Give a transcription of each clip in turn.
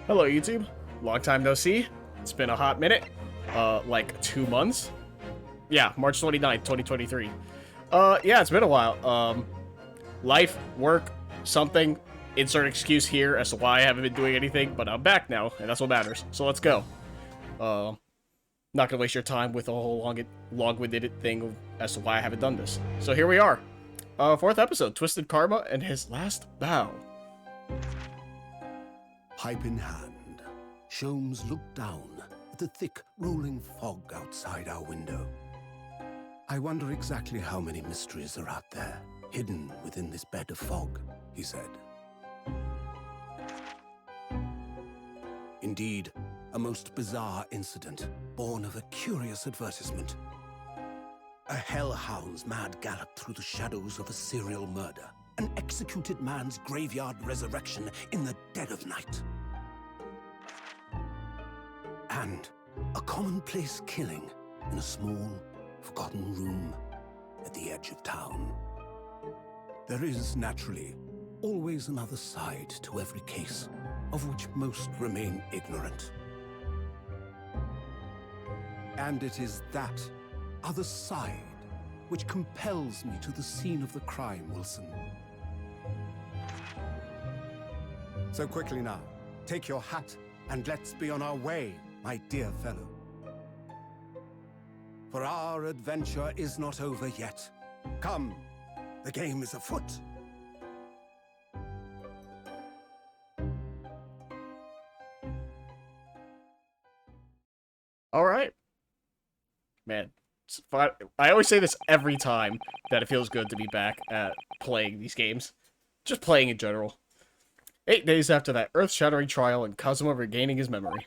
Hello, YouTube. Long time no see. It's been a hot minute. Like 2 months. Yeah, March 29th, 2023. Yeah, it's been a while. Life, work, something. Insert excuse here as to why I haven't been doing anything, but I'm back now, and that's what matters. So let's go. Not gonna waste your time with a whole long-winded thing as to why I haven't done this. So here we are. Fourth episode, Twisted Karma and his last bow. Pipe in hand, Sholmes looked down at the thick, rolling fog outside our window. I wonder exactly how many mysteries are out there, hidden within this bed of fog, he said. Indeed, a most bizarre incident, born of a curious advertisement. A hellhound's mad gallop through the shadows of a serial murder. An executed man's graveyard resurrection in the dead of night. And a commonplace killing in a small, forgotten room at the edge of town. There is, naturally, always another side to every case, of which most remain ignorant. And it is that other side which compels me to the scene of the crime, Wilson. So quickly now, take your hat and let's be on our way, my dear fellow. For our adventure is not over yet. Come, the game is afoot. All right. Man, it's fun. I always say this every time that it feels good to be back at playing these games. Just playing in general. 8 days after that earth-shattering trial and Kazuma regaining his memory.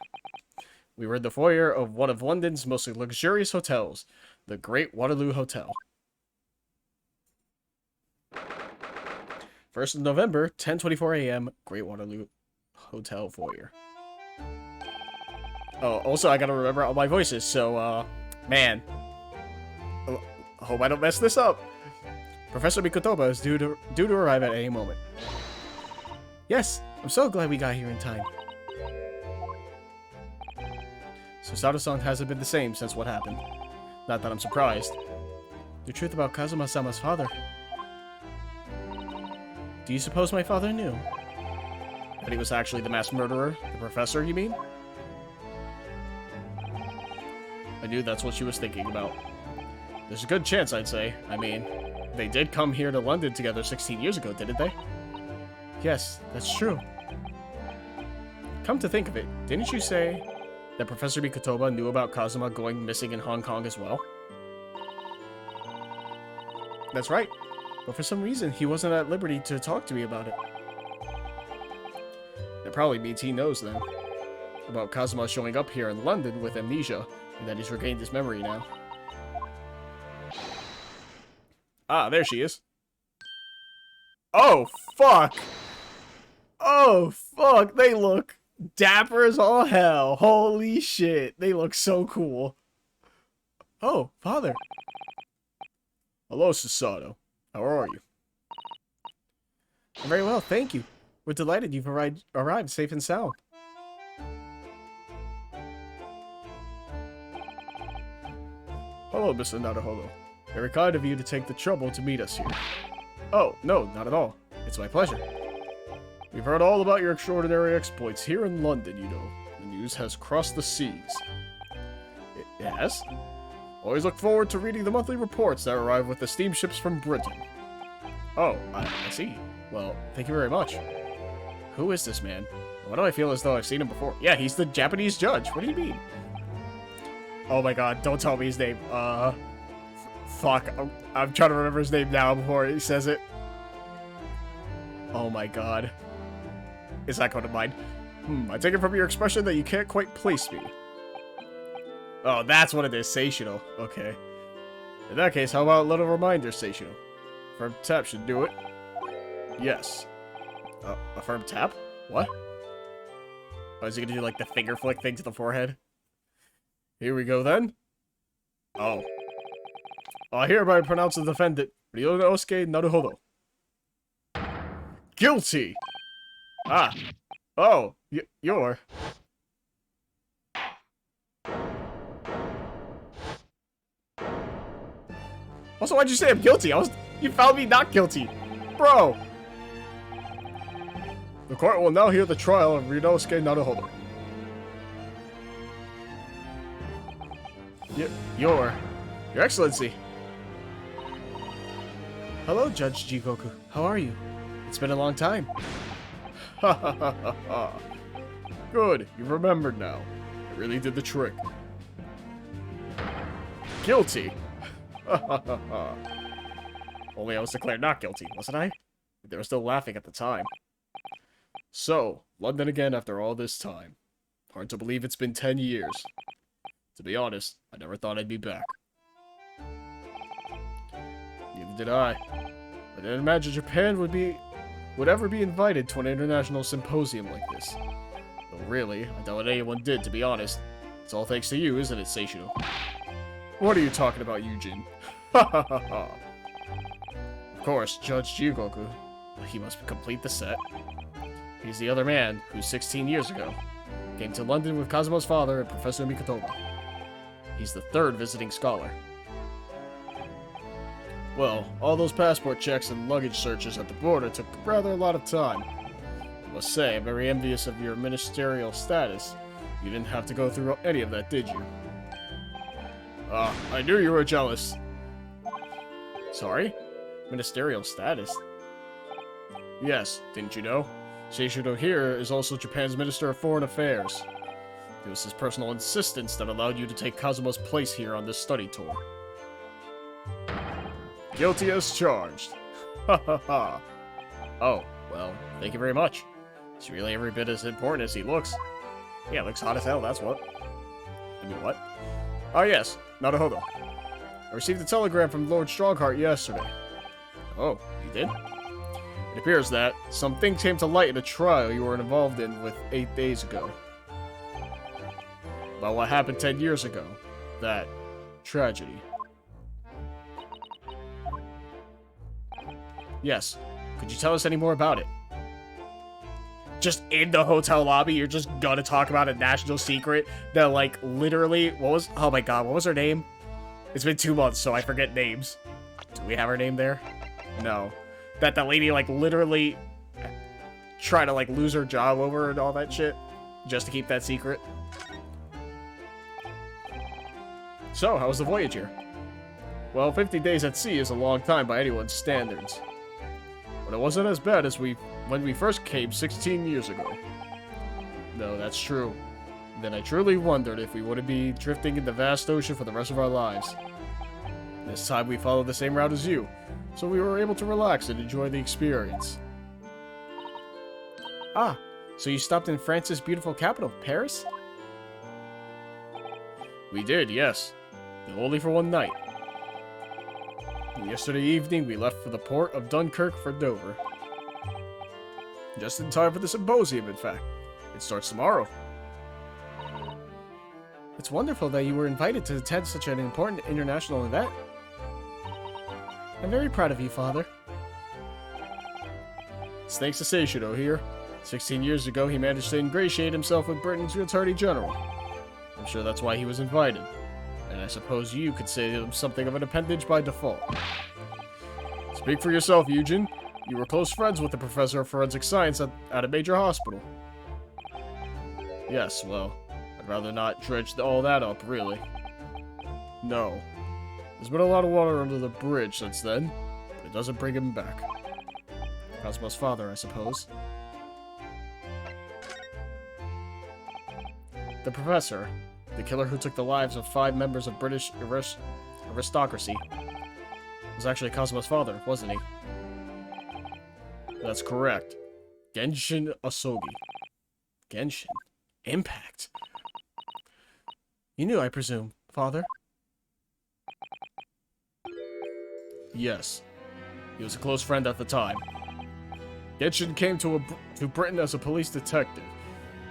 We were in the foyer of one of London's most luxurious hotels, the Great Waterloo Hotel. 1st of November, 10:24 a.m., Great Waterloo Hotel foyer. Oh, also, I gotta remember all my voices, so, man. I hope I don't mess this up. Professor Mikotoba is due to arrive at any moment. Yes, I'm so glad we got here in time. So Sato-san hasn't been the same since what happened. Not that I'm surprised. The truth about Kazuma-sama's father. Do you suppose my father knew? That he was actually the mass murderer? The professor, you mean? I knew that's what she was thinking about. There's a good chance, I'd say. I mean, they did come here to London together 16 years ago, didn't they? Yes, that's true. Come to think of it, didn't you say that Professor Mikotoba knew about Kazuma going missing in Hong Kong as well? That's right, but for some reason he wasn't at liberty to talk to me about it. That probably means he knows then. About Kazuma showing up here in London with amnesia, and that he's regained his memory now. Ah, there she is. Oh, fuck! Oh, fuck, they look dapper as all hell. Holy shit, they look so cool. Oh, father. Hello, Susato. How are you? Very well, thank you. We're delighted you've arrived safe and sound. Hello, Mr. Naruhodo. Very kind of you to take the trouble to meet us here. Oh, no, not at all. It's my pleasure. We've heard all about your extraordinary exploits here in London, you know. The news has crossed the seas. It has? Always look forward to reading the monthly reports that arrive with the steamships from Britain. Oh, I see. Well, thank you very much. Who is this man? Why do I feel as though I've seen him before? Yeah, he's the Japanese judge. What do you mean? Oh my god, don't tell me his name. Fuck. I'm trying to remember his name now before he says it. Oh my god. Is that going to mind? I take it from your expression that you can't quite place me. Oh, that's what it is, Seishino. Okay. In that case, how about a little reminder, Seishino? Firm tap should do it. Yes. A firm tap? What? Oh, is he gonna do like the finger flick thing to the forehead? Here we go then. Oh. I hereby pronounce the defendant, Ryonosuke Naruhodo. Guilty! Ah. Oh, you're... Also, why'd you say I'm guilty? You found me not guilty. Bro! The court will now hear the trial of Ryunosuke Naruhodo. Your Excellency. Hello, Judge Jigoku. How are you? It's been a long time. Ha ha ha ha ha. Good, you've remembered now. I really did the trick. Guilty? Ha ha ha ha. Only I was declared not guilty, wasn't I? They were still laughing at the time. So, London again after all this time. Hard to believe it's been 10 years. To be honest, I never thought I'd be back. Neither did I. I didn't imagine Japan would ever be invited to an international symposium like this. Though really, I doubt anyone did, to be honest. It's all thanks to you, isn't it, Seishiro? What are you talking about, Eugene? Ha ha ha ha. Of course, Judge Jigoku. He must complete the set. He's the other man who 16 years ago came to London with Kazuma's father and Professor Mikotoba. He's the third visiting scholar. Well, all those passport checks and luggage searches at the border took rather a lot of time. I must say, I'm very envious of your ministerial status. You didn't have to go through any of that, did you? I knew you were jealous. Sorry? Ministerial status? Yes, didn't you know? Seishiro here is also Japan's Minister of Foreign Affairs. It was his personal insistence that allowed you to take Kazuma's place here on this study tour. Guilty as charged. Ha ha ha. Oh, well, thank you very much. He's really every bit as important as he looks. Yeah, looks hot as hell, that's what. I mean, what? Ah, yes, Naruhodo. I received a telegram from Lord Strongheart yesterday. Oh, you did? It appears that some things came to light in a trial you were involved in with 8 days ago. About what happened 10 years ago. That tragedy. Yes. Could you tell us any more about it? Just in the hotel lobby, you're just gonna talk about a national secret that, like, literally, oh my god, what was her name? It's been 2 months, so I forget names. Do we have her name there? No. That the lady, like, literally tried to, like, lose her job over and all that shit just to keep that secret. So, how was the voyage here? Well, 50 days at sea is a long time by anyone's standards. But it wasn't as bad as when we first came 16 years ago. No, that's true. Then I truly wondered if we would be drifting in the vast ocean for the rest of our lives. This time we followed the same route as you, so we were able to relax and enjoy the experience. Ah, so you stopped in France's beautiful capital, Paris? We did, yes. Though only for one night. Yesterday evening, we left for the port of Dunkirk for Dover. Just in time for the symposium, in fact. It starts tomorrow. It's wonderful that you were invited to attend such an important international event. I'm very proud of you, Father. It's thanks to Seishiro here. 16 years ago, he managed to ingratiate himself with Britain's Attorney General. I'm sure that's why he was invited. And I suppose you could say him something of an appendage by default. Speak for yourself, Eugen. You were close friends with the professor of forensic science at a major hospital. Yes, well, I'd rather not dredge all that up, really. No. There's been a lot of water under the bridge since then, but it doesn't bring him back. Kazuma's father, I suppose. The professor, the killer who took the lives of 5 members of British aristocracy, was actually Kazuma's father, wasn't he? That's correct. Genshin Asogi. Genshin? Impact? You knew, I presume, Father? Yes. He was a close friend at the time. Genshin came to Britain as a police detective.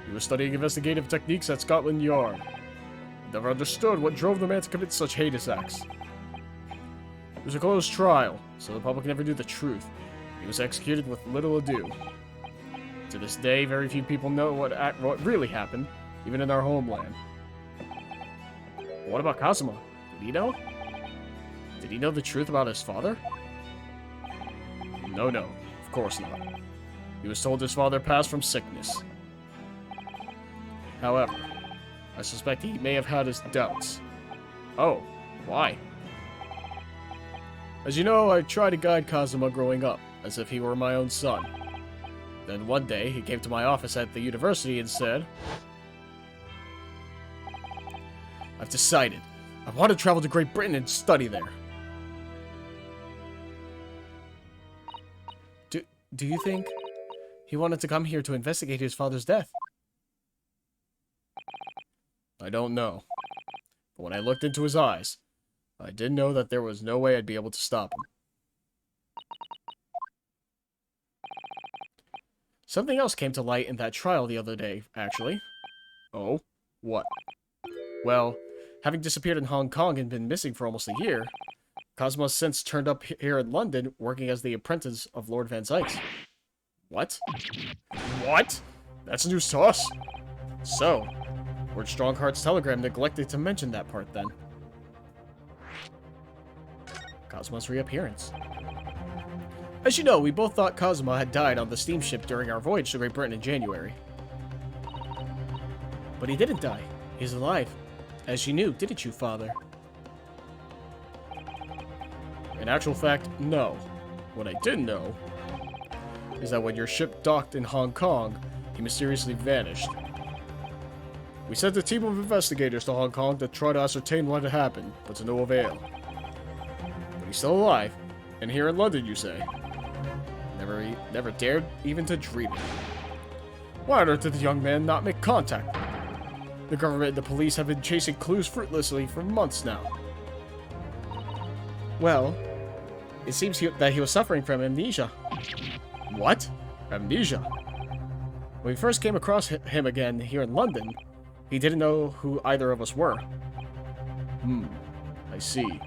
He was studying investigative techniques at Scotland Yard. I never understood what drove the man to commit such heinous acts. It was a closed trial, so the public never knew the truth. He was executed with little ado. To this day, very few people know what really happened, even in our homeland. What about Kazuma? Did he know? Did he know the truth about his father? No, of course not. He was told his father passed from sickness. However, I suspect he may have had his doubts. Oh, why? As you know, I tried to guide Kazuma growing up, as if he were my own son. Then one day, he came to my office at the university and said, I've decided. I want to travel to Great Britain and study there. Do you think he wanted to come here to investigate his father's death? I don't know. But when I looked into his eyes, I did know that there was no way I'd be able to stop him. Something else came to light in that trial the other day, actually. Oh? What? Well, having disappeared in Hong Kong and been missing for almost a year, Kazuma's since turned up here in London, working as the apprentice of Lord Van Zykes. What? What? That's news to us. So, Lord Strongheart's telegram neglected to mention that part then. Kazuma's reappearance. As you know, we both thought Kazuma had died on the steamship during our voyage to Great Britain in January. But he didn't die. He's alive. As you knew, didn't you, Father? In actual fact, no. What I did know is that when your ship docked in Hong Kong, he mysteriously vanished. We sent a team of investigators to Hong Kong to try to ascertain what had happened, but to no avail. But he's still alive, and here in London, you say? Never dared even to dream it. Why on earth did the young man not make contact? The government and the police have been chasing clues fruitlessly for months now. Well, it seems that he was suffering from amnesia. What? Amnesia? When we first came across him again here in London, he didn't know who either of us were. I see.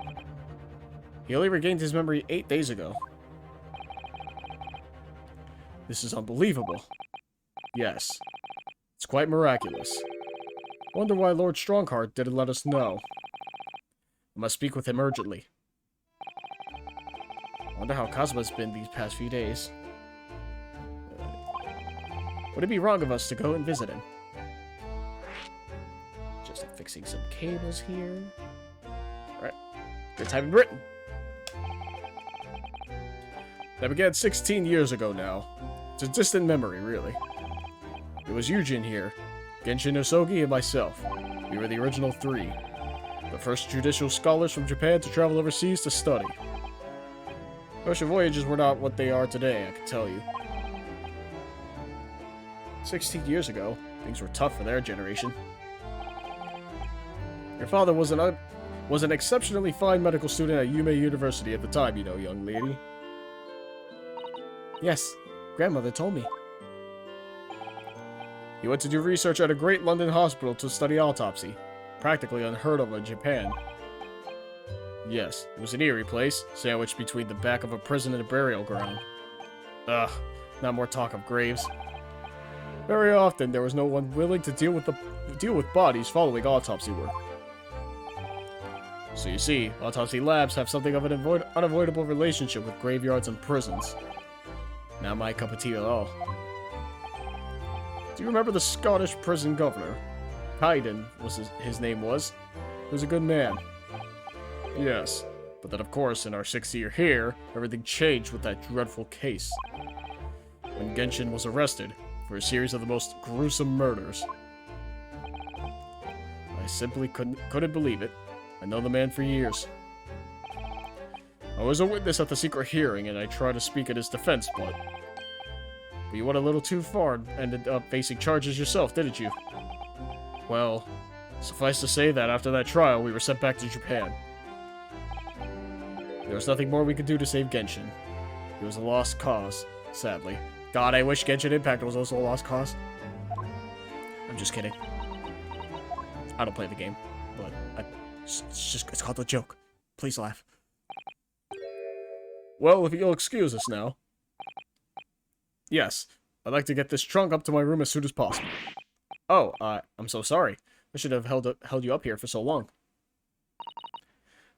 He only regained his memory 8 days ago. This is unbelievable. Yes. It's quite miraculous. Wonder why Lord Strongheart didn't let us know. I must speak with him urgently. Wonder how Kazuma's been these past few days. Would it be wrong of us to go and visit him? Just fixing some cables here. Alright. Good time in Britain. That began 16 years ago now. It's a distant memory, really. It was Eugene here, Genshin Osogi, and myself. We were the original 3. The first judicial scholars from Japan to travel overseas to study. Ocean voyages were not what they are today, I can tell you. 16 years ago, things were tough for their generation. Your father was an exceptionally fine medical student at Yume University at the time, you know, young lady. Yes, grandmother told me. He went to do research at a great London hospital to study autopsy. Practically unheard of in Japan. Yes, it was an eerie place, sandwiched between the back of a prison and a burial ground. Ugh, not more talk of graves. Very often, there was no one willing to deal with bodies following autopsy work. So you see, autopsy labs have something of an unavoidable relationship with graveyards and prisons. Not my cup of tea at all. Do you remember the Scottish prison governor? Hayden was his name was. He was a good man. Yes, but then of course, in our 6th year here, everything changed with that dreadful case. When Genshin was arrested for a series of the most gruesome murders. I simply couldn't believe it. I know the man for years. I was a witness at the secret hearing, and I tried to speak in his defense, but you went a little too far and ended up facing charges yourself, didn't you? Well, suffice to say that after that trial, we were sent back to Japan. There was nothing more we could do to save Genshin. He was a lost cause, sadly. God, I wish Genshin Impact was also a lost cause. I'm just kidding. I don't play the game, but it's called a joke. Please laugh. Well, if you'll excuse us now. Yes, I'd like to get this trunk up to my room as soon as possible. Oh, I'm so sorry. I should have held you up here for so long.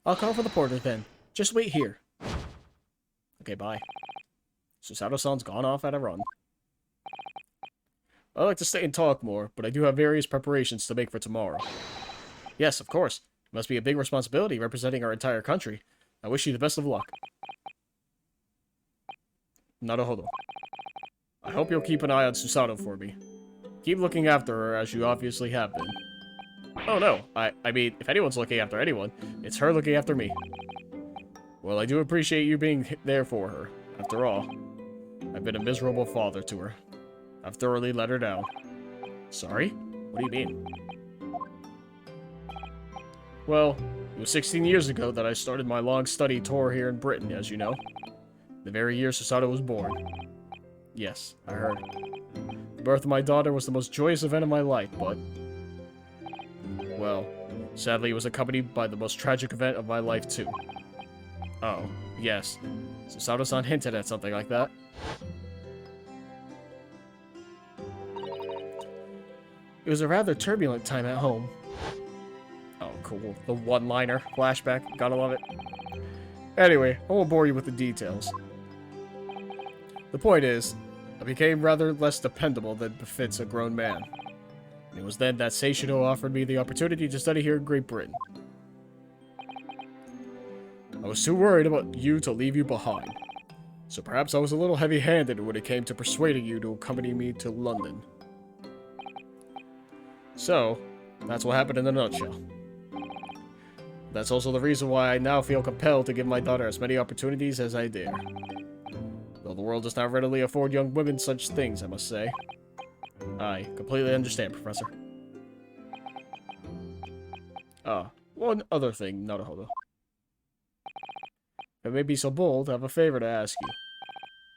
I'll call for the porter then. Just wait here. Okay, bye. Susato-san's gone off at a run. I'd like to stay and talk more, but I do have various preparations to make for tomorrow. Yes, of course. It must be a big responsibility representing our entire country. I wish you the best of luck. Naruhodo. I hope you'll keep an eye on Susato for me. Keep looking after her as you obviously have been. Oh no, I mean, if anyone's looking after anyone, it's her looking after me. Well, I do appreciate you being there for her. After all, I've been a miserable father to her. I've thoroughly let her down. Sorry? What do you mean? Well, it was 16 years ago that I started my long study tour here in Britain, as you know. The very year Susato was born. Yes, I heard. The birth of my daughter was the most joyous event of my life, but... well, sadly it was accompanied by the most tragic event of my life, too. Oh, yes. Susato-san hinted at something like that. It was a rather turbulent time at home. Oh, cool. The one-liner flashback. Gotta love it. Anyway, I won't bore you with the details. The point is, I became rather less dependable than befits a grown man. And it was then that Seishiro offered me the opportunity to study here in Great Britain. I was too worried about you to leave you behind. So perhaps I was a little heavy-handed when it came to persuading you to accompany me to London. So, that's what happened in a nutshell. That's also the reason why I now feel compelled to give my daughter as many opportunities as I dare. Though the world does not readily afford young women such things, I must say. I completely understand, Professor. One other thing, Naruhodo. If I may be so bold, I have a favor to ask you.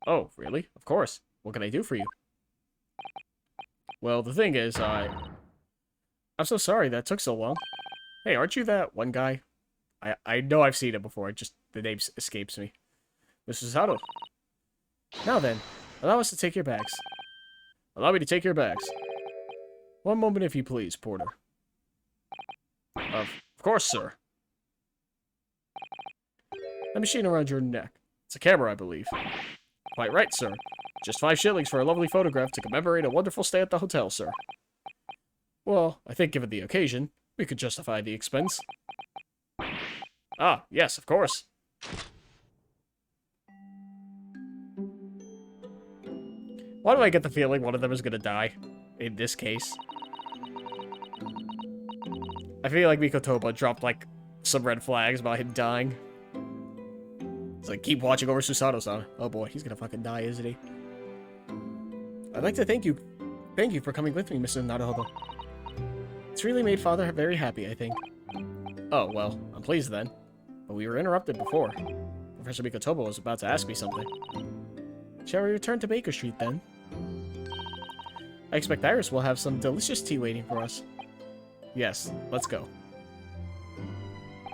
Oh, really? Of course. What can I do for you? Well, the thing is, I'm so sorry that took so long. Hey, aren't you that one guy? I know I've seen it before, the name escapes me. Mr. Sato. Now then, allow us to take your bags. Allow me to take your bags. One moment if you please, porter. Of course, sir. The machine around your neck. It's a camera, I believe. Quite right, sir. Just 5 shillings for a lovely photograph to commemorate a wonderful stay at the hotel, sir. Well, I think given the occasion, we could justify the expense. Ah, yes, of course. Why do I get the feeling one of them is gonna die? In this case. I feel like Mikotoba dropped, like, some red flags about him dying. It's like, keep watching over Susato-san. Oh boy, he's gonna fucking die, isn't he? I'd like to thank you. Thank you for coming with me, Mr. Naruhodo. It's really made Father very happy, I think. Oh, well, I'm pleased then. But we were interrupted before. Professor Mikotoba was about to ask me something. Shall we return to Baker Street, then? I expect Iris will have some delicious tea waiting for us. Yes, let's go.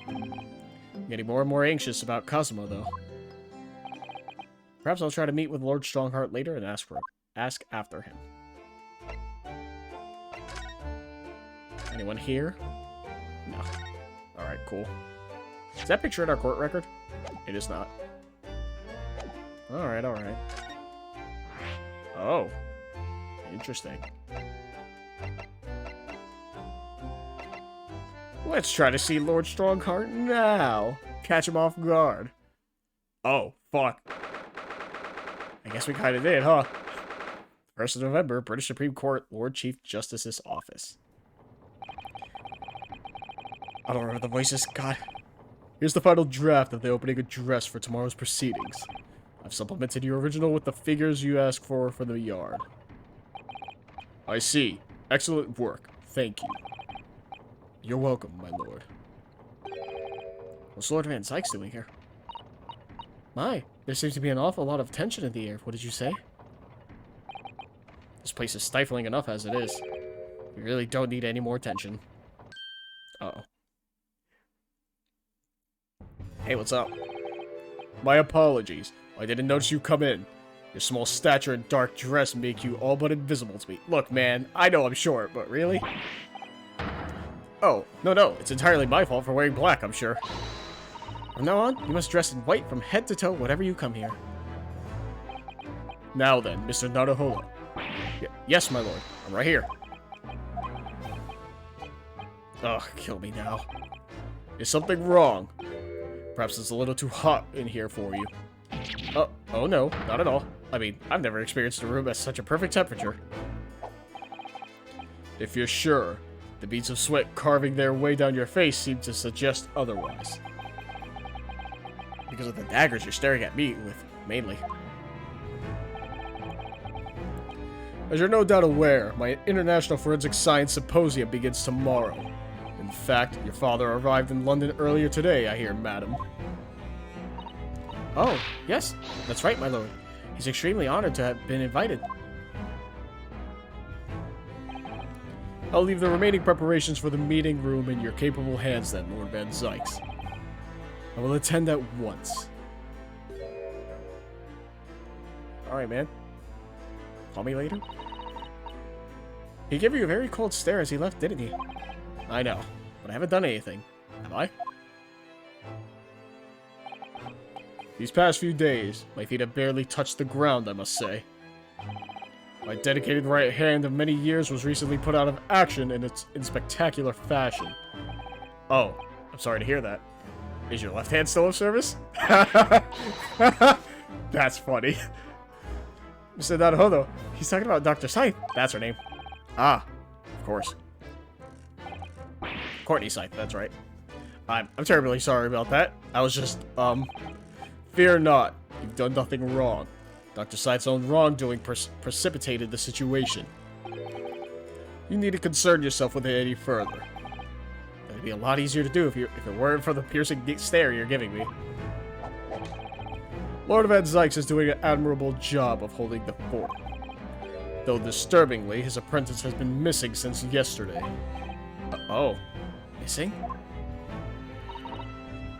I'm getting more and more anxious about Cosmo, though. Perhaps I'll try to meet with Lord Strongheart later and ask after him. Anyone here? No. Alright, cool. Is that picture in our court record? It is not. Alright, alright. Oh. Interesting. Let's try to see Lord Strongheart now. Catch him off guard. Oh, fuck. I guess we kinda did, huh? 1st of November, British Supreme Court, Lord Chief Justice's office. I don't remember the voices. God. Here's the final draft of the opening address for tomorrow's proceedings. I've supplemented your original with the figures you asked for the yard. I see. Excellent work. Thank you. You're welcome, my lord. What's Lord Van Sykes doing here? My, there seems to be an awful lot of tension in the air. What did you say? This place is stifling enough as it is. We really don't need any more tension. Uh-oh. Hey, what's up? My apologies. I didn't notice you come in. Your small stature and dark dress make you all but invisible to me. Look, man, I know I'm short, but really? Oh, no, it's entirely my fault for wearing black, I'm sure. From now on, you must dress in white from head to toe whenever you come here. Now then, Mr. Naruhodo. Yes, my lord. I'm right here. Ugh, kill me now. Is something wrong? Perhaps it's a little too hot in here for you. Oh no, not at all. I mean, I've never experienced a room at such a perfect temperature. If you're sure, the beads of sweat carving their way down your face seem to suggest otherwise. Because of the daggers you're staring at me with, mainly. As you're no doubt aware, my International Forensic Science Symposium begins tomorrow. In fact, your father arrived in London earlier today, I hear, madam. Oh, yes, that's right, my lord. He's extremely honored to have been invited. I'll leave the remaining preparations for the meeting room in your capable hands then, Lord Van Zykes. I will attend at once. Alright, man. Call me later? He gave you a very cold stare as he left, didn't he? I know, but I haven't done anything. Have I? These past few days, my feet have barely touched the ground, I must say. My dedicated right hand of many years was recently put out of action in spectacular fashion. Oh, I'm sorry to hear that. Is your left hand still of service? That's funny. Mr. Naruhodo, he's talking about Dr. Scythe. That's her name. Ah, of course. Courtney Scythe, that's right. I'm terribly sorry about that. I was just, fear not. You've done nothing wrong. Dr. Scythe's own wrongdoing precipitated the situation. You need to concern yourself with it any further. It'd be a lot easier to do if it weren't for the piercing stare you're giving me. Lord Van Zykes is doing an admirable job of holding the fort. Though disturbingly, his apprentice has been missing since yesterday. Oh. Missing?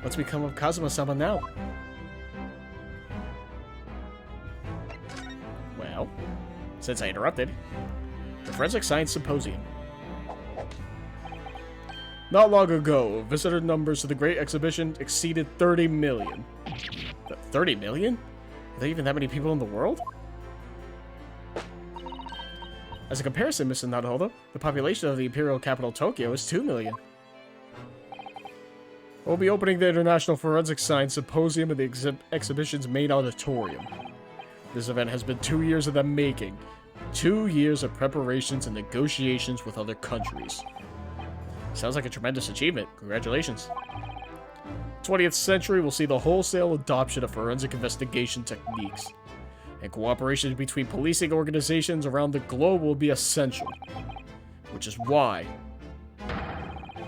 What's become of Kazuma-sama now? Well, since I interrupted, the Forensic Science Symposium. Not long ago, visitor numbers to the Great Exhibition exceeded 30 million. 30 million? Are there even that many people in the world? As a comparison, Mr. Naruhodo, the population of the imperial capital Tokyo is 2 million. We'll be opening the International Forensic Science Symposium in the exhibition's main auditorium. This event has been 2 years in the making. 2 years of preparations and negotiations with other countries. Sounds like a tremendous achievement. Congratulations. 20th century will see the wholesale adoption of forensic investigation techniques. And cooperation between policing organizations around the globe will be essential. Which is why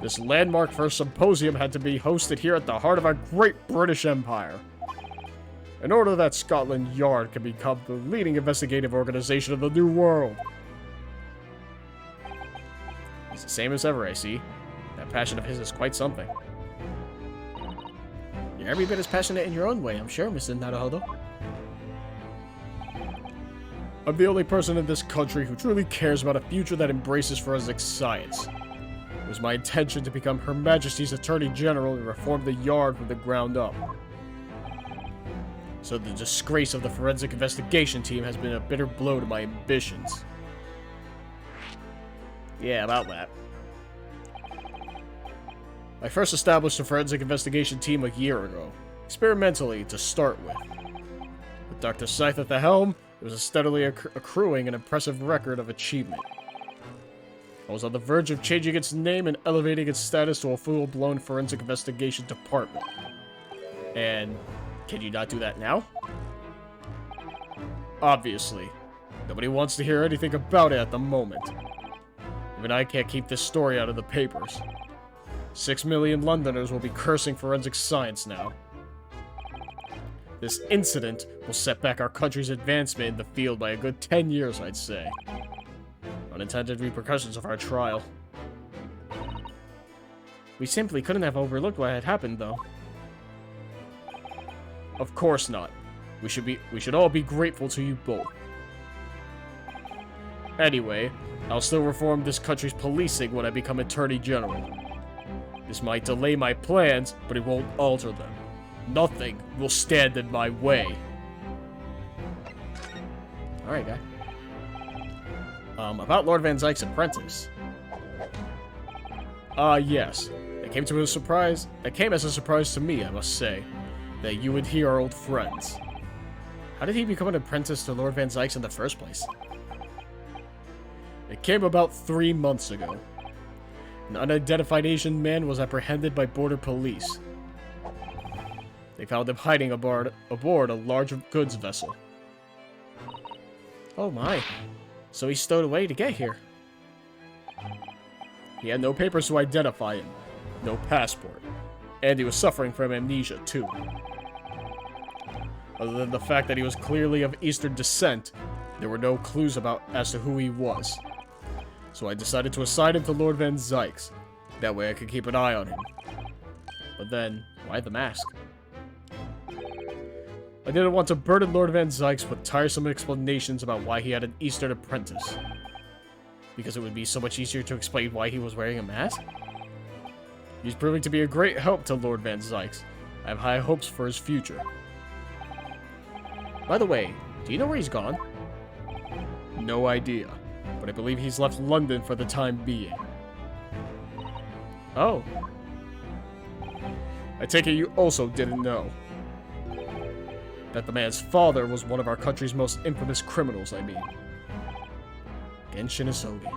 this landmark first symposium had to be hosted here at the heart of our great British Empire. In order that Scotland Yard can become the leading investigative organization of the New World. It's the same as ever, I see. That passion of his is quite something. You're every bit as passionate in your own way, I'm sure, Mr. Naruhodo. I'm the only person in this country who truly cares about a future that embraces forensic science. It was my intention to become Her Majesty's Attorney General and reform the Yard from the ground up. So the disgrace of the forensic investigation team has been a bitter blow to my ambitions. Yeah, about that. I first established a forensic investigation team a year ago, experimentally to start with. With Dr. Scythe at the helm, it was steadily accruing an impressive record of achievement. I was on the verge of changing its name and elevating its status to a full-blown forensic investigation department. And can you not do that now? Obviously. Nobody wants to hear anything about it at the moment. Even I can't keep this story out of the papers. 6 million Londoners will be cursing forensic science now. This incident will set back our country's advancement in the field by a good 10 years, I'd say. Unintended repercussions of our trial. We simply couldn't have overlooked what had happened, though. Of course not. We should all be grateful to you both. Anyway, I'll still reform this country's policing when I become Attorney General. This might delay my plans, but it won't alter them. Nothing will stand in my way. Alright, guy. About Lord Van Zyke's apprentice. Yes. It came as a surprise to me, I must say, that you and he are old friends. How did he become an apprentice to Lord Van Zyke's in the first place? It came about 3 months ago. An unidentified Asian man was apprehended by border police. They found him hiding aboard a large goods vessel. Oh my. So he stowed away to get here. He had no papers to identify him, no passport, and he was suffering from amnesia too. Other than the fact that he was clearly of Eastern descent, there were no clues as to who he was. So I decided to assign him to Lord Van Zyke's. That way I could keep an eye on him. But then, why the mask? I didn't want to burden Lord Van Zyke's with tiresome explanations about why he had an Eastern apprentice. Because it would be so much easier to explain why he was wearing a mask? He's proving to be a great help to Lord Van Zyke's. I have high hopes for his future. By the way, do you know where he's gone? No idea, but I believe he's left London for the time being. Oh. I take it you also didn't know that the man's father was one of our country's most infamous criminals, I mean. Genshin Isogi.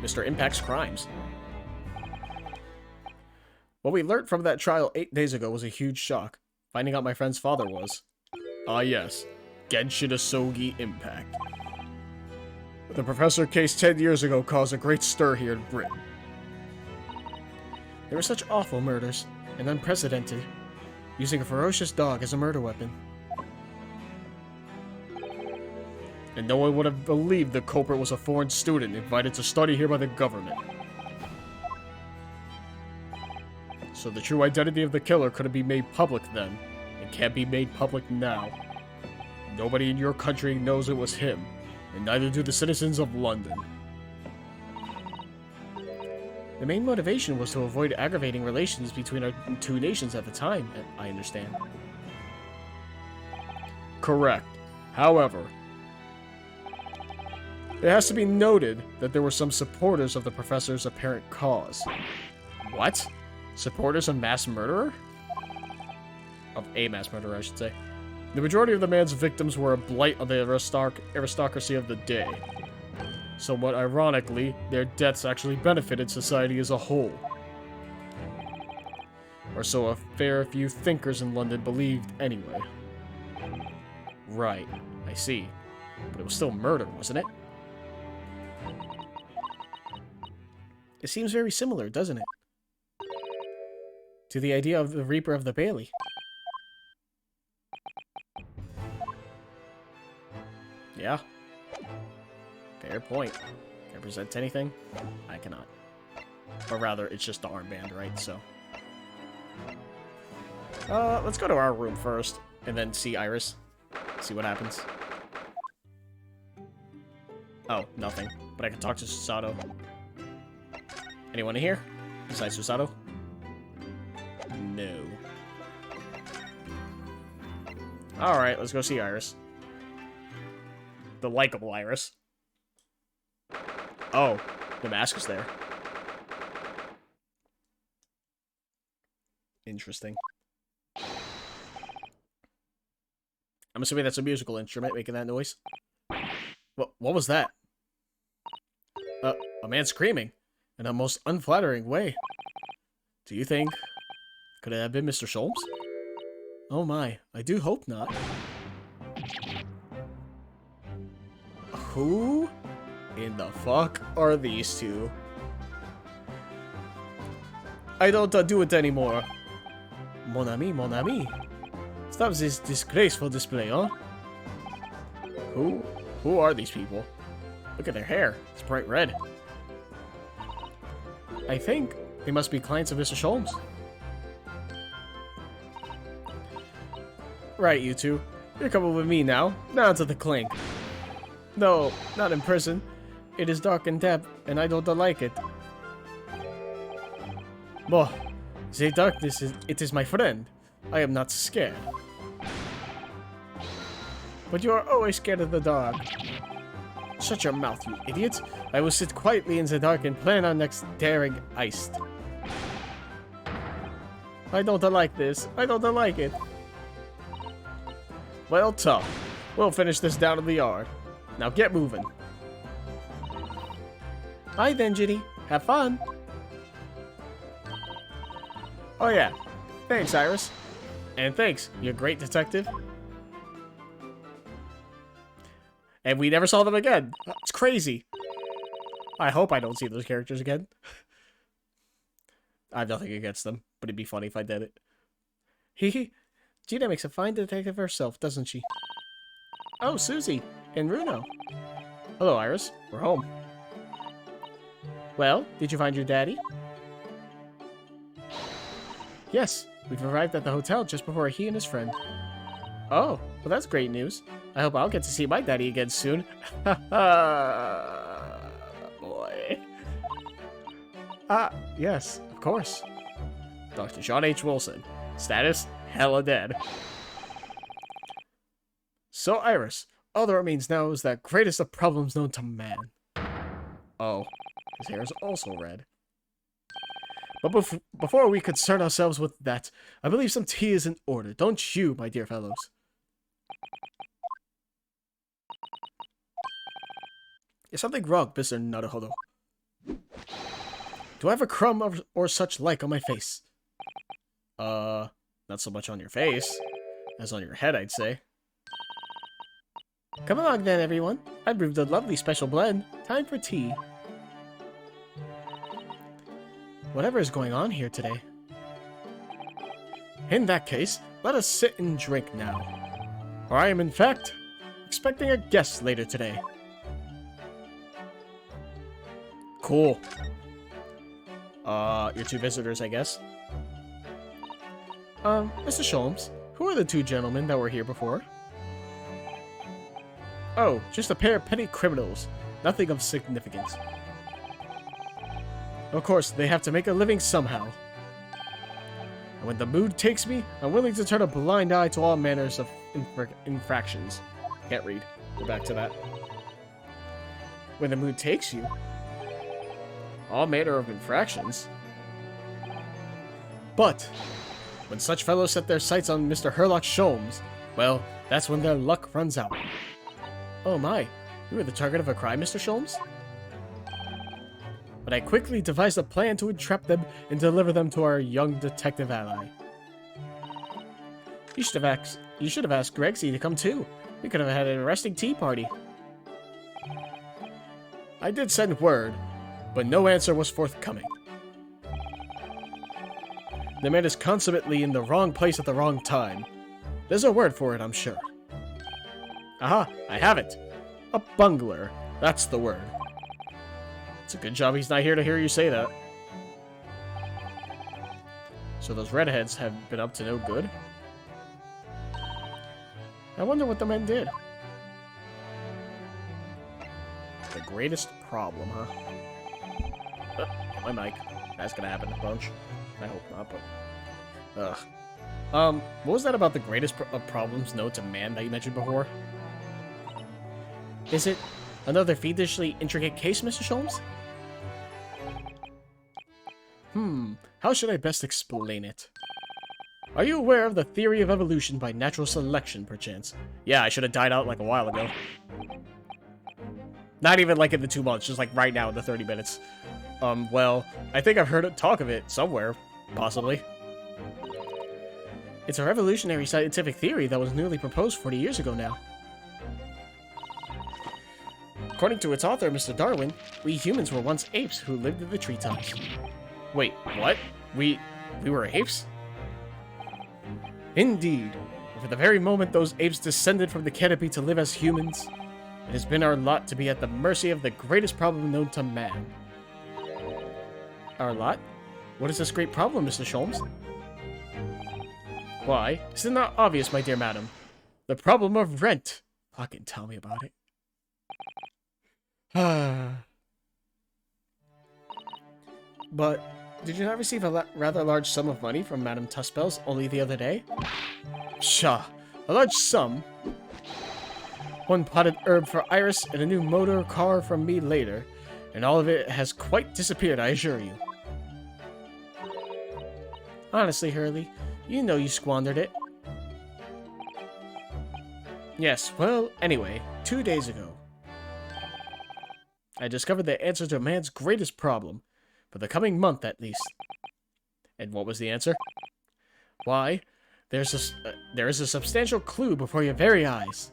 Mr. Impact's crimes. What we learned from that trial 8 days ago was a huge shock. Finding out my friend's father was... Ah yes, Genshin Isogi Impact. The professor case 10 years ago caused a great stir here in Britain. There were such awful murders, and unprecedented, using a ferocious dog as a murder weapon. And no one would have believed the culprit was a foreign student invited to study here by the government. So the true identity of the killer couldn't be made public then, and can't be made public now. Nobody in your country knows it was him, and neither do the citizens of London. The main motivation was to avoid aggravating relations between our two nations at the time, I understand. Correct. However, it has to be noted that there were some supporters of the professor's apparent cause. What? Supporters of mass murderer? Of a mass murderer, I should say. The majority of the man's victims were a blight on the aristocracy of the day. Somewhat ironically, their deaths actually benefited society as a whole. Or so a fair few thinkers in London believed anyway. Right, I see. But it was still murder, wasn't it? It seems very similar, doesn't it? To the idea of the Reaper of the Bailey. Yeah. Fair point. Can I present anything? I cannot. Or rather, it's just the armband, right? So. Let's go to our room first, and then see Iris. See what happens. Oh, nothing. But I can talk to Susato. Anyone in here? Besides Susato? No. Alright, let's go see Iris. The likable Iris. Oh, the mask is there. Interesting. I'm assuming that's a musical instrument making that noise. What was that? A man screaming in a most unflattering way. Do you think... Could it have been Mr. Sholmes? Oh my, I do hope not. Who in the fuck are these two? I don't do it anymore. Mon ami, mon ami. Stop this disgraceful display, huh? Who are these people? Look at their hair. It's bright red. I think they must be clients of Mr. Sholmes. Right, you two. You're coming with me now. Down to the clink. No, not in prison. It is dark and damp, and I don't like it. Boh, the darkness it is my friend. I am not scared. But you are always scared of the dark. Shut your mouth, you idiot. I will sit quietly in the dark and plan our next daring heist. I don't like this. I don't like it. Well, tough. We'll finish this down in the yard. Now get moving. Hi then, Ginny. Have fun. Oh yeah. Thanks, Iris. And thanks, you great detective. And we never saw them again. It's crazy. I hope I don't see those characters again. I have nothing against them, but it'd be funny if I did it. Hehe. Gina makes a fine detective herself, doesn't she? Oh, Susie. And Bruno. Hello, Iris. We're home. Well, did you find your daddy? Yes. We've arrived at the hotel just before he and his friend. Oh, well that's great news. I hope I'll get to see my daddy again soon. Ha boy. Ah, yes, of course. Dr. John H. Wilson. Status, hella dead. So, Iris, all that remains now is that greatest of problems known to man. Oh, his hair is also red. But before we concern ourselves with that, I believe some tea is in order, don't you, my dear fellows? Is something wrong, Mr. Naruhodo? Do I have a crumb or such like on my face? Not so much on your face, as on your head, I'd say. Come along then, everyone. I brewed a lovely special blend. Time for tea. Whatever is going on here today. In that case, let us sit and drink now. For I am, in fact, expecting a guest later today. Cool. Your two visitors, I guess. Mr. Sholmes, who are the two gentlemen that were here before? Oh, just a pair of petty criminals. Nothing of significance. Of course, they have to make a living somehow. And when the mood takes me, I'm willing to turn a blind eye to all manners of infractions. Can't read. Go back to that. When the mood takes you? All manner of infractions? But, when such fellows set their sights on Mr. Herlock Sholmes, well, that's when their luck runs out. Oh my, you were the target of a crime, Mr. Sholmes? But I quickly devised a plan to entrap them and deliver them to our young detective ally. You should have asked Gregsy to come too. We could have had an arresting tea party. I did send word, but no answer was forthcoming. The man is consummately in the wrong place at the wrong time. There's a word for it, I'm sure. Aha, I have it. A bungler. That's the word. It's a good job he's not here to hear you say that. So those redheads have been up to no good? I wonder what the men did. The greatest problem, huh? My mic. That's gonna happen a bunch. I hope not, but... Ugh. What was that about the greatest of problems known to man that you mentioned before? Is it another fiendishly intricate case, Mr. Sholmes? How should I best explain it? Are you aware of the theory of evolution by natural selection, perchance? Yeah, I should have died out like a while ago. Not even like in the 2 months, just like right now in the 30 minutes. Well, I think I've heard talk of it somewhere, possibly. It's a revolutionary scientific theory that was newly proposed 40 years ago now. According to its author, Mr. Darwin, we humans were once apes who lived in the treetops. Wait, what? We were apes? Indeed. For the very moment those apes descended from the canopy to live as humans, it has been our lot to be at the mercy of the greatest problem known to man. Our lot? What is this great problem, Mr. Sholmes? Why, is it not obvious, my dear madam? The problem of rent. Fucking tell me about it. But did you not receive a rather large sum of money from Madame Tuspel's only the other day? Pshaw, a large sum? One potted herb for Iris and a new motor car from me later, and all of it has quite disappeared, I assure you. Honestly, Hurley, you know you squandered it. Yes, well, anyway, 2 days ago, I discovered the answer to man's greatest problem, for the coming month at least. And what was the answer? Why, there is a substantial clue before your very eyes.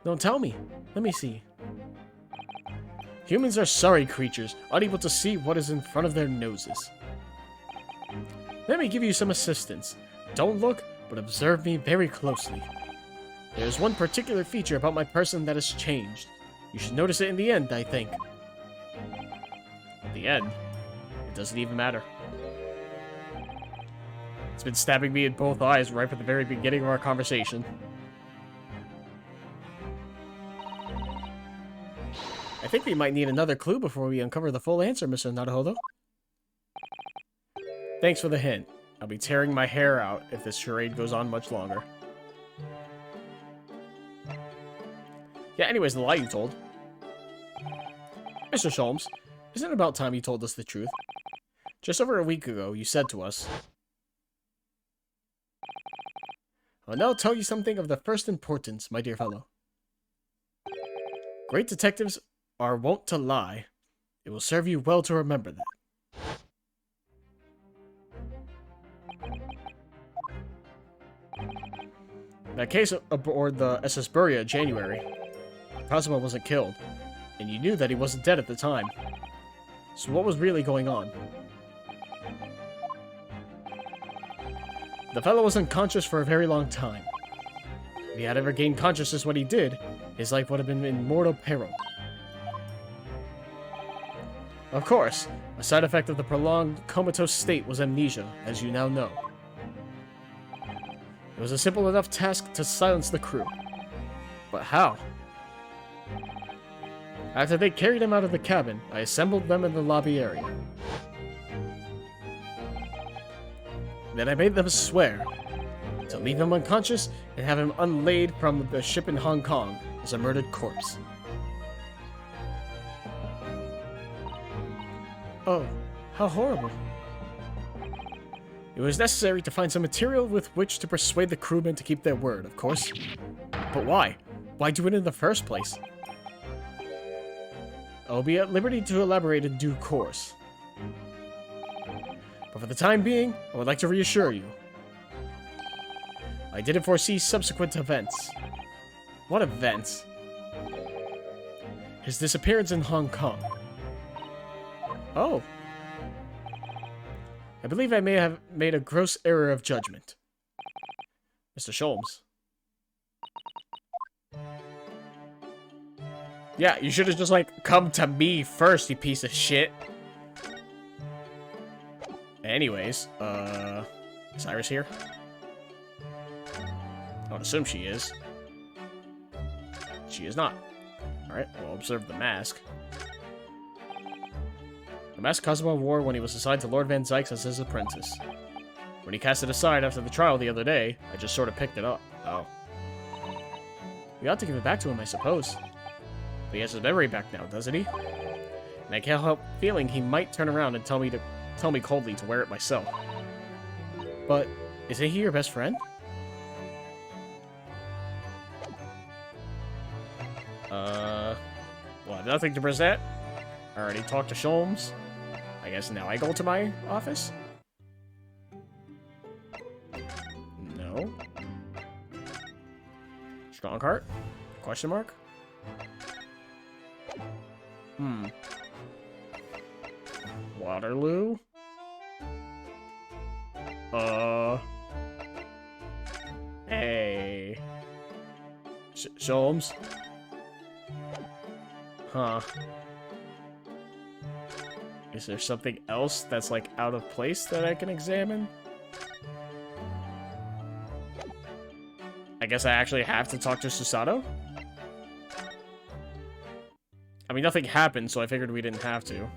Don't tell me. Let me see. Humans are sorry creatures, unable to see what is in front of their noses. Let me give you some assistance. Don't look, but observe me very closely. There is one particular feature about my person that has changed. You should notice it in the end, I think. In the end? It doesn't even matter. It's been stabbing me in both eyes right from the very beginning of our conversation. I think we might need another clue before we uncover the full answer, Mr. Naruhodo. Thanks for the hint. I'll be tearing my hair out if this charade goes on much longer. Yeah, anyways, the lie you told. Mr. Sholmes, isn't it about time you told us the truth? Just over a week ago, you said to us, I'll now tell you something of the first importance, my dear fellow. Great detectives are wont to lie. It will serve you well to remember that. That case aboard the SS Buria in January, Cosmo wasn't killed, and you knew that he wasn't dead at the time. So what was really going on? The fellow was unconscious for a very long time. If he had ever gained consciousness when he did, his life would have been in mortal peril. Of course, a side effect of the prolonged comatose state was amnesia, as you now know. It was a simple enough task to silence the crew. But how? After they carried him out of the cabin, I assembled them in the lobby area. Then I made them swear to leave him unconscious and have him unlaid from the ship in Hong Kong as a murdered corpse. Oh, how horrible. It was necessary to find some material with which to persuade the crewmen to keep their word, of course. But why? Why do it in the first place? I'll be at liberty to elaborate in due course. But for the time being, I would like to reassure you. I didn't foresee subsequent events. What events? His disappearance in Hong Kong. Oh. I believe I may have made a gross error of judgment. Mr. Sholmes. Yeah, you should have just, like, come to me first, you piece of shit. Anyways, is Iris here? I would assume she is. She is not. Alright, we'll observe the mask. The mask Cosmo wore when he was assigned to Lord Van Zykes as his apprentice. When he cast it aside after the trial the other day, I just sort of picked it up. Oh. We ought to give it back to him, I suppose. But he has his memory back now, doesn't he? And I can't help feeling he might turn around and tell me coldly to wear it myself. But isn't he your best friend? Well, nothing to present. I already talked to Sholmes. I guess now I go to my office? No. Strongheart? Question mark? Waterloo? Hey. Sholmes? Huh. Is there something else that's, like, out of place that I can examine? guess I actually have to talk to Susato? I mean, nothing happened, so I figured we didn't have to. Yeah,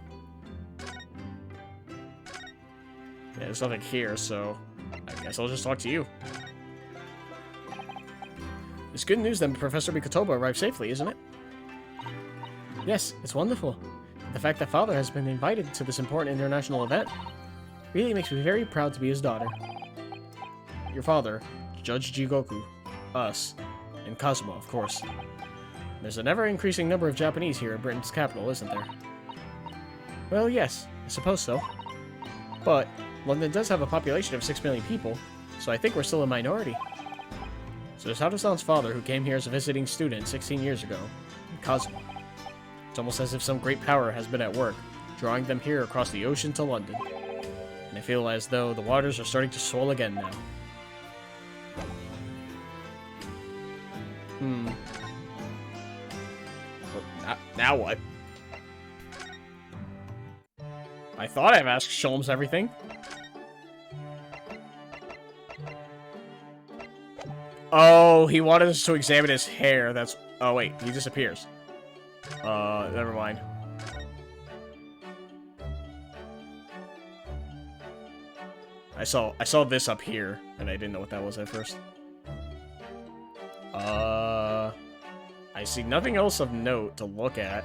there's nothing here, so I guess I'll just talk to you. It's good news that Professor Mikotoba arrived safely, isn't it? Yes, it's wonderful. The fact that Father has been invited to this important international event really makes me very proud to be his daughter. Your father, Judge Jigoku, us, and Kazuma, of course. There's an ever-increasing number of Japanese here in Britain's capital, isn't there? Well, yes, I suppose so. But London does have a population of 6 million people, so I think we're still a minority. So there's Hato-san's father, who came here as a visiting student 16 years ago, and Kazuma. It's almost as if some great power has been at work, drawing them here across the ocean to London. And I feel as though the waters are starting to swell again now. Well, now what? I thought I've asked Sholmes everything. Oh, he wanted us to examine his hair. That's... Oh, wait. He disappears. Never mind. I saw this up here, and I didn't know what that was at first. I see nothing else of note to look at.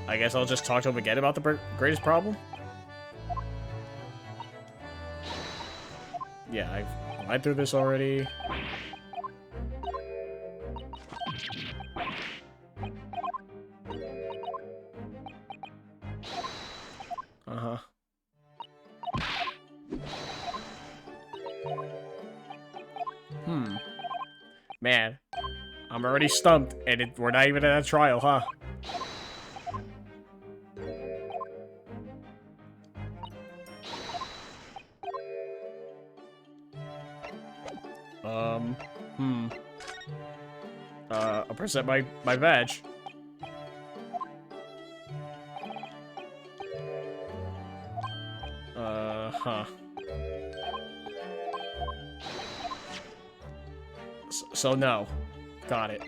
I guess I'll just talk to him again about the greatest problem. Yeah, I've went through this already. Uh-huh. Man, I'm already stumped, and we're not even at a trial, huh? I'll present my badge. Huh. So no. Got it.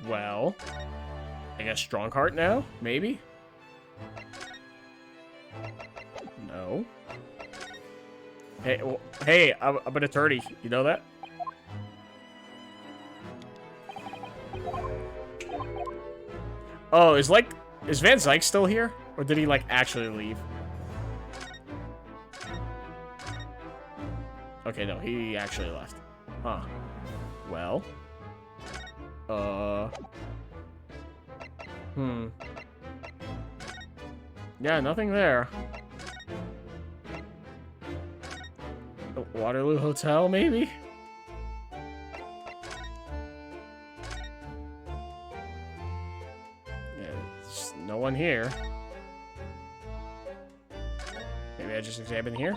Well, I guess Strongheart now? Maybe? No. Hey, I'm an attorney. You know that? Oh, is Van Zyke still here? Or did he, like, actually leave? Okay, no, he actually left. Huh. Well. Yeah, nothing there. The Waterloo Hotel, maybe? Yeah, there's no one here. Maybe I just examine here?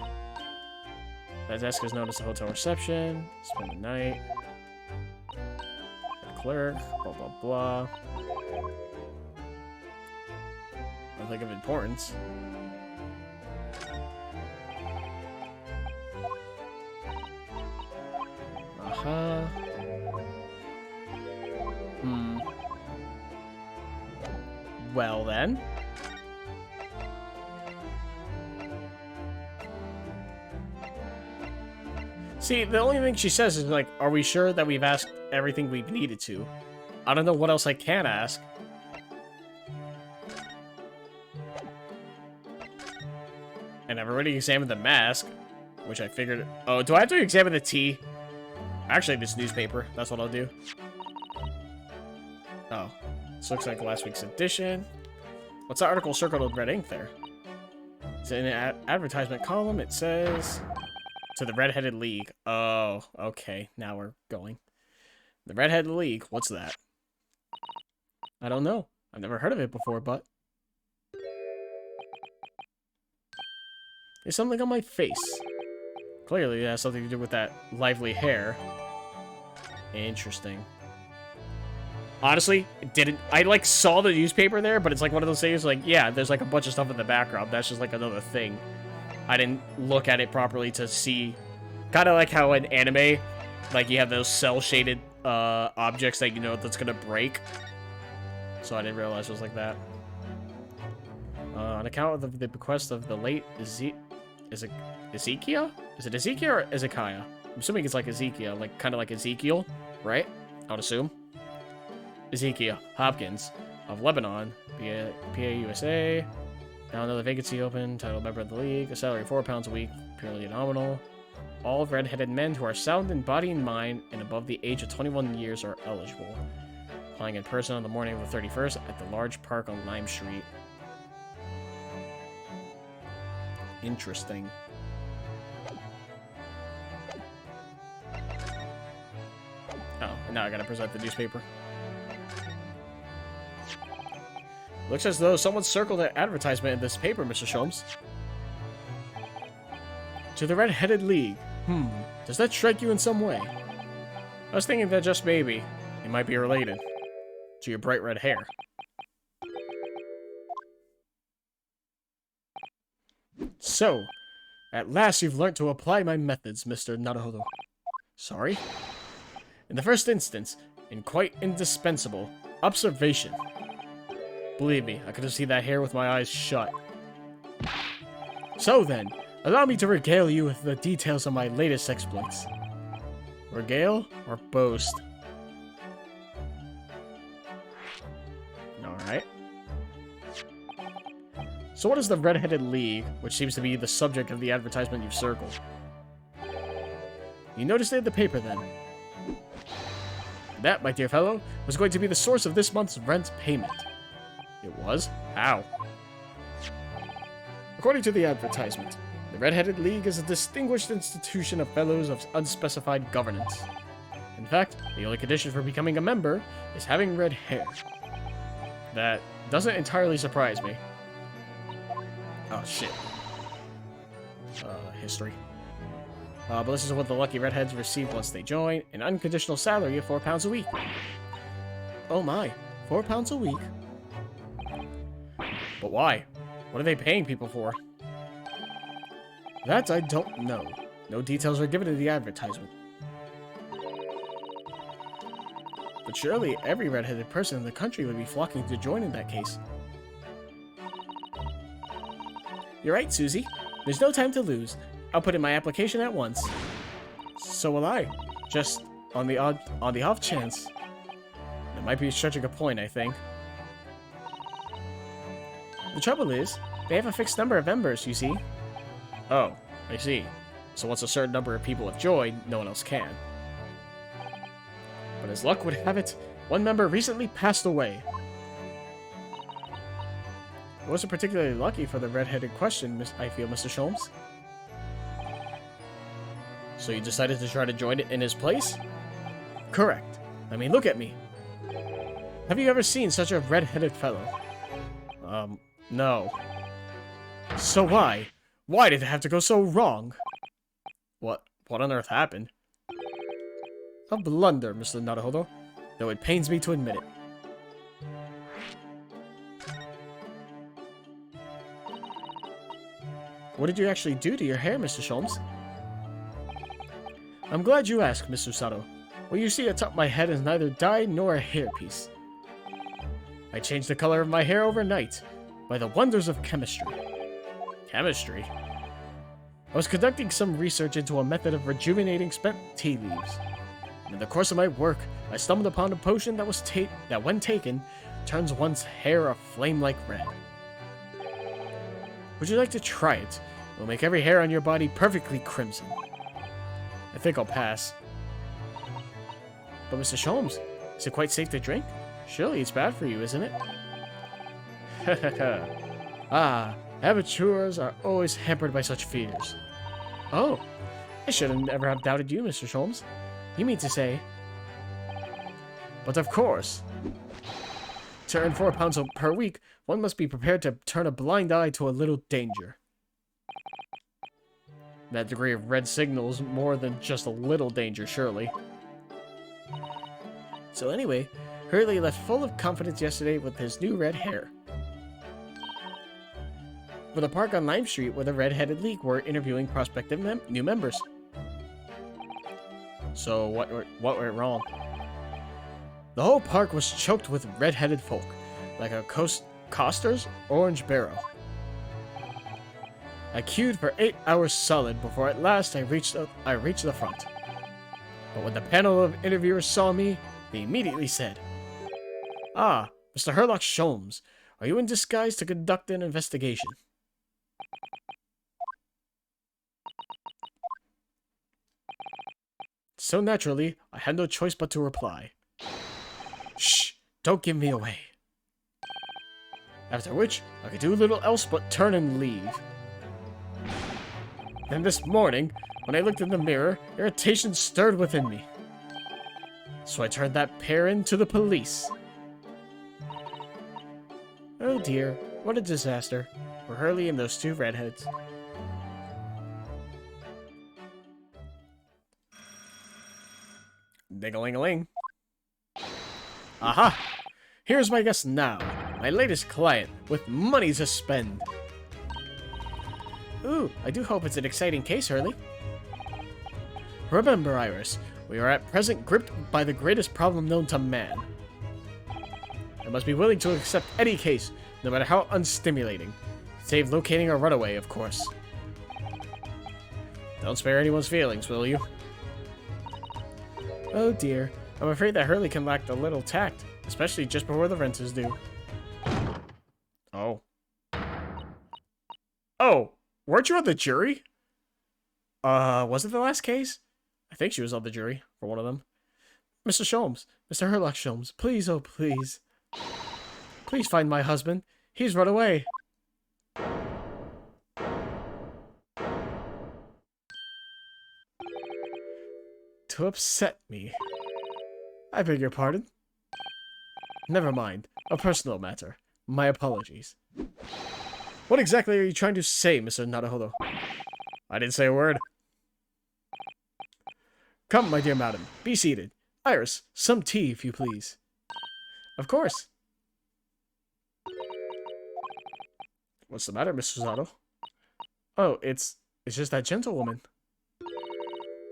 That desk is known as the hotel reception. Spend the night. The clerk. Blah, blah, blah. Nothing of importance. Uh-huh. Well, then. See, the only thing she says is, like, are we sure that we've asked everything we've needed to? I don't know what else I can ask. And I've already examined the mask, which I figured... Oh, do I have to examine the tea? Actually, this newspaper. That's what I'll do. Oh. This looks like last week's edition. What's the article circled with red ink there? It's in an advertisement column. It says... To the Red-Headed League. Oh, okay. Now we're going. The Red-Headed League. What's that? I don't know. I've never heard of it before, but... There's something on my face. Clearly, it has something to do with that lively hair. Interesting. Honestly, it didn't... I, like, saw the newspaper there, but it's like one of those things, like, yeah, there's, like, a bunch of stuff in the background. That's just, like, another thing. I didn't look at it properly to see... Kind of like how in anime, like you have those cell-shaded objects that you know that's gonna break. So I didn't realize it was like that. On account of the bequest of the late Ezekiel? Is it Ezekiel or Ezekiah? I'm assuming it's like Ezekiel, like kind of like Ezekiel, right? I would assume. Ezekiel Hopkins of Lebanon, PA USA. Now another vacancy open, title member of the league, a salary of £4 a week, purely nominal. All red-headed men who are sound in body and mind and above the age of 21 years are eligible. Applying in person on the morning of the 31st at the large park on Lime Street. Interesting. Oh, and now I gotta present the newspaper. Looks as though someone circled an advertisement in this paper, Mr. Sholmes. To the Red-Headed League. Does that strike you in some way? I was thinking that just maybe it might be related to your bright red hair. So, at last you've learnt to apply my methods, Mr. Naruhodo. Sorry? In the first instance, in quite indispensable, observation. Believe me, I could have seen that hair with my eyes shut. So then, allow me to regale you with the details of my latest exploits. Regale or boast? Alright. So what is the Red-Headed League, which seems to be the subject of the advertisement you've circled? You noticed it in the paper then? That, my dear fellow, was going to be the source of this month's rent payment. It was? How? According to the advertisement, the Red-Headed League is a distinguished institution of fellows of unspecified governance. In fact, the only condition for becoming a member is having red hair. That doesn't entirely surprise me. Oh, shit. History. But this is what the lucky redheads receive once they join. An unconditional salary of £4 a week. Oh my, £4 a week? But why? What are they paying people for? That I don't know. No details are given in the advertisement. But surely every red-headed person in the country would be flocking to join in that case. You're right, Susie. There's no time to lose. I'll put in my application at once. So will I. Just on the off chance. That might be stretching a point, I think. The trouble is, they have a fixed number of members, you see. Oh, I see. So once a certain number of people have joined, no one else can. But as luck would have it, one member recently passed away. It wasn't particularly lucky for the red-headed question, I feel, Mr. Sholmes. So you decided to try to join it in his place? Correct. I mean, look at me. Have you ever seen such a red-headed fellow? No. So why? Why did it have to go so wrong? What on earth happened? A blunder, Mr. Naruhodo, though it pains me to admit it. What did you actually do to your hair, Mr. Sholmes? I'm glad you asked, Mr. Sato. What you see atop my head is neither dye nor a hairpiece. I changed the color of my hair overnight, by the wonders of chemistry. Chemistry? I was conducting some research into a method of rejuvenating spent tea leaves. And in the course of my work, I stumbled upon a potion that when taken, turns one's hair a flame-like red. Would you like to try it? It will make every hair on your body perfectly crimson. I think I'll pass. But Mr. Sholmes, is it quite safe to drink? Surely it's bad for you, isn't it? Amateurs are always hampered by such fears. Oh, I should have never have doubted you, Mr. Sholmes. You mean to say... But of course, to earn £4 per week, one must be prepared to turn a blind eye to a little danger. That degree of red signals more than just a little danger, surely. So anyway, Hurley left full of confidence yesterday with his new red hair. For the park on Lime Street where the Red-Headed League were interviewing prospective new members. So what went wrong? The whole park was choked with red-headed folk, like a coster's orange barrow. I queued for 8 hours solid before at last I reached the front. But when the panel of interviewers saw me, they immediately said, "Ah, Mr. Herlock Sholmes, are you in disguise to conduct an investigation?" So naturally, I had no choice but to reply, "Shh, don't give me away." After which, I could do little else but turn and leave. Then this morning, when I looked in the mirror, irritation stirred within me. So I turned that pair in to the police. Oh dear, what a disaster for Hurley and those two redheads. Ding-a-ling-a-ling. Aha! Here's my guest now, my latest client, with money to spend. Ooh, I do hope it's an exciting case, Hurley. Remember, Iris, we are at present gripped by the greatest problem known to man. I must be willing to accept any case, no matter how unstimulating. Save locating a runaway, of course. Don't spare anyone's feelings, will you? Oh dear, I'm afraid that Hurley can lack a little tact, especially just before the rent is due. Oh. Oh, weren't you on the jury? Was it the last case? I think she was on the jury for one of them. Mr. Sholmes, Mr. Herlock Sholmes, please, oh please. Please find my husband. He's run away. To upset me. I beg your pardon? Never mind. A personal matter. My apologies. What exactly are you trying to say, Mr. Naruhodo? I didn't say a word. Come, my dear madam. Be seated. Iris, some tea, if you please. Of course. What's the matter, Mr. Zato? Oh, it's just that gentlewoman.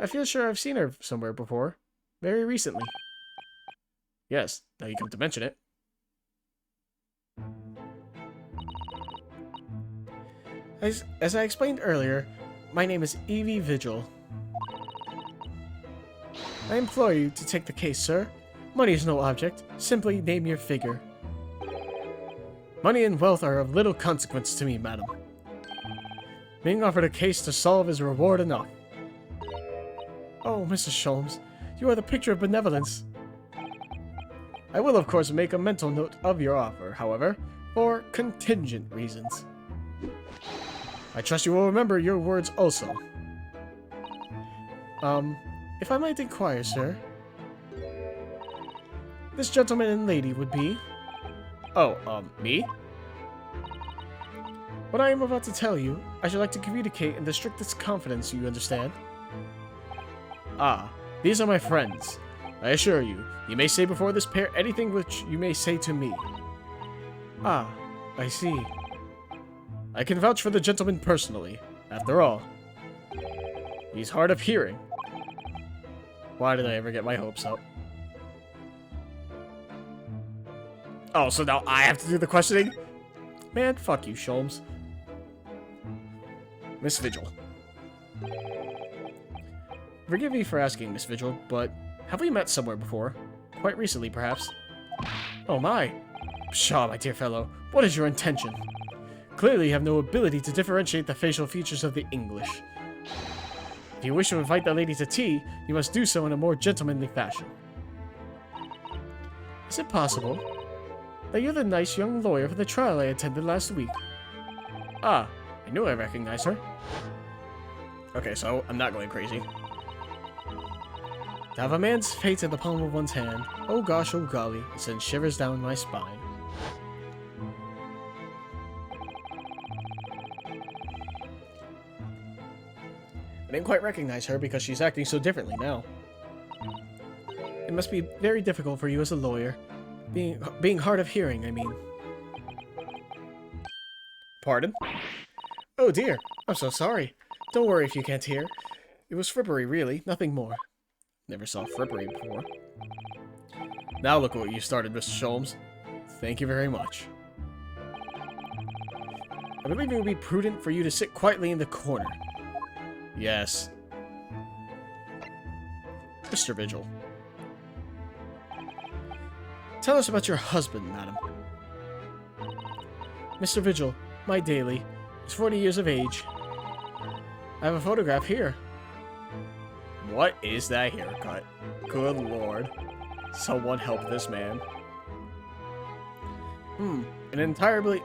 I feel sure I've seen her somewhere before. Very recently. Yes, now you come to mention it. As I explained earlier, my name is Evie Vigil. I implore you to take the case, sir. Money is no object. Simply name your figure. Money and wealth are of little consequence to me, madam. Being offered a case to solve is reward enough. Oh, Mr. Sholmes, you are the picture of benevolence. I will, of course, make a mental note of your offer, however, for contingent reasons. I trust you will remember your words also. If I might inquire, sir. This gentleman and lady would be... Oh, me? What I am about to tell you, I should like to communicate in the strictest confidence, you understand? Ah, these are my friends. I assure you, you may say before this pair anything which you may say to me. Ah, I see. I can vouch for the gentleman personally. After all, he's hard of hearing. Why did I ever get my hopes up? Oh, so now I have to do the questioning? Man, fuck you, Sholmes. Miss Vigil. Forgive me for asking, Miss Vigil, but have we met somewhere before? Quite recently, perhaps? Oh my. Pshaw, my dear fellow, what is your intention? Clearly you have no ability to differentiate the facial features of the English. If you wish to invite that lady to tea, you must do so in a more gentlemanly fashion. Is it possible that you're the nice young lawyer for the trial I attended last week? Ah, I knew I recognized her. Okay, so I'm not going crazy. To have a man's fate in the palm of one's hand, oh gosh, oh golly, it sends shivers down my spine. I didn't quite recognize her because she's acting so differently now. It must be very difficult for you as a lawyer. Being hard of hearing, I mean. Pardon? Oh dear, I'm so sorry. Don't worry if you can't hear. It was frippery, really, nothing more. Never saw frippery before. Now look what you started, Mr. Sholmes. Thank you very much. I believe it would be prudent for you to sit quietly in the corner. Yes. Mr. Vigil. Tell us about your husband, madam. Mr. Vigil, my daily, is 40 years of age. I have a photograph here. What is that haircut? Good lord. Someone help this man. An entirely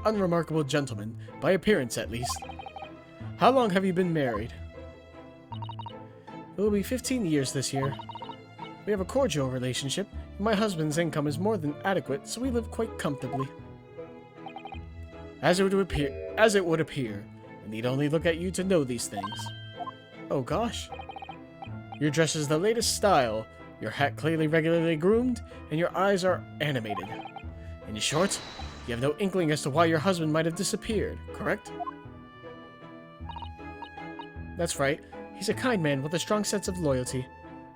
unremarkable gentleman, by appearance at least. How long have you been married? It will be 15 years this year. We have a cordial relationship, and my husband's income is more than adequate, so we live quite comfortably. As it would appear, I need only look at you to know these things. Oh gosh. Your dress is the latest style, your hat clearly regularly groomed, and your eyes are animated. In short, you have no inkling as to why your husband might have disappeared, correct? That's right. He's a kind man with a strong sense of loyalty,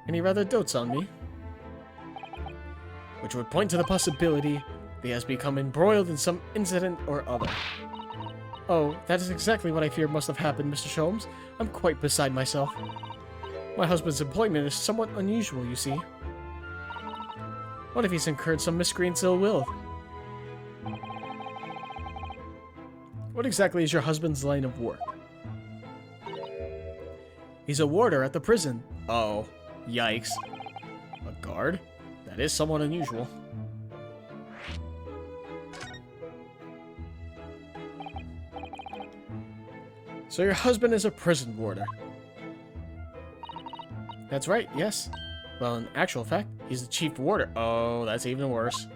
and he rather dotes on me. Which would point to the possibility that he has become embroiled in some incident or other. Oh, that is exactly what I feared must have happened, Mr. Sholmes. I'm quite beside myself. My husband's employment is somewhat unusual, you see. What if he's incurred some miscreant's ill will? What exactly is your husband's line of work? He's a warder at the prison. Oh, yikes. A guard? That is somewhat unusual. So your husband is a prison warder? That's right, yes. Well, in actual fact, he's the chief warder. Oh, that's even worse.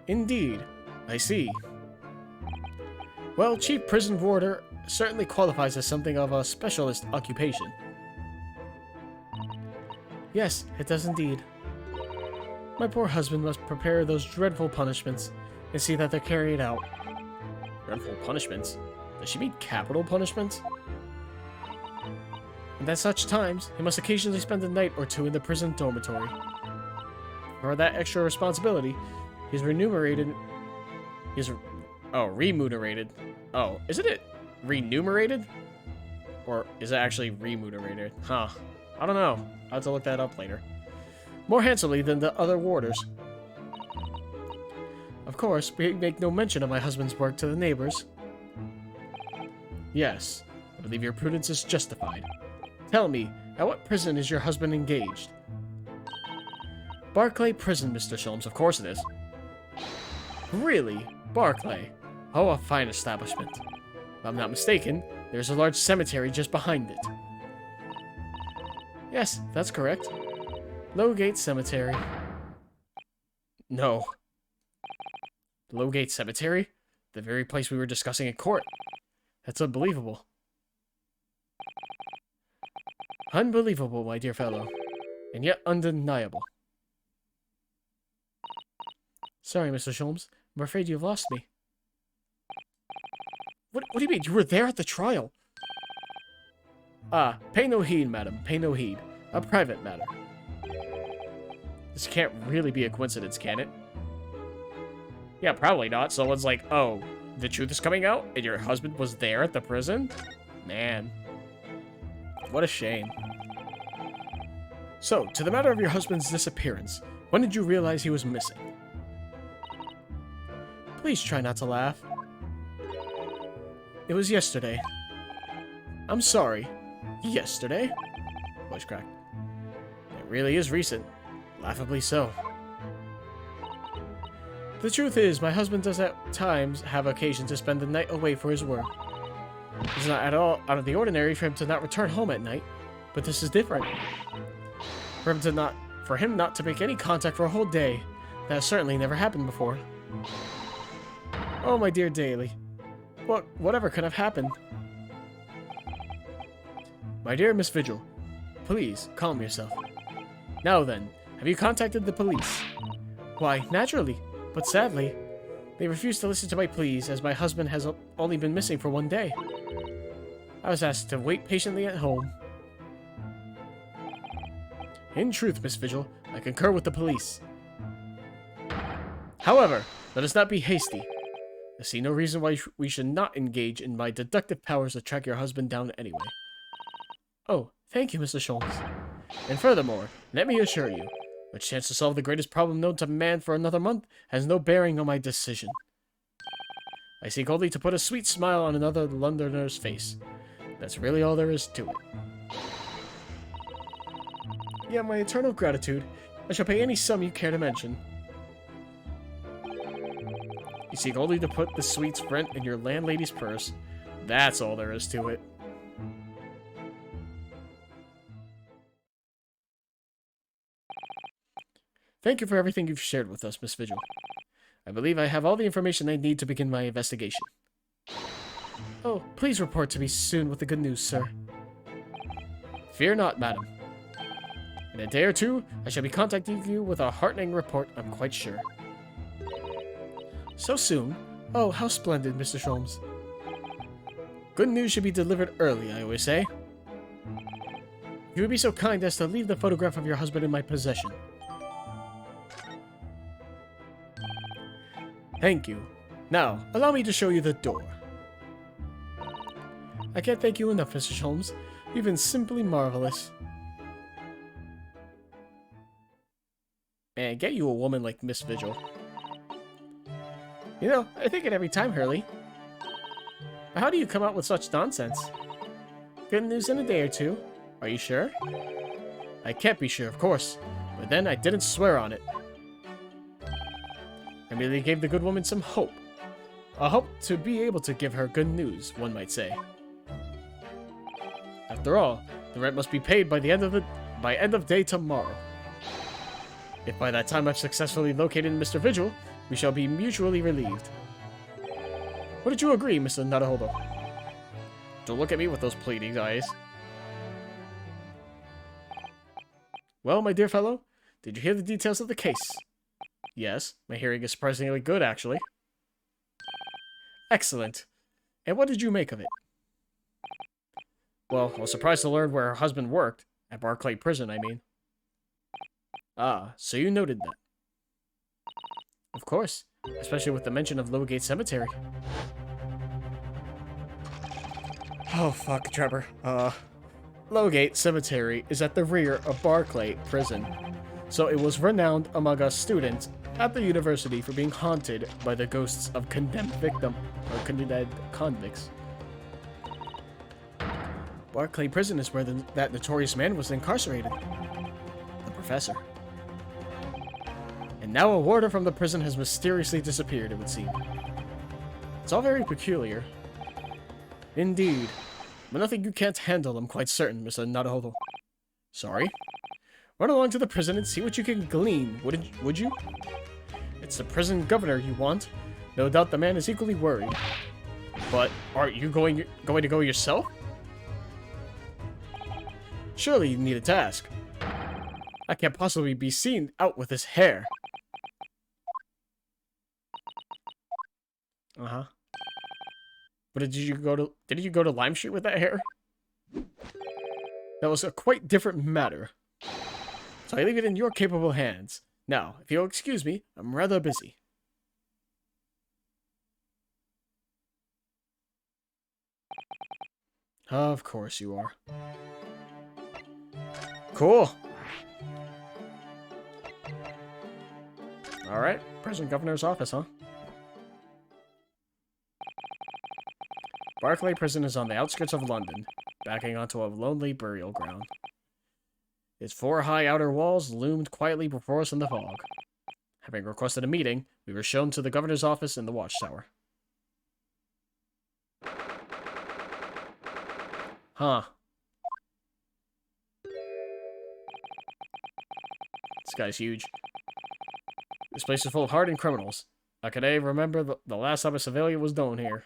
Indeed. I see. Well, chief prison warder certainly qualifies as something of a specialist occupation. Yes, it does indeed. My poor husband must prepare those dreadful punishments and see that they're carried out. Dreadful punishments? Does she mean capital punishments? And at such times, he must occasionally spend a night or two in the prison dormitory. For that extra responsibility, he's remunerated... remunerated. Oh, isn't it remunerated? Or is it actually remunerated? Huh. I don't know. I'll have to look that up later. More handsomely than the other warders. Of course, we make no mention of my husband's work to the neighbors. Yes, I believe your prudence is justified. Tell me, at what prison is your husband engaged? Barclay Prison, Mr. Sholmes. Of course it is. Really? Barclay? Oh, a fine establishment. If I'm not mistaken, there's a large cemetery just behind it. Yes, that's correct. Lowgate Cemetery. No. Lowgate Cemetery? The very place we were discussing in court. That's unbelievable. Unbelievable, my dear fellow. And yet undeniable. Sorry, Mr. Sholmes. I'm afraid you've lost me. What do you mean? You were there at the trial? Ah, pay no heed, madam. Pay no heed. A private matter. This can't really be a coincidence, can it? Yeah, probably not. Someone's like, oh, the truth is coming out, and your husband was there at the prison? Man. What a shame. So, to the matter of your husband's disappearance, when did you realize he was missing? Please try not to laugh. It was yesterday. I'm sorry. Yesterday? Voice crack. It really is recent. Laughably so. The truth is, my husband does at times have occasion to spend the night away for his work. It's not at all out of the ordinary for him to not return home at night, but this is different. For him not to make any contact for a whole day, that has certainly never happened before. Oh, my dear Daly. Whatever could have happened? My dear Miss Vigil, please, calm yourself. Now then, have you contacted the police? Why, naturally, but sadly, they refused to listen to my pleas as my husband has only been missing for one day. I was asked to wait patiently at home. In truth, Miss Vigil, I concur with the police. However, let us not be hasty. I see no reason why we should not engage in my deductive powers to track your husband down anyway. Oh, thank you, Mr. Sholmes. And furthermore, let me assure you, a chance to solve the greatest problem known to man for another month has no bearing on my decision. I seek only to put a sweet smile on another Londoner's face. That's really all there is to it. Yeah, my eternal gratitude. I shall pay any sum you care to mention. You seek only to put the sweet's rent in your landlady's purse. That's all there is to it. Thank you for everything you've shared with us, Miss Vigil. I believe I have all the information I need to begin my investigation. Oh, please report to me soon with the good news, sir. Fear not, madam. In a day or two, I shall be contacting you with a heartening report, I'm quite sure. So soon? Oh, how splendid, Mr. Sholmes. Good news should be delivered early, I always say. You would be so kind as to leave the photograph of your husband in my possession. Thank you. Now, allow me to show you the door. I can't thank you enough, Mr. Sholmes. You've been simply marvelous. Man, get you a woman like Miss Vigil. You know, I think it every time, Hurley. How do you come out with such nonsense? Good news in a day or two. Are you sure? I can't be sure, of course. But then I didn't swear on it. I merely gave the good woman some hope. A hope to be able to give her good news, one might say. After all, the rent must be paid by the end of day tomorrow. If by that time I've successfully located Mr. Vigil, we shall be mutually relieved. Wouldn't you agree, Mr. Naruhodo? Don't look at me with those pleading eyes. Well, my dear fellow, did you hear the details of the case? Yes, my hearing is surprisingly good, actually. Excellent. And what did you make of it? Well, I was surprised to learn where her husband worked. At Barclay Prison, I mean. Ah, so you noted that. Of course, especially with the mention of Lowgate Cemetery. Oh, fuck, Trevor. Lowgate Cemetery is at the rear of Barclay Prison, so it was renowned among us students at the university for being haunted by the ghosts of condemned convicts. Barclay Prison is where that notorious man was incarcerated. The professor. And now a warder from the prison has mysteriously disappeared, it would seem. It's all very peculiar. Indeed. But nothing you can't handle, I'm quite certain, Mr. Naruhodo. Sorry? Run along to the prison and see what you can glean, would you? It's the prison governor you want. No doubt the man is equally worried. But aren't you going to go yourself? Surely you need a task. I can't possibly be seen out with his hair. Uh-huh. But did you go to Lime Street with that hair? That was a quite different matter. So I leave it in your capable hands. Now, if you'll excuse me, I'm rather busy. Of course you are. Cool. Alright, prison governor's office, huh? Barclay Prison is on the outskirts of London, backing onto a lonely burial ground. Its 4 high outer walls loomed quietly before us in the fog. Having requested a meeting, we were shown to the governor's office in the watchtower. Huh. This guy's huge. This place is full of hardened criminals. I can remember the last time a civilian was known here.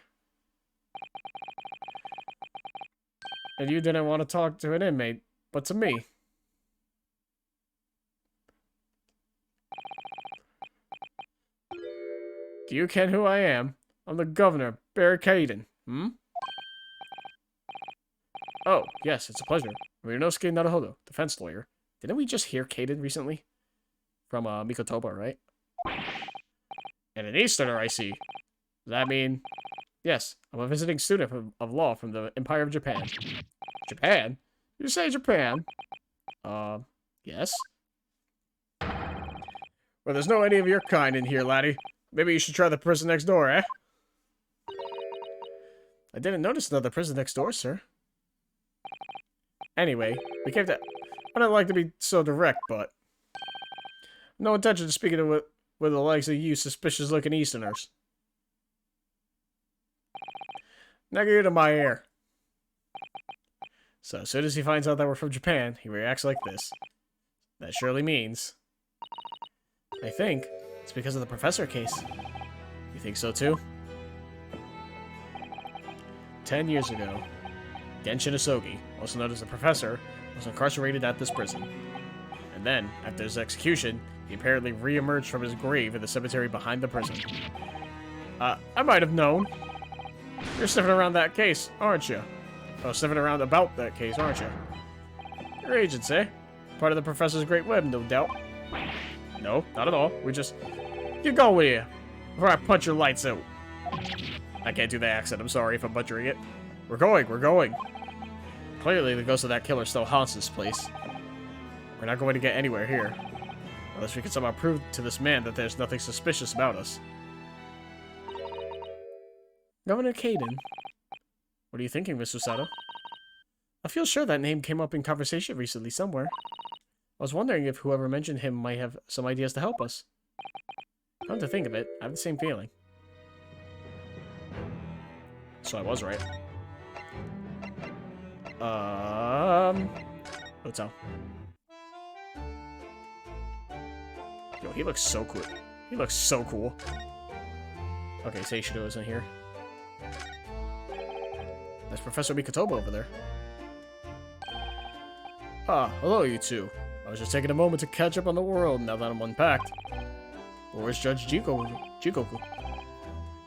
And you didn't want to talk to an inmate, but to me. Do you ken who I am? I'm the governor, Barricaden. Oh, yes, it's a pleasure. Ryunosuke Naruhodo, defense lawyer. Didn't we just hear Kaden recently? From Mikotoba, right? And an Easterner, I see. Does that mean... Yes, I'm a visiting student of law from the Empire of Japan. Japan? You say Japan? Yes? Well, there's no any of your kind in here, laddie. Maybe you should try the prison next door, eh? I didn't notice another prison next door, sir. Anyway, we came to... I don't like to be so direct, but... No intention of speaking with the likes of you suspicious-looking Easterners. Now get into my ear. So, as soon as he finds out that we're from Japan, he reacts like this. That surely means... I think it's because of the professor case. You think so too? 10 years ago, Genshin Isogi, also known as the Professor, was incarcerated at this prison. And then, after his execution, he apparently re-emerged from his grave in the cemetery behind the prison. I might have known. You're sniffing around that case, aren't you? Oh, sniffing around about that case, aren't you? Your agents, eh? Part of the Professor's great web, no doubt. No, not at all. We just... You go here, before I punch your lights out. I can't do the accent, I'm sorry if I'm butchering it. We're going. Clearly, the ghost of that killer still haunts this place. We're not going to get anywhere here. Unless we can somehow prove to this man that there's nothing suspicious about us. Governor Kaden. What are you thinking, Mr. Sato? I feel sure that name came up in conversation recently somewhere. I was wondering if whoever mentioned him might have some ideas to help us. Come to think of it, I have the same feeling. So I was right. Hotel. Yo, he looks so cool. He looks so cool. Okay, Seishido isn't here. That's Professor Mikotoba over there. Ah, hello you two. I was just taking a moment to catch up on the world now that I'm unpacked. But where's Judge Jikoku?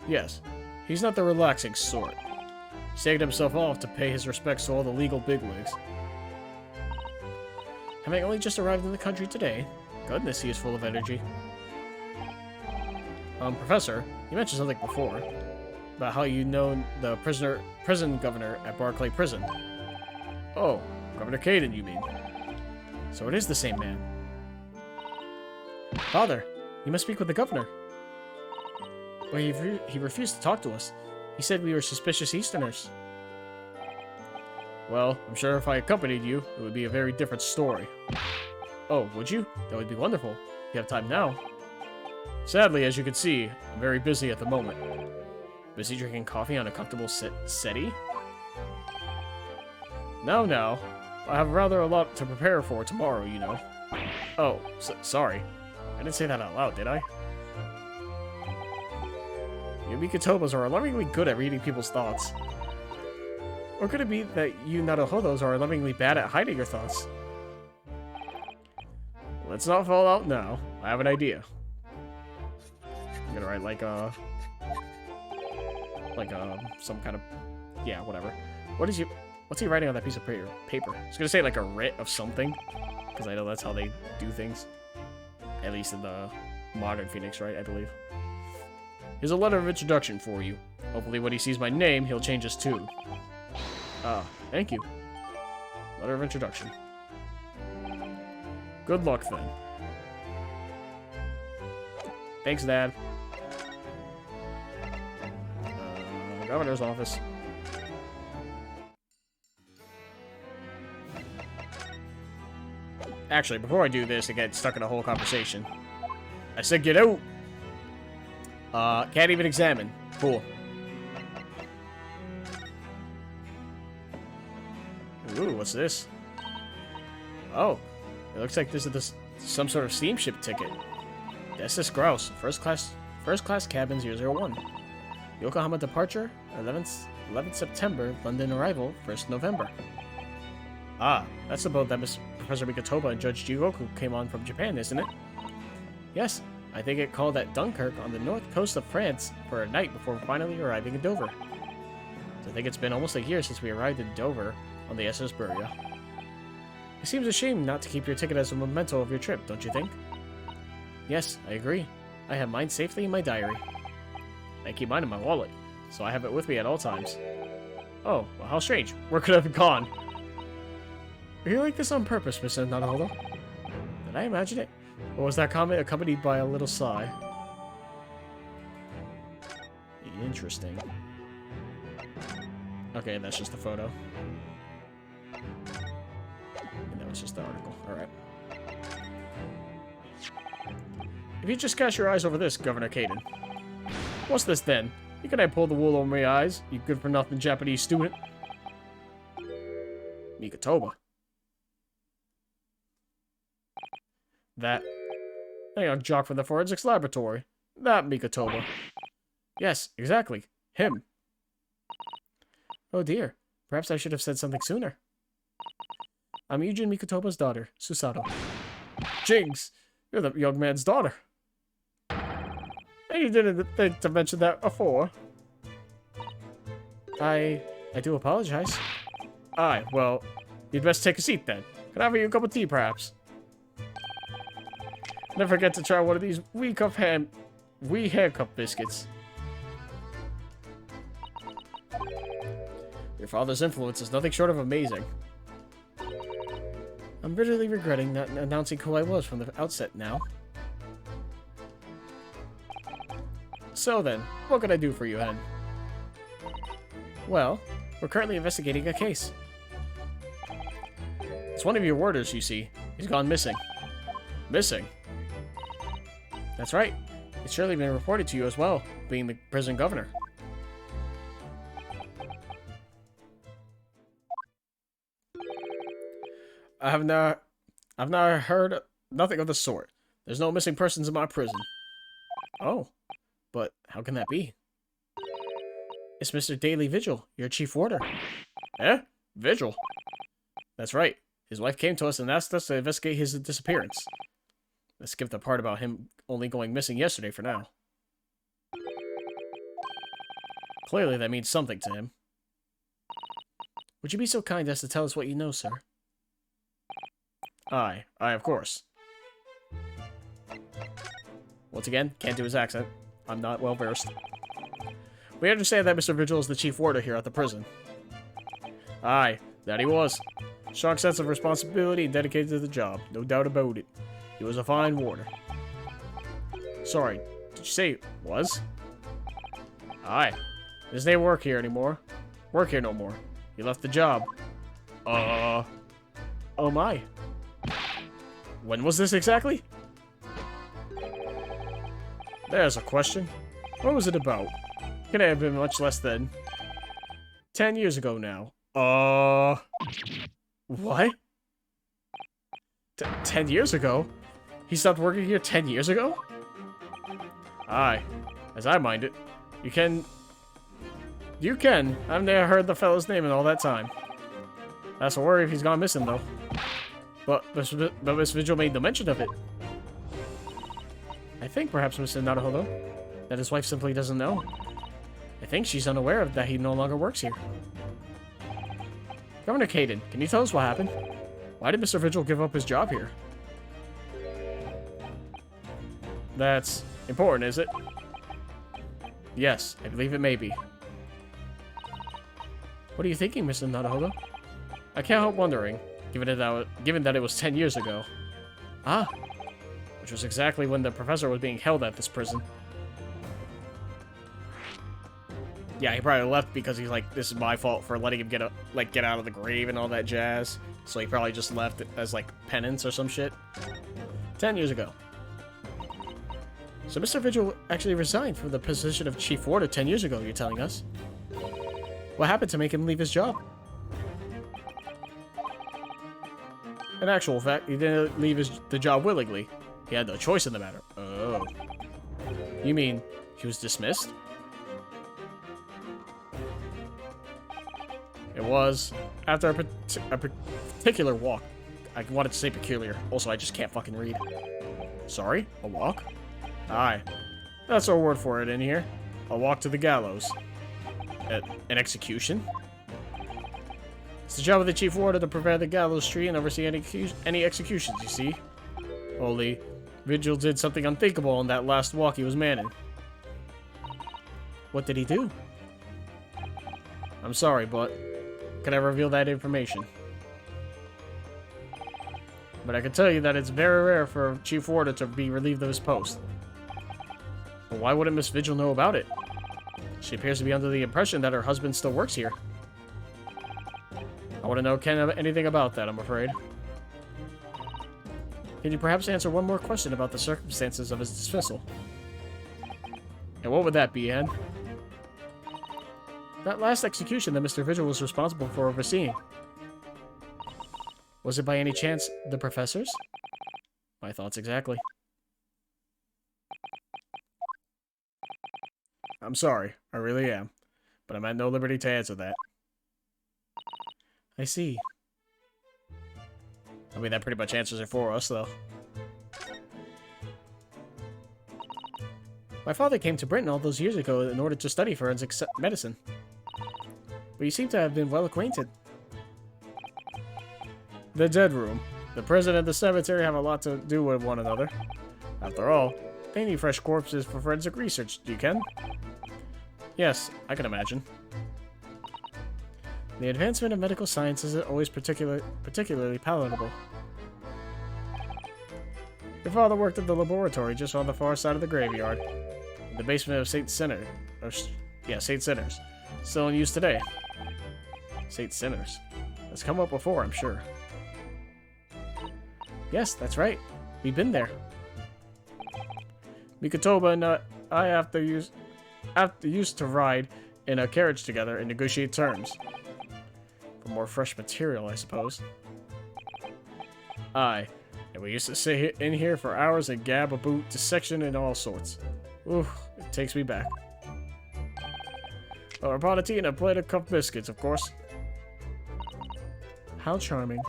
Yes, he's not the relaxing sort. He's taken himself off to pay his respects to all the legal bigwigs. Having only just arrived in the country today, goodness, he is full of energy. Professor, you mentioned something before about how you know the prison governor at Barclay Prison. Oh, Governor Kaden, you mean? So it is the same man. Father, you must speak with the governor. But he refused to talk to us. He said we were suspicious Easterners. Well, I'm sure if I accompanied you, it would be a very different story. Oh, would you? That would be wonderful. If you have time now. Sadly, as you can see, I'm very busy at the moment. Busy drinking coffee on a comfortable settee? No. I have rather a lot to prepare for tomorrow, you know. Oh, sorry. I didn't say that out loud, did I? You Mikotobas are alarmingly good at reading people's thoughts. Or could it be that you Naruhodos are alarmingly bad at hiding your thoughts? Let's not fall out now. I have an idea. I'm gonna write some kind of... Yeah, whatever. What's he writing on that piece of paper? I was gonna say like a writ of something, because I know that's how they do things. At least in the modern Phoenix, right? I believe. Here's a letter of introduction for you. Hopefully when he sees my name, he'll change his tune. Thank you. Letter of introduction. Good luck, then. Thanks, Dad. Governor's office. Actually, before I do this, I get stuck in a whole conversation. I said get out! Can't even examine. Cool. Ooh, what's this? Oh, it looks like this is some sort of steamship ticket. SS Grouse, first class cabin 001. Yokohama departure, 11th September, London arrival, 1st November. Ah, that's the boat that Professor Mikotoba and Judge Jigoku came on from Japan, isn't it? Yes, I think it called at Dunkirk on the north coast of France for a night before finally arriving in Dover. So I think it's been almost a year since we arrived in Dover on the SS Buria. It seems a shame not to keep your ticket as a memento of your trip, don't you think? Yes, I agree. I have mine safely in my diary. I keep mine in my wallet, so I have it with me at all times. Oh, well, how strange. Where could I have gone? Are you like this on purpose, Mr. Naruhodo? Did I imagine it? Or was that comment accompanied by a little sigh? Interesting. Okay, that's just a photo. And that was just the article. Alright. If you just cast your eyes over this, Governor Caden. What's this then? You can I pull the wool over my eyes, you good-for-nothing Japanese student? Mikotoba. That young jock from the forensics laboratory. That Mikotoba. Yes, exactly. Him. Oh dear. Perhaps I should have said something sooner. I'm Yujin Mikotoba's daughter, Susato. Jinx! You're the young man's daughter. You didn't think to mention that before. I do apologize. Aye, well, you'd best take a seat then. Can I have you a cup of tea, perhaps? Never forget to try one of these wee handcuff biscuits. Your father's influence is nothing short of amazing. I'm bitterly regretting not announcing who I was from the outset now. So then, what can I do for you, Hen? Well, we're currently investigating a case. It's one of your warders, you see. He's gone missing. Missing? That's right. It's surely been reported to you as well, being the prison governor. I've not heard nothing of the sort. There's no missing persons in my prison. Oh, but how can that be? It's Mr. Daily Vigil, your chief warder. Eh? Vigil? That's right. His wife came to us and asked us to investigate his disappearance. Let's skip the part about him only going missing yesterday for now. Clearly that means something to him. Would you be so kind as to tell us what you know, sir? Aye, of course. Once again, can't do his accent. I'm not well versed. We understand that Mr. Vigil is the chief warder here at the prison. Aye, that he was. Strong sense of responsibility and dedicated to the job, no doubt about it. He was a fine warder. Sorry, did you say was? Aye. His name work here anymore. Work here no more. He left the job. Oh my. When was this exactly? There's a question. What was it about? Could have been much less than 10 years ago now. What? 10 years ago? He stopped working here 10 years ago? Aye. As I mind it. You can. I've never heard the fellow's name in all that time. That's a worry if he's gone missing, though. But Miss Vigil made no mention of it. I think perhaps Mr. Naruhodo, that his wife simply doesn't know. I think she's unaware of that he no longer works here. Governor Caden, can you tell us what happened? Why did Mr. Vigil give up his job here? That's important, is it? Yes, I believe it may be. What are you thinking, Mr. Naruhodo? I can't help wondering, given that it was 10 years ago. Ah, which was exactly when the professor was being held at this prison. Yeah, he probably left because he's like, this is my fault for letting him get out of the grave and all that jazz. So he probably just left it as like penance or some shit. 10 years ago. So Mr. Vigil actually resigned from the position of chief warder 10 years ago, you're telling us? What happened to make him leave his job? In actual fact, he didn't leave the job willingly. He had no choice in the matter. Oh. You mean he was dismissed? It was after a particular walk. I wanted to say peculiar. Also, I just can't fucking read. Sorry? A walk? Aye. That's our word for it in here. A walk to the gallows. An execution? It's the job of the chief warder to prepare the gallows tree and oversee any executions, you see. Holy, Vigil did something unthinkable on that last walk he was manning. What did he do? I'm sorry, but can I reveal that information? But I can tell you that it's very rare for a chief warder to be relieved of his post. But why wouldn't Miss Vigil know about it? She appears to be under the impression that her husband still works here. I wouldn't know anything about that, I'm afraid. Can you perhaps answer one more question about the circumstances of his dismissal? And what would that be, Anne? That last execution that Mr. Vigil was responsible for overseeing. Was it by any chance the professor's? My thoughts exactly. I'm sorry, I really am. But I'm at no liberty to answer that. I see. I mean, that pretty much answers it for us, though. My father came to Britain all those years ago in order to study forensic medicine. But you seem to have been well acquainted. The dead room. The prison and the cemetery have a lot to do with one another. After all, they need fresh corpses for forensic research, do you ken? Yes, I can imagine. The advancement of medical science isn't always particularly palatable. Your father worked at the laboratory just on the far side of the graveyard, in the basement of St. Sinner's. St. Sinner's. Still in use today. St. Sinner's. That's come up before, I'm sure. Yes, that's right. We've been there. Mikotoba and I used to ride in a carriage together and negotiate terms. For more fresh material, I suppose. Aye, and we used to sit in here for hours and gab about dissection and all sorts. Ooh, it takes me back. A pot of tea and a plate of cup biscuits, of course. How charming.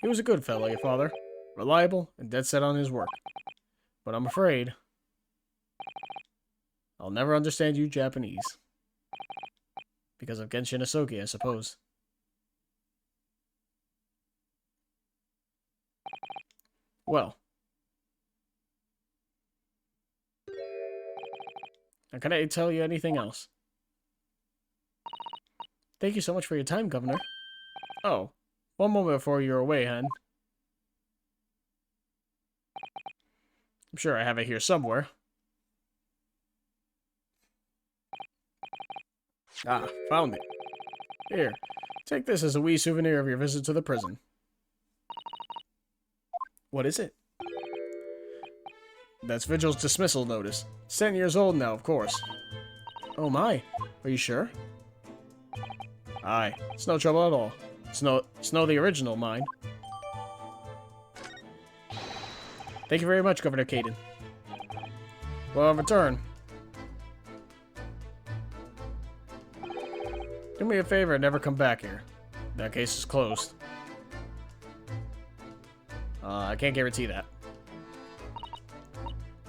He was a good fellow, your father. Reliable and dead set on his work. But I'm afraid I'll never understand you Japanese. Because of Genshin Asogi, I suppose. Well. Now, can I tell you anything else? Thank you so much for your time, Governor. Oh, one moment before you're away, hun. I'm sure I have it here somewhere. Ah, found it. Here, take this as a wee souvenir of your visit to the prison. What is it? That's Vigil's dismissal notice. It's 10 years old now, of course. Oh my, are you sure? Aye, it's no trouble at all. It's no the original, mine. Thank you very much, Governor Caden. Well, in return, do me a favor and never come back here. That case is closed. I can't guarantee that.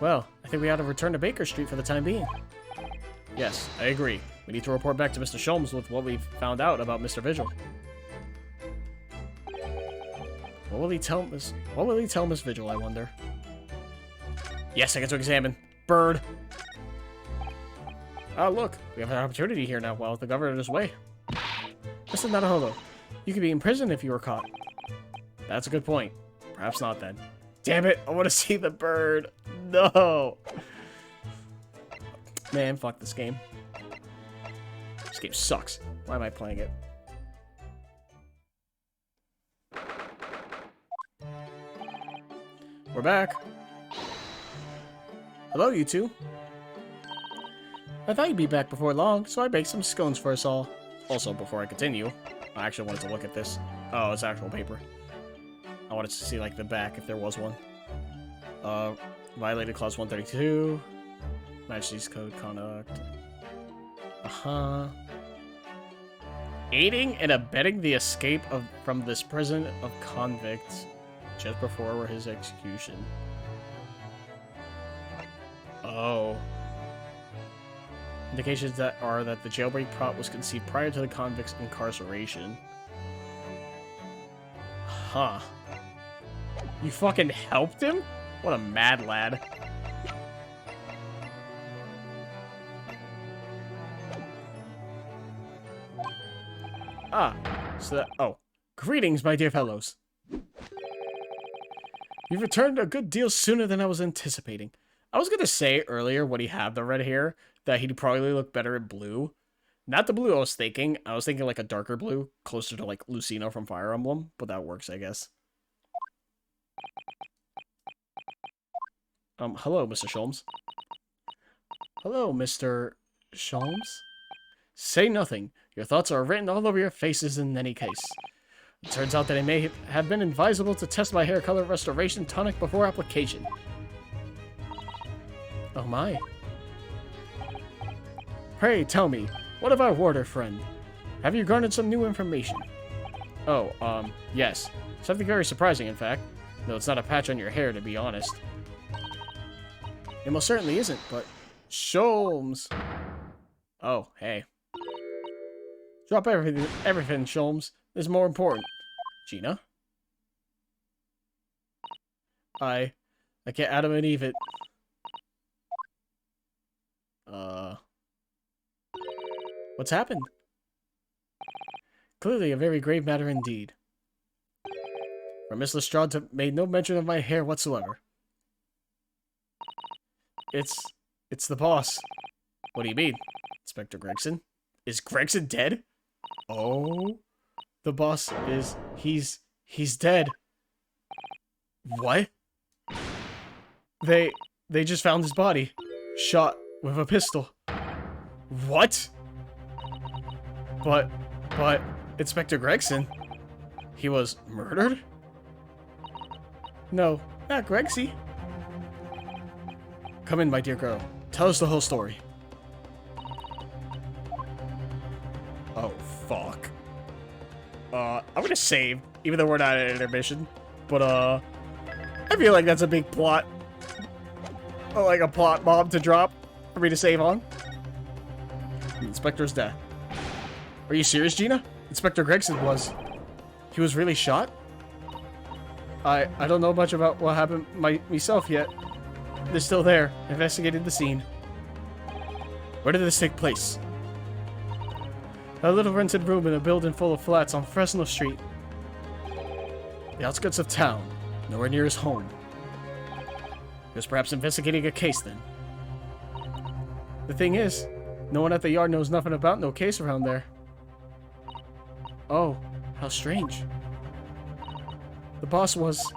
Well, I think we ought to return to Baker Street for the time being. Yes, I agree. We need to report back to Mr. Sholmes with what we've found out about Mr. Vigil. What will he tell Miss Vigil, I wonder? Yes, I get to examine. Bird. Oh, look. We have an opportunity here now while the governor is away. Mr. Naruhodo, you could be in prison if you were caught. That's a good point. Perhaps not then. Damn it, I want to see the bird. No. Man, fuck this game. This game sucks. Why am I playing it? We're back. Hello, you two. I thought you'd be back before long, so I baked some scones for us all. Also, before I continue, I actually wanted to look at this. Oh, it's actual paper. I wanted to see, like, the back, if there was one. Violated Clause 132. Majesty's Code Conduct. Aiding and abetting the escape from this prison of convicts just before his execution. Oh. Indications that the jailbreak plot was conceived prior to the convict's incarceration. Huh. You fucking helped him? What a mad lad. Ah, so that... Oh. Greetings, my dear fellows. You've returned a good deal sooner than I was anticipating. I was gonna say earlier when he had the red hair that he'd probably look better in blue. Not the blue I was thinking. I was thinking like a darker blue, closer to like Lucino from Fire Emblem, but that works, I guess. Hello, Mr. Sholmes. Hello, Mr. Sholmes? Say nothing. Your thoughts are written all over your faces in any case. It turns out that it may have been advisable to test my hair color restoration tonic before application. Oh my. Pray tell me, what of our warder friend? Have you garnered some new information? Oh, yes. Something very surprising, in fact. Though it's not a patch on your hair, to be honest. It most certainly isn't, but... Sholmes! Oh, hey. Drop everything, Sholmes. This is more important. Gina? I can't Adam and Eve it. What's happened? Clearly a very grave matter indeed. For Miss Lestrade made no mention of my hair whatsoever. It's the boss. What do you mean? Inspector Gregson? Is Gregson dead? Oh, the boss is, he's dead. What? They just found his body. Shot with a pistol. What? But, Inspector Gregson? He was murdered? No, not Gregsy. Come in, my dear girl. Tell us the whole story. Oh, fuck. I'm gonna save, even though we're not at an intermission. But, I feel like that's a big plot. Like a plot bomb to drop for me to save on. The Inspector's death. Are you serious, Gina? Inspector Gregson was... He was really shot? I don't know much about what happened myself yet. They're still there, investigating the scene. Where did this take place? A little rented room in a building full of flats on Fresno Street. The outskirts of town, nowhere near his home. He was perhaps investigating a case then. The thing is, no one at the yard knows nothing about no case around there. Oh, how strange. The boss was...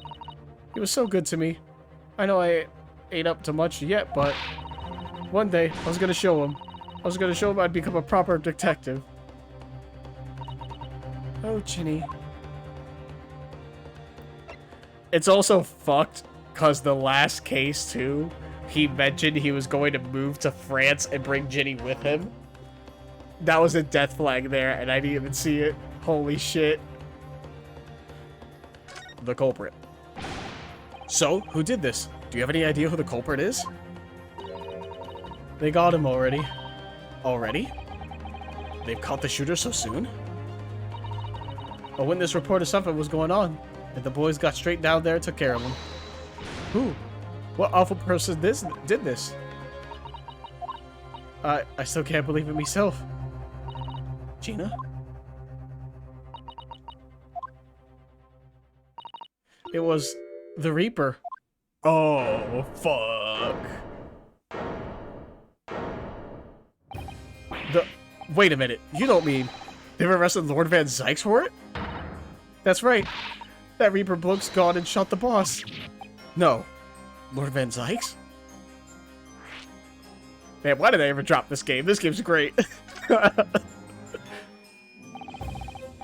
He was so good to me. I know I ain't up to much yet, but... One day, I was gonna show him. I was gonna show him I'd become a proper detective. Oh, Ginny. It's also fucked, because the last case, too, he mentioned he was going to move to France and bring Ginny with him. That was a death flag there, and I didn't even see it. Holy shit. The culprit. So, who did this? Do you have any idea who the culprit is? They got him already. Already? They've caught the shooter so soon? A witness reported something was going on, and the boys got straight down there and took care of him. Who? What awful person did this? I still can't believe it myself. Gina? It was the Reaper. Oh, fuck. Wait a minute. You don't mean they've arrested Lord Van Zykes for it? That's right. That Reaper bloke's gone and shot the boss. No. Lord Van Zykes? Man, why did I ever drop this game? This game's great. Are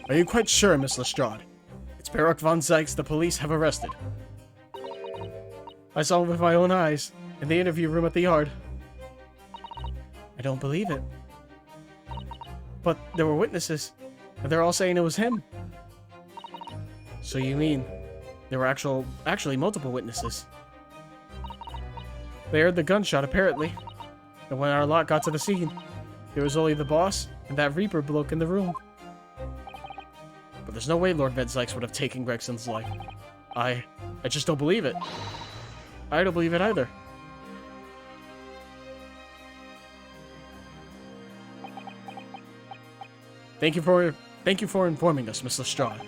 you quite sure, Miss Lestrade? It's Baroque Von Zykes the police have arrested. I saw him with my own eyes, in the interview room at the yard. I don't believe it. But there were witnesses, and they're all saying it was him. So you mean, there were actually multiple witnesses? They heard the gunshot, apparently. And when our lot got to the scene, There was only the boss and that Reaper bloke in the room. But there's no way Lord Van Zykes would have taken Gregson's life. I just don't believe it. I don't believe it either. Thank you for informing us, Miss Lestrade.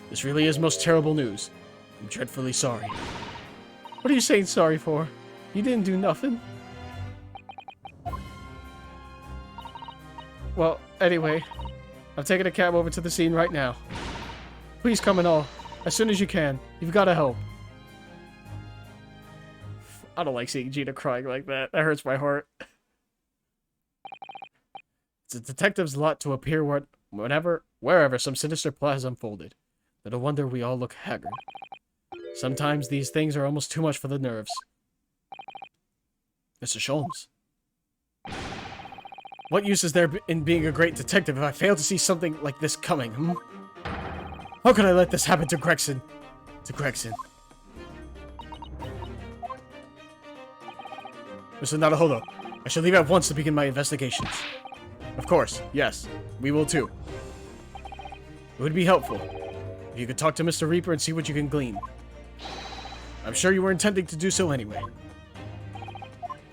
This really is most terrible news. I'm dreadfully sorry. What are you saying sorry for? You didn't do nothing. Well, anyway, I'm taking a cab over to the scene right now. Please come and all, as soon as you can. You've got to help. I don't like seeing Gina crying like that. That hurts my heart. It's a detective's lot to appear wherever some sinister plot has unfolded. No wonder we all look haggard. Sometimes these things are almost too much for the nerves. Mr. Sholmes. What use is there in being a great detective if I fail to see something like this coming, hmm? How could I let this happen to Gregson? Mr. Naruhodo, I shall leave at once to begin my investigations. Of course, yes, we will too. It would be helpful if you could talk to Mr. Reaper and see what you can glean. I'm sure you were intending to do so anyway.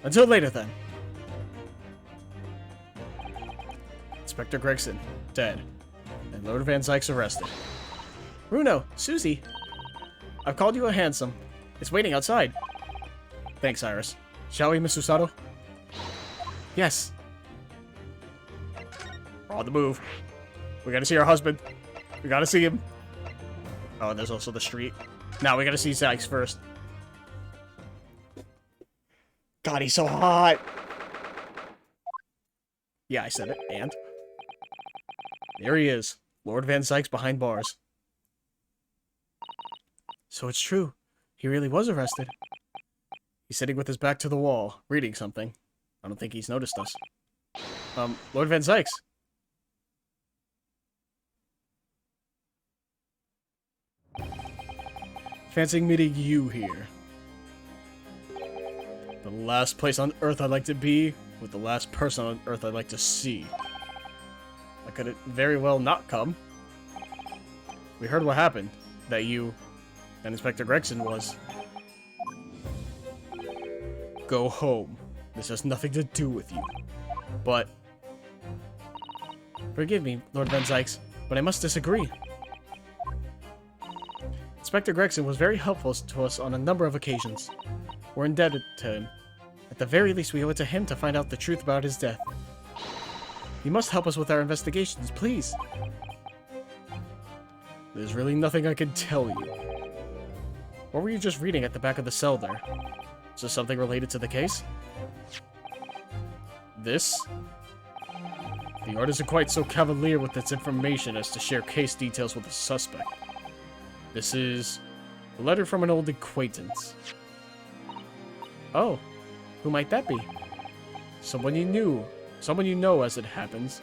Until later, then. Inspector Gregson, dead. And Lord Van Zykes arrested. Bruno, Susie. I've called you a handsome. It's waiting outside. Thanks, Iris. Shall we, Miss Usato? Yes. We're on the move. We gotta see our husband. We gotta see him. Oh, and there's also the street. Now we gotta see Zykes first. God, he's so hot! Yeah, I said it. And? There he is. Lord Van Zykes behind bars. So it's true. He really was arrested. He's sitting with his back to the wall, reading something. I don't think he's noticed us. Lord Van Zykes. Fancying meeting you here. The last place on Earth I'd like to be, with the last person on Earth I'd like to see. I could very well not come. We heard what happened. That you and Inspector Gregson was. Go home. This has nothing to do with you. But... Forgive me, Lord Van Zykes, but I must disagree. Inspector Gregson was very helpful to us on a number of occasions. We're indebted to him. At the very least, we owe it to him to find out the truth about his death. You must help us with our investigations, please. There's really nothing I can tell you. What were you just reading at the back of the cell there? Is this something related to the case? This? The art isn't quite so cavalier with its information as to share case details with the suspect. This is a letter from an old acquaintance. Oh, who might that be? Someone you know as it happens.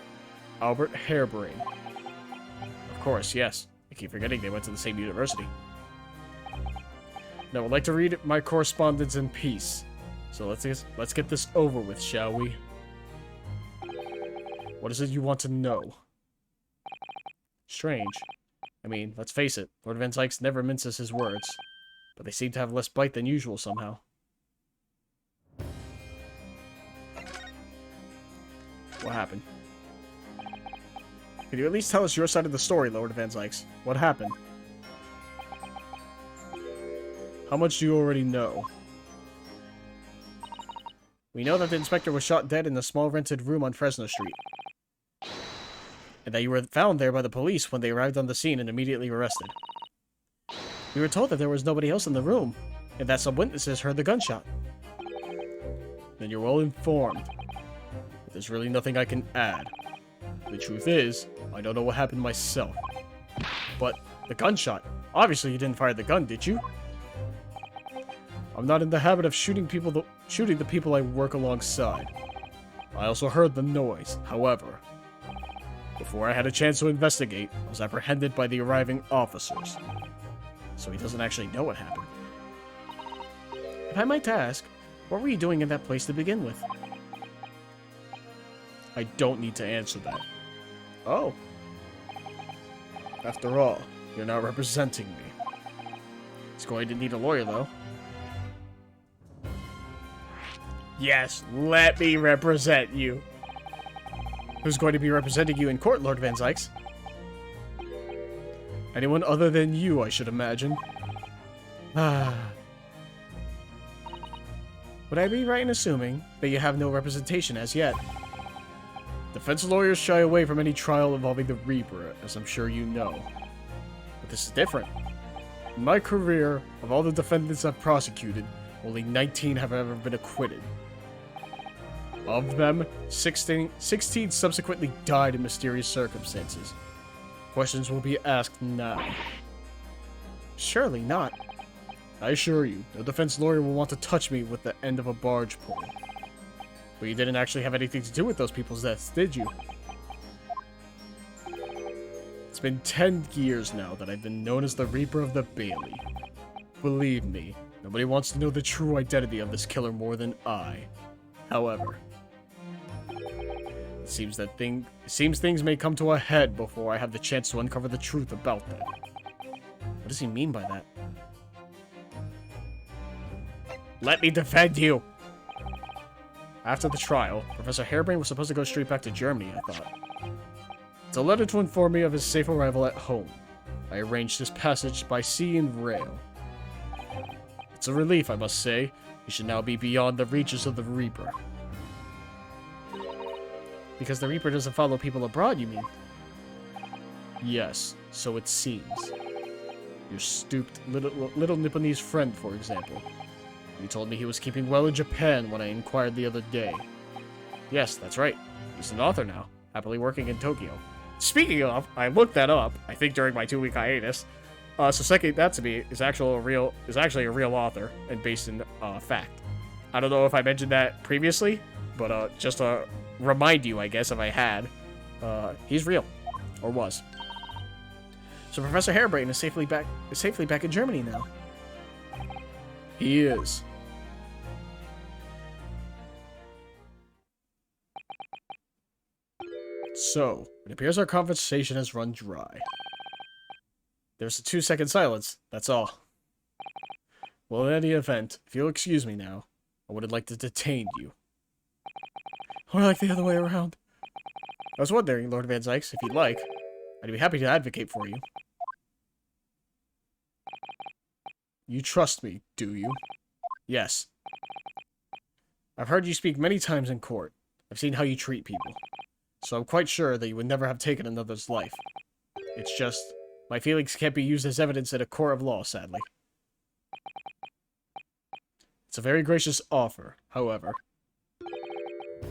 Albert Harebrain. Of course, yes. I keep forgetting they went to the same university. Now, I'd like to read my correspondence in peace. So let's get this over with, shall we? What is it you want to know? Strange. I mean, let's face it, Lord Van Zykes never minces his words. But they seem to have less bite than usual somehow. What happened? Can you at least tell us your side of the story, Lord Van Zykes? What happened? How much do you already know? We know that the inspector was shot dead in a small rented room on Fresno Street. And that you were found there by the police when they arrived on the scene and immediately arrested. We were told that there was nobody else in the room, and that some witnesses heard the gunshot. Then you're well informed. But there's really nothing I can add. The truth is, I don't know what happened myself. But the gunshot. Obviously you didn't fire the gun, did you? I'm not in the habit of shooting the people I work alongside. I also heard the noise, however. Before I had a chance to investigate, I was apprehended by the arriving officers. So he doesn't actually know what happened. If I might ask, what were you doing in that place to begin with? I don't need to answer that. Oh. After all, you're now representing me. He's going to need a lawyer, though. Yes, let me represent you. Who's going to be representing you in court, Lord Van Zykes? Anyone other than you, I should imagine. Ah. Would I be right in assuming that you have no representation as yet? Defense lawyers shy away from any trial involving the Reaper, as I'm sure you know. But this is different. In my career, of all the defendants I've prosecuted, only 19 have ever been acquitted. Of them, 16 subsequently died in mysterious circumstances. Questions will be asked now. Surely not. I assure you, no defense lawyer will want to touch me with the end of a barge pole. But you didn't actually have anything to do with those people's deaths, did you? It's been 10 years now that I've been known as the Reaper of the Bailey. Believe me, nobody wants to know the true identity of this killer more than I. However, it seems things may come to a head before I have the chance to uncover the truth about them. What does he mean by that? Let me defend you! After the trial, Professor Harebrained was supposed to go straight back to Germany, I thought. It's a letter to inform me of his safe arrival at home. I arranged his passage by sea and rail. It's a relief, I must say. He should now be beyond the reaches of the Reaper. Because the Reaper doesn't follow people abroad, you mean? Yes, so it seems. Your stooped little Nipponese friend, for example. He told me he was keeping well in Japan when I inquired the other day. Yes, that's right. He's an author now, happily working in Tokyo. Speaking of, I looked that up, I think during my 2-week hiatus. Soseki Natsume is actually a real author and based in fact. I don't know if I mentioned that previously, but just to remind you, I guess, if I had, he's real, or was. So Professor Harebrained is safely back in Germany now. He is. So, it appears our conversation has run dry. There's a 2-second silence, that's all. Well, in any event, if you'll excuse me now, I would like to detain you. Or like the other way around. I was wondering, Lord Van Zykes, if you'd like, I'd be happy to advocate for you. You trust me, do you? Yes. I've heard you speak many times in court. I've seen how you treat people. So I'm quite sure that you would never have taken another's life. It's just, my feelings can't be used as evidence in a court of law, sadly. It's a very gracious offer, however.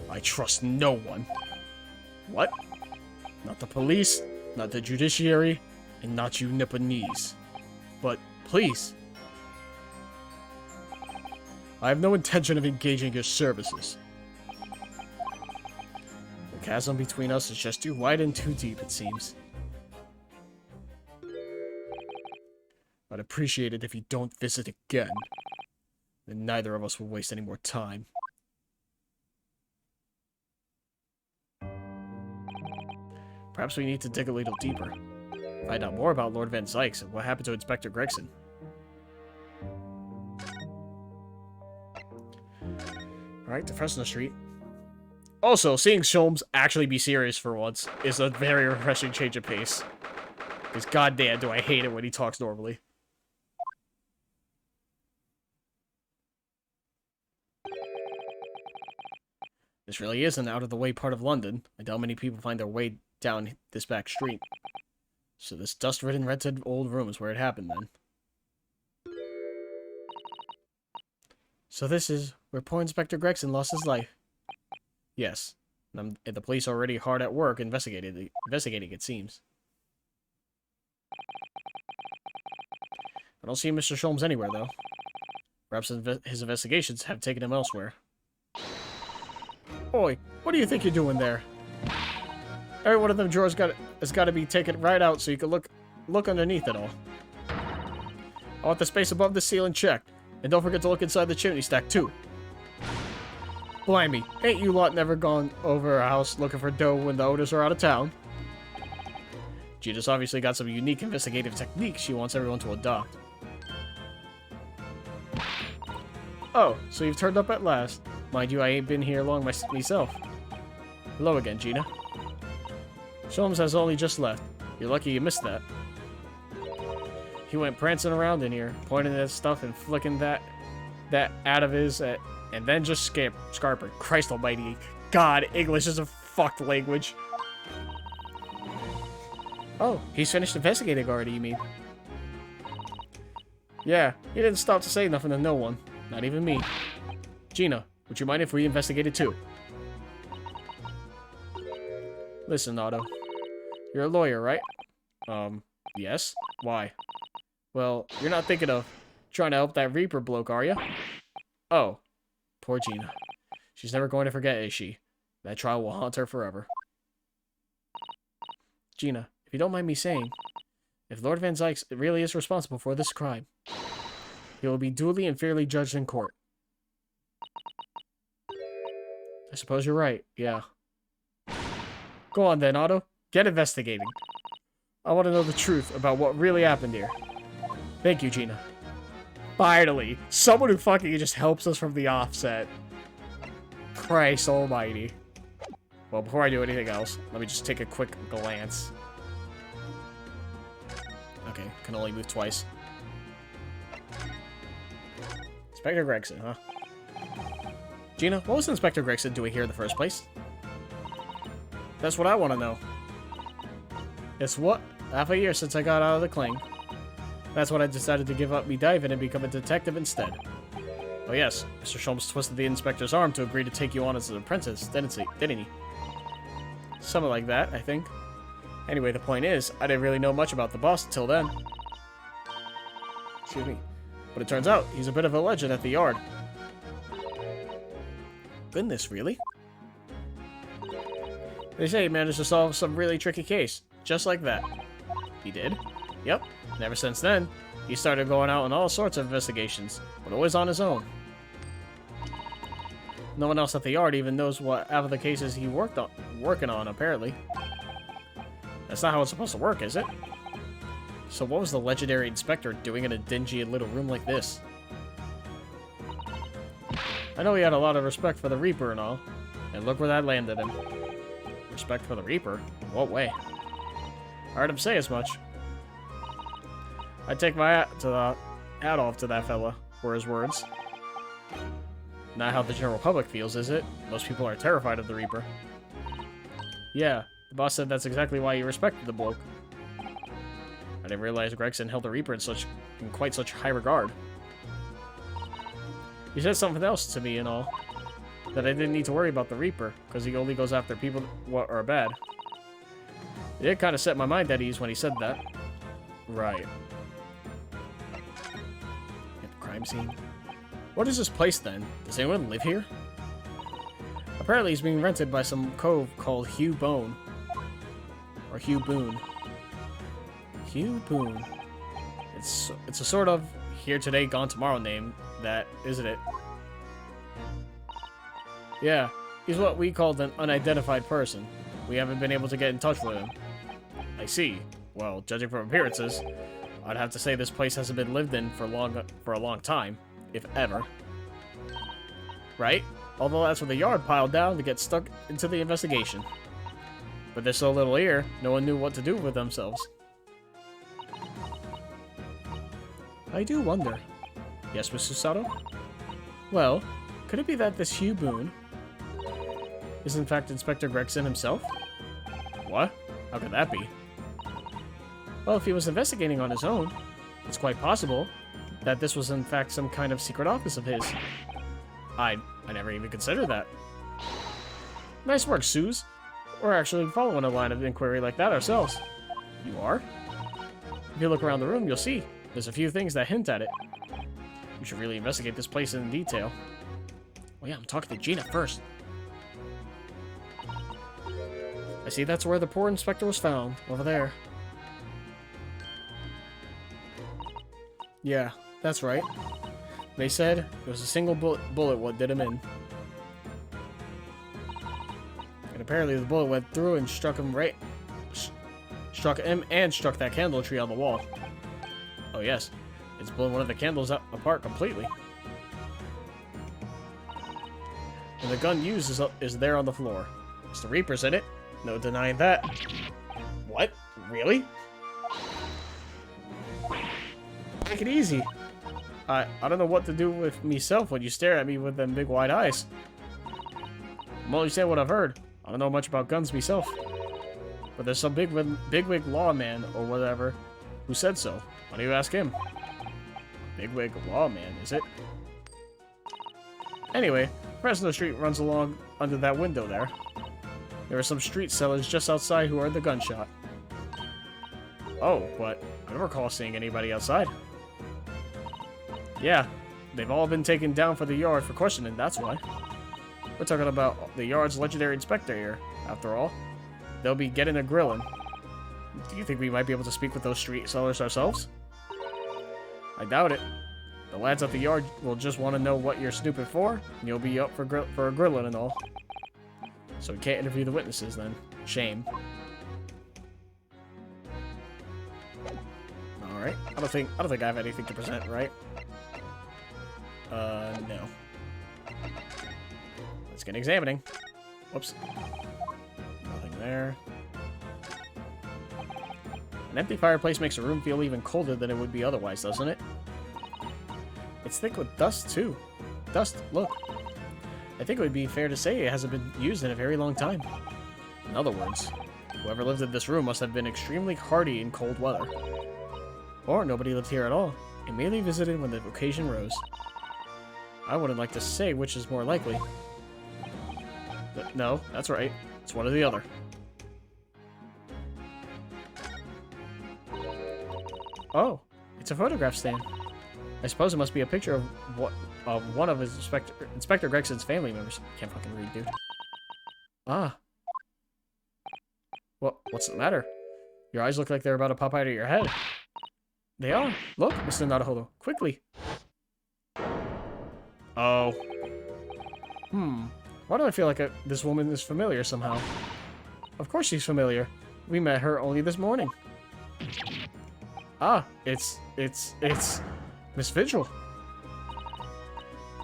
I trust no one. What? Not the police, not the judiciary, and not you Nipponese. But, please. I have no intention of engaging your services. The chasm between us is just too wide and too deep, it seems. I'd appreciate it if you don't visit again. Then neither of us will waste any more time. Perhaps we need to dig a little deeper. Find out more about Lord Van Zykes and what happened to Inspector Gregson. Alright, to Fresno Street. Also, seeing Sholmes actually be serious for once is a very refreshing change of pace. Because goddamn do I hate it when he talks normally. This really is an out-of-the-way part of London. I doubt many people find their way down this back street. So this dust-ridden, rented old room is where it happened, then. So this is where poor Inspector Gregson lost his life. Yes. And the police are already hard at work investigating, it seems. I don't see Mr. Sholmes anywhere, though. Perhaps his investigations have taken him elsewhere. Oi, what do you think you're doing there? Every one of them drawers has got to be taken right out so you can look underneath it all. I want the space above the ceiling checked. And don't forget to look inside the chimney stack, too. Blimey, ain't you lot never gone over a house looking for dough when the owners are out of town? Gina's obviously got some unique investigative techniques she wants everyone to adopt. Oh, so you've turned up at last. Mind you, I ain't been here long myself. Hello again, Gina. Sholmes has only just left. You're lucky you missed that. He went prancing around in here, pointing at stuff and flicking that out of his, and then just scarpered. Christ almighty. God, English is a fucked language. Oh, he's finished investigating already, you mean? Yeah, he didn't stop to say nothing to no one. Not even me. Gina, would you mind if we investigated too? Listen, Otto. You're a lawyer, right? Yes? Why? Well, you're not thinking of trying to help that Reaper bloke, are you? Oh. Poor Gina. She's never going to forget, is she? That trial will haunt her forever. Gina, if you don't mind me saying, if Lord Van Zykes really is responsible for this crime, he will be duly and fairly judged in court. I suppose you're right, yeah. Go on then, Otto. Get investigating. I want to know the truth about what really happened here. Thank you, Gina. Finally, someone who fucking just helps us from the offset. Christ almighty. Well, before I do anything else, let me just take a quick glance. Okay, can only move twice. Inspector Gregson, huh? Gina, what was Inspector Gregson doing here in the first place? That's what I want to know. It's what? Half a year since I got out of the cling. That's when I decided to give up me diving and become a detective instead. Oh yes, Mr. Sholmes twisted the inspector's arm to agree to take you on as an apprentice, didn't he? Something like that, I think. Anyway, the point is, I didn't really know much about the boss until then. Excuse me. But it turns out, he's a bit of a legend at the yard. Goodness, really? They say he managed to solve some really tricky case. Just like that. He did? Yep. And ever since then, he started going out on all sorts of investigations, but always on his own. No one else at the yard even knows what half of the cases he working on, apparently. That's not how it's supposed to work, is it? So what was the legendary inspector doing in a dingy little room like this? I know he had a lot of respect for the Reaper and all, and look where that landed him. Respect for the Reaper? What way? I heard him say as much. I'd take my hat off to that fella, were his words. Not how the general public feels, is it? Most people are terrified of the Reaper. Yeah, the boss said that's exactly why he respected the bloke. I didn't realize Gregson held the Reaper in quite such high regard. He said something else to me and all. That I didn't need to worry about the Reaper, because he only goes after people what are bad. It did kind of set my mind at ease when he said that. Right. At the crime scene. What is this place then? Does anyone live here? Apparently he's being rented by some cove called Hugh Bone. Or Hugh Boone. Hugh Boone. It's a sort of here today, gone tomorrow name, that, isn't it? Yeah, he's what we called an unidentified person. We haven't been able to get in touch with him. I see. Well, judging from appearances, I'd have to say this place hasn't been lived in for a long time, if ever. Right? Although that's when the yard piled down to get stuck into the investigation. But there's so little here, no one knew what to do with themselves. I do wonder. Yes, Mr. Sato? Well, could it be that this Hugh Boone is in fact Inspector Gregson himself? What? How could that be? Well, if he was investigating on his own, it's quite possible that this was in fact some kind of secret office of his. I never even considered that. Nice work, Suze. We're actually following a line of inquiry like that ourselves. You are? If you look around the room, you'll see. There's a few things that hint at it. You should really investigate this place in detail. Oh yeah, I'm talking to Gina first. I see that's where the poor inspector was found, over there. Yeah, that's right. They said it was a single bullet what did him in. apparently the bullet went through and struck him and struck that candle tree on the wall. Oh yes, it's blown one of the candles apart completely. And the gun used is there on the floor. It's the Reaper's in it. No denying that. What? Really? Take it easy. I don't know what to do with myself when you stare at me with them big wide eyes. I'm only saying what I've heard. I don't know much about guns myself. But there's some bigwig lawman or whatever who said so. Why don't you ask him? Bigwig lawman, is it? Anyway, Fresno Street runs along under that window there. There are some street sellers just outside who heard the gunshot. Oh, but I don't recall seeing anybody outside. Yeah, they've all been taken down for the yard for questioning, that's why. We're talking about the yard's legendary inspector here, after all. They'll be getting a grilling. Do you think we might be able to speak with those street sellers ourselves? I doubt it. The lads at the yard will just want to know what you're snooping for, and you'll be up for a grilling and all. So we can't interview the witnesses then. Shame. Alright. I don't think I have anything to present, right? No. Let's get examining. Whoops. Nothing there. An empty fireplace makes a room feel even colder than it would be otherwise, doesn't it? It's thick with dust, too. Dust, look. I think it would be fair to say it hasn't been used in a very long time. In other words, whoever lived in this room must have been extremely hardy in cold weather. Or nobody lived here at all, and merely visited when the occasion rose. I wouldn't like to say which is more likely. But no, that's right. It's one or the other. Oh, it's a photograph stand. I suppose it must be a picture of one of his Inspector Gregson's family members. Can't fucking read, dude. Ah. What's the matter? Your eyes look like they're about to pop out of your head. They are. Look, Mr. Naruhodo. Quickly. Oh. Why do I feel like this woman is familiar somehow? Of course she's familiar. We met her only this morning. Ah, it's Miss Vigil.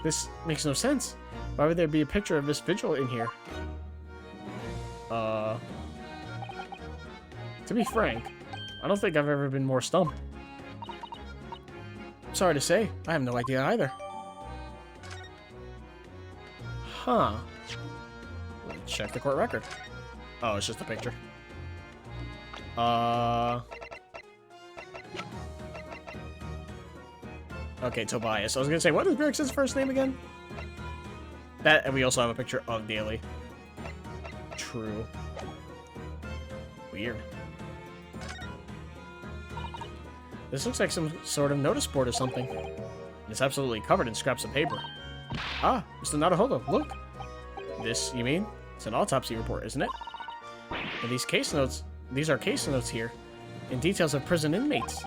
This makes no sense. Why would there be a picture of Miss Vigil in here? To be frank, I don't think I've ever been more stumped. Sorry to say, I have no idea either. Huh. Let me check the court record. Oh, it's just a picture. Okay, Tobias. I was gonna say, what is Gregson's first name again? That, and we also have a picture of Daly. True. Weird. This looks like some sort of notice board or something. It's absolutely covered in scraps of paper. Ah, Mr. Naruhodo, look. This, you mean? It's an autopsy report, isn't it? And these are case notes here, and details of prison inmates.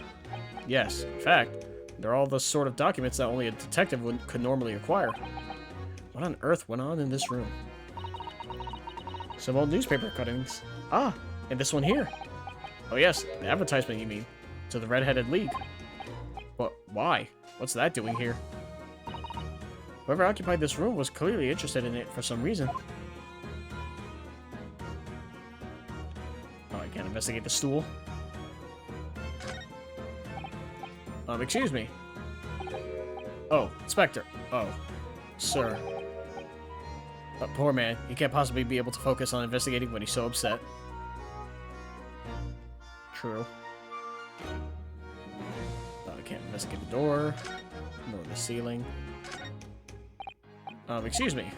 Yes, in fact, they're all the sort of documents that only a detective could normally acquire. What on earth went on in this room? Some old newspaper cuttings. Ah, and this one here. Oh yes, the advertisement you mean. To the Red-Headed League. But why? What's that doing here? Whoever occupied this room was clearly interested in it for some reason. Oh, I can't investigate the stool. Excuse me. Oh, Inspector. Oh, sir. Poor man. He can't possibly be able to focus on investigating when he's so upset. True. I can't investigate the door, nor the ceiling. Excuse me.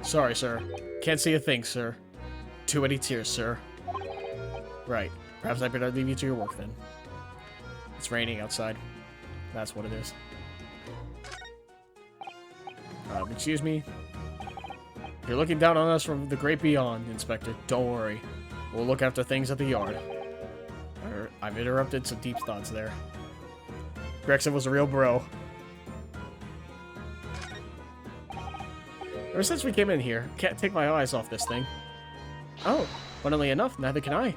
Sorry, sir. Can't see a thing, sir. Too many tears, sir. Right. Perhaps I better leave you to your work, then. It's raining outside. That's what it is. Excuse me. You're looking down on us from the great beyond, Inspector. Don't worry. We'll look after things at the yard. I've interrupted some deep thoughts there. Gregson was a real bro. Ever since we came in here, can't take my eyes off this thing. Oh, funnily enough, neither can I.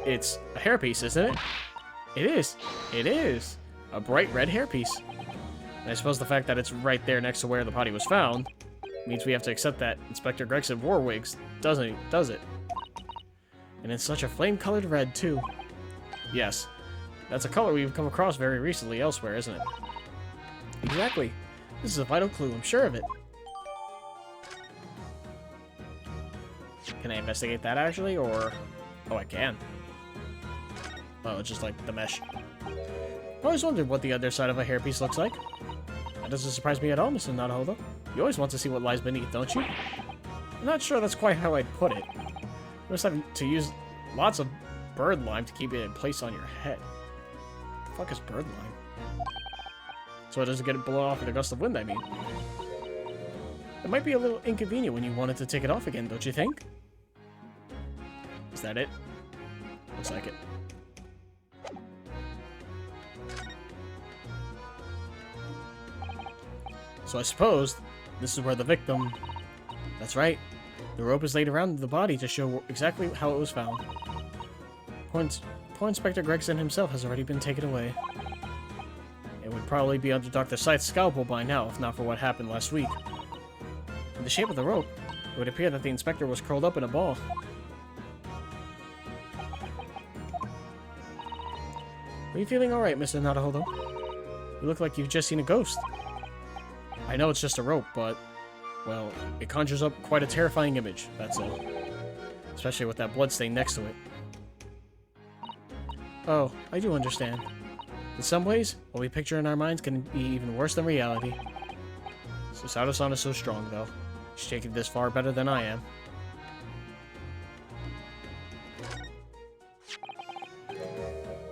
It's a hairpiece, isn't it? It is. It is. A bright red hairpiece. And I suppose the fact that it's right there next to where the body was found means we have to accept that Inspector Gregson wore wigs, does it? And in such a flame-colored red, too. Yes, that's a color we've come across very recently elsewhere, isn't it? Exactly. This is a vital clue, I'm sure of it. Can I investigate that, actually, or... Oh, I can. Oh, it's just like the mesh. I always wondered what the other side of a hairpiece looks like. That doesn't surprise me at all, Mr. Naruhodo. You always want to see what lies beneath, don't you? I'm not sure that's quite how I'd put it. You must have to use lots of bird lime to keep it in place on your head. What the fuck is bird lime? So it doesn't get blown off in a gust of wind, I mean. It might be a little inconvenient when you wanted to take it off again, don't you think? Is that it? Looks like it. So I suppose this is where the victim... That's right. The rope is laid around the body to show exactly how it was found. Poor Inspector Gregson himself has already been taken away. It would probably be under Dr. Scythe's scalpel by now, if not for what happened last week. In the shape of the rope, it would appear that the inspector was curled up in a ball. Are you feeling alright, Mr. Naruhodo? You look like you've just seen a ghost. I know it's just a rope, but, well, it conjures up quite a terrifying image, that's all. Especially with that bloodstain next to it. Oh, I do understand. In some ways, what we picture in our minds can be even worse than reality. Susato-san is so strong, though. She's taken this far better than I am.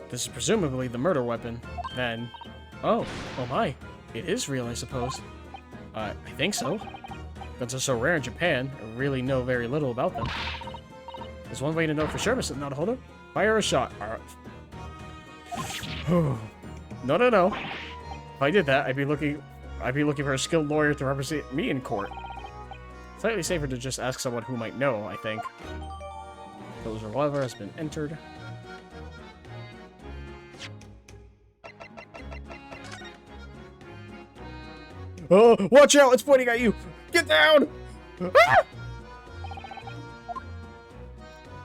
This is presumably the murder weapon. Then... Oh my. It is real, I suppose. I think so. Guns are so rare in Japan, I really know very little about them. There's one way to know for sure, Mr. Naruhodo. Fire a shot. No. If I did that, I'd be looking for a skilled lawyer to represent me in court. Slightly safer to just ask someone who might know, I think. Killer's revolver has been entered. Oh, watch out! It's pointing at you! Get down! Ah!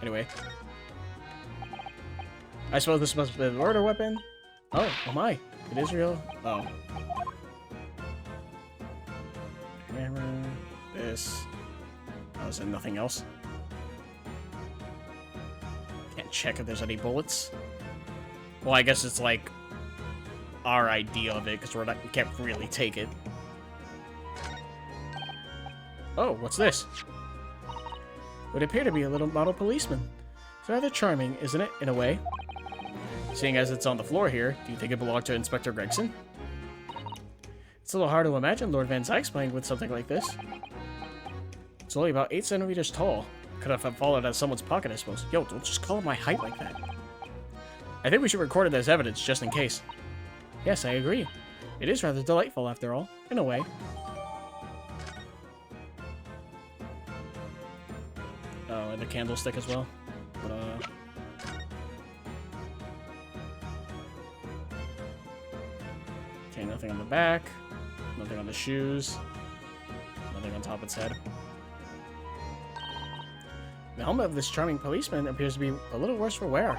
Anyway. I suppose this must have been a murder weapon. Oh my. It is real. Oh. Camera. This. Oh, is there nothing else? Can't check if there's any bullets. Well, I guess it's like our idea of it, because we can't really take it. Oh, what's this? It would appear to be a little model policeman. It's rather charming, isn't it, in a way? Seeing as it's on the floor here, do you think it belonged to Inspector Gregson? It's a little hard to imagine Lord Van Zykes playing with something like this. It's only about 8 centimeters tall. Could have fallen out of someone's pocket, I suppose. Yo, don't just call it my height like that. I think we should record it as evidence, just in case. Yes, I agree. It is rather delightful, after all, in a way. Oh, and the candlestick as well. But, okay, nothing on the back. Nothing on the shoes. Nothing on top of its head. The helmet of this charming policeman appears to be a little worse for wear.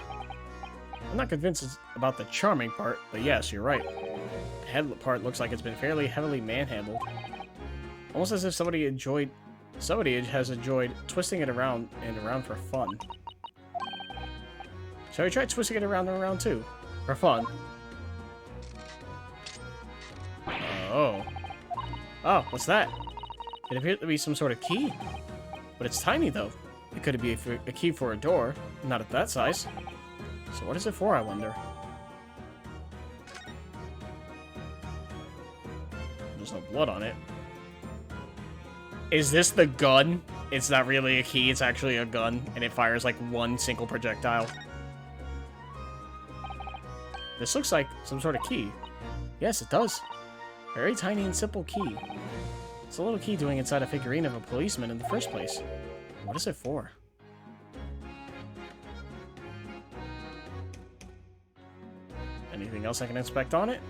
I'm not convinced it's about the charming part, but yes, you're right. The head part looks like it's been fairly heavily manhandled. Almost as if somebody has enjoyed twisting it around and around for fun. Shall we try twisting it around and around too? For fun. Oh. Oh, what's that? It appears to be some sort of key. But it's tiny though. It could be a key for a door. Not at that size. So what is it for, I wonder? There's no blood on it. Is this the gun? It's not really a key, it's actually a gun, and it fires like one single projectile. This looks like some sort of key. Yes, it does. Very tiny and simple key. It's a little key doing inside a figurine of a policeman in the first place. What is it for? Anything else I can inspect on it?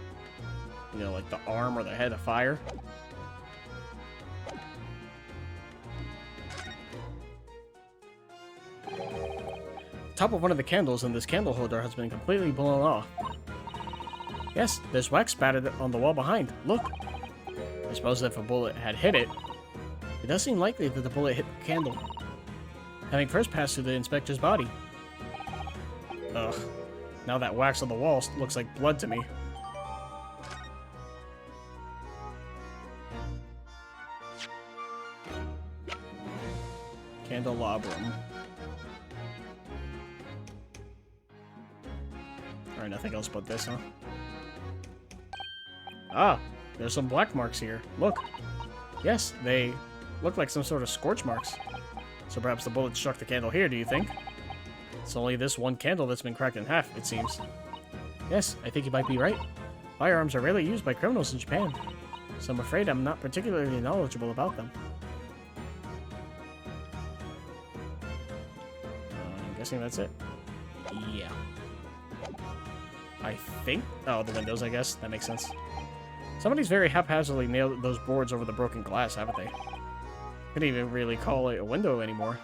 You know, like the arm or the head of fire? The top of one of the candles in this candle holder has been completely blown off. Yes, there's wax spattered on the wall behind. Look! I suppose if a bullet had hit it, it does seem likely that the bullet hit the candle, having first passed through the inspector's body. Ugh. Now that wax on the wall looks like blood to me. Candelabrum. Alright, nothing else but this, huh? Ah, there's some black marks here. Look. Yes, they look like some sort of scorch marks. So perhaps the bullet struck the candle here, do you think? It's only this one candle that's been cracked in half, it seems. Yes, I think you might be right. Firearms are rarely used by criminals in Japan, so I'm afraid I'm not particularly knowledgeable about them. I'm guessing that's it. Yeah. I think... Oh, the windows, I guess. That makes sense. Somebody's very haphazardly nailed those boards over the broken glass, haven't they? Couldn't even really call it a window anymore.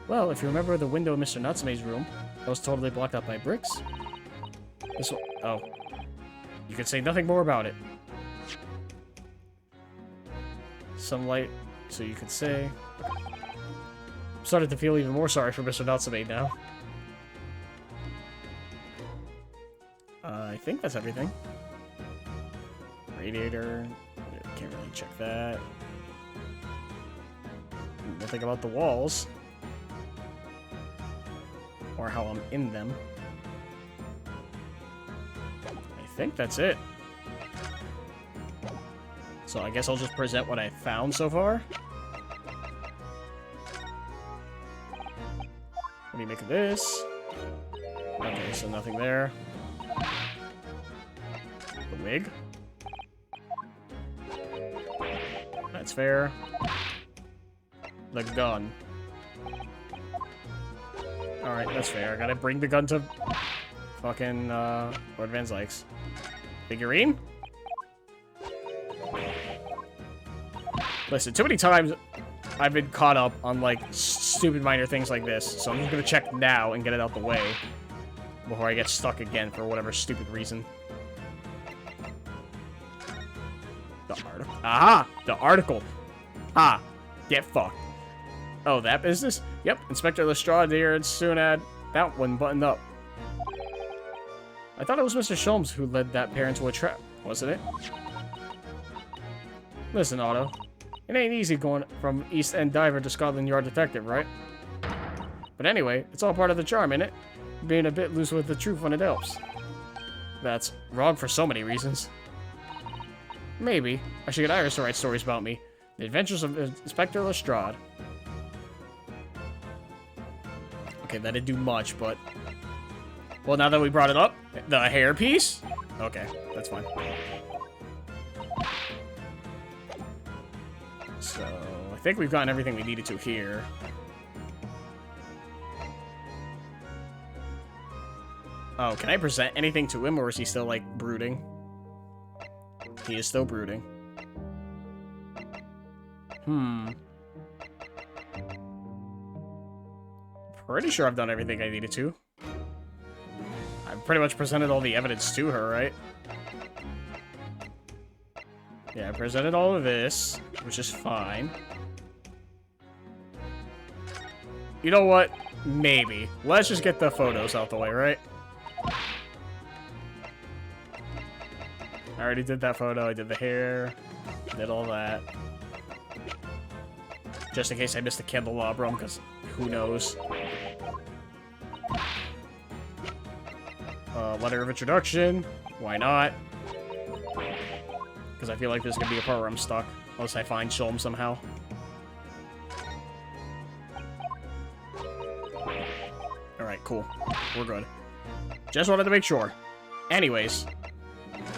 Well, if you remember the window in Mr. Natsume's room, that was totally blocked out by bricks. This one... Oh. You could say nothing more about it. Some light, so you could say... I'm starting to feel even more sorry for Mr. Natsume now. I think that's everything. Radiator. Can't really check that. Nothing about the walls. Or how I'm in them. I think that's it. So I guess I'll just present what I found so far. What do you make of this? Okay, so nothing there. The wig. That's fair. The gun. Alright, that's fair. I gotta bring the gun to fucking Lord Van Zykes. Figurine? Listen, too many times I've been caught up on like stupid minor things like this, so I'm just gonna check now and get it out the way before I get stuck again for whatever stupid reason. The article. Aha! The article. Ah, get fucked. Oh, that business? Yep, Inspector Lestrade here and soon had that one buttoned up. I thought it was Mr. Sholmes who led that pair into a trap, wasn't it? Listen, Otto. It ain't easy going from East End diver to Scotland Yard detective, right? But anyway, it's all part of the charm, innit? Being a bit loose with the truth when it helps. That's wrong for so many reasons. Maybe. I should get Iris to write stories about me. The Adventures of Inspector Lestrade. Okay, that didn't do much, but... Well, now that we brought it up, the hairpiece? Okay, that's fine. So, I think we've gotten everything we needed to here. Oh, can I present anything to him, or is he still, like, brooding? He is still brooding. Pretty sure I've done everything I needed to. I've pretty much presented all the evidence to her, right? Yeah, I presented all of this, which is fine. You know what? Maybe. Let's just get the photos out the way, right? I already did that photo, I did the hair, did all that. Just in case I missed the candelabrum, because who knows. Letter of introduction, why not? Because I feel like there's going to be a part where I'm stuck, unless I find Sholm somehow. Alright, cool. We're good. Just wanted to make sure. Anyways.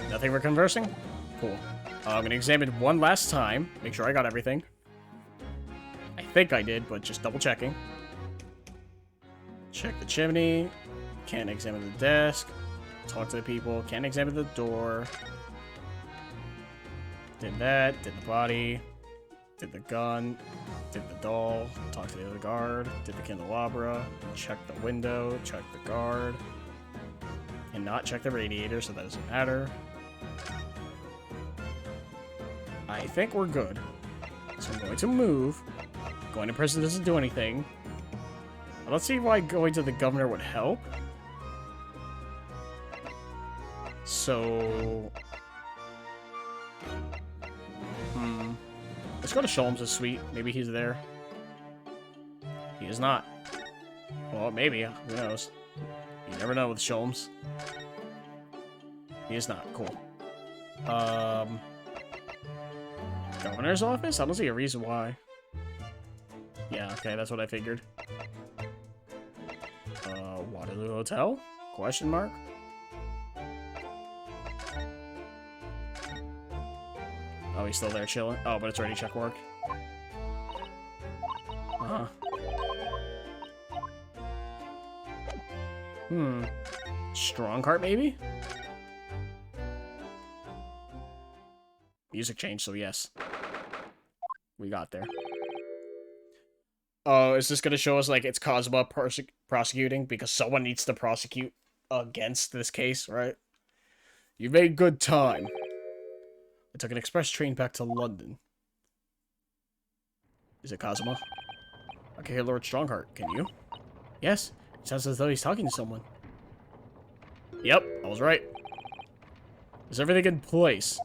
Nothing for conversing? Cool. I'm gonna examine one last time. Make sure I got everything. I think I did, but just double checking. Check the chimney. Can't examine the desk. Talk to the people. Can't examine the door. Did that. Did the body. Did the gun. Did the doll. Talk to the other guard. Did the candelabra. Check the window. Check the guard. And not check the radiator, so that doesn't matter. I think we're good. So I'm going to move. Going to prison doesn't do anything. I don't see why going to the governor would help. So... Let's go to Sholmes' suite. Maybe he's there. He is not. Well, maybe. Who knows? You never know with Sholmes. He is not. Cool. Governor's office? I don't see a reason why. Yeah, okay, that's what I figured. Waterloo Hotel? Question mark? Oh, he's still there chilling? Oh, but it's already checkmarked. Uh-huh. Strong cart, maybe? Music changed, so yes. We got there. Oh, is this gonna show us, like, it's Kazuma prosecuting? Because someone needs to prosecute against this case, right? You made good time. I took an express train back to London. Is it Kazuma? I can hear Lord Strongheart. Can you? Yes. It sounds as though he's talking to someone. Yep, I was right. Is everything in place?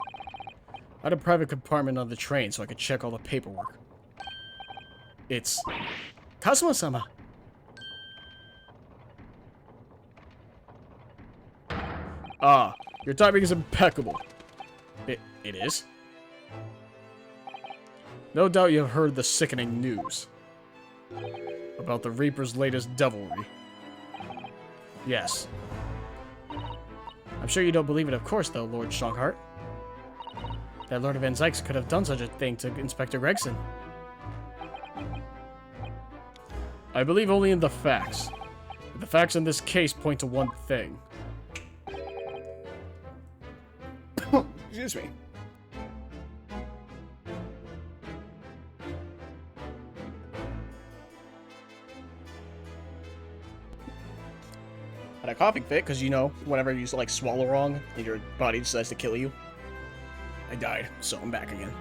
I had a private compartment on the train so I could check all the paperwork. It's... Kazuma-sama! Ah, your timing is impeccable. It is? No doubt you have heard the sickening news about the Reaper's latest devilry. Yes. I'm sure you don't believe it, of course, though, Lord Strongheart. That Lord Van Zykes could have done such a thing to Inspector Gregson. I believe only in the facts. The facts in this case point to one thing. Excuse me. Had a coughing fit, because, you know, whenever you, like, swallow wrong, and your body decides to kill you. I died, so I'm back again.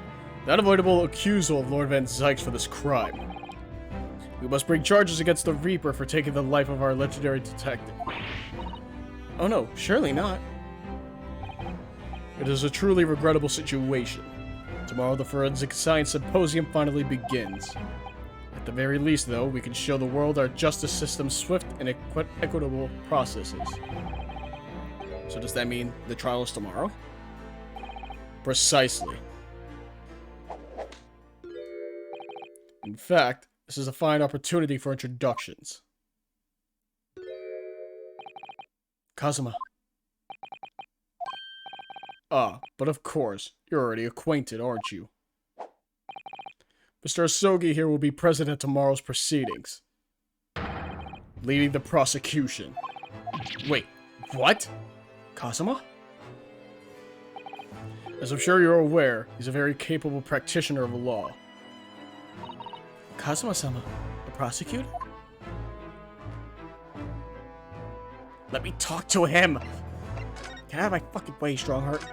The unavoidable accusal of Lord Van Zykes for this crime. We must bring charges against the Reaper for taking the life of our legendary detective. Oh no, surely not. It is a truly regrettable situation. Tomorrow the Forensic Science Symposium finally begins. At the very least, though, we can show the world our justice system's swift and equitable processes. So does that mean the trial is tomorrow? Precisely. In fact, this is a fine opportunity for introductions. Kazuma. Ah, but of course, you're already acquainted, aren't you? Mr. Asogi here will be present at tomorrow's proceedings, leading the prosecution. Wait, what? Kazuma? As I'm sure you're aware, he's a very capable practitioner of the law. Kazuma-sama, the prosecutor? Let me talk to him! Get out of my fucking way, Strongheart.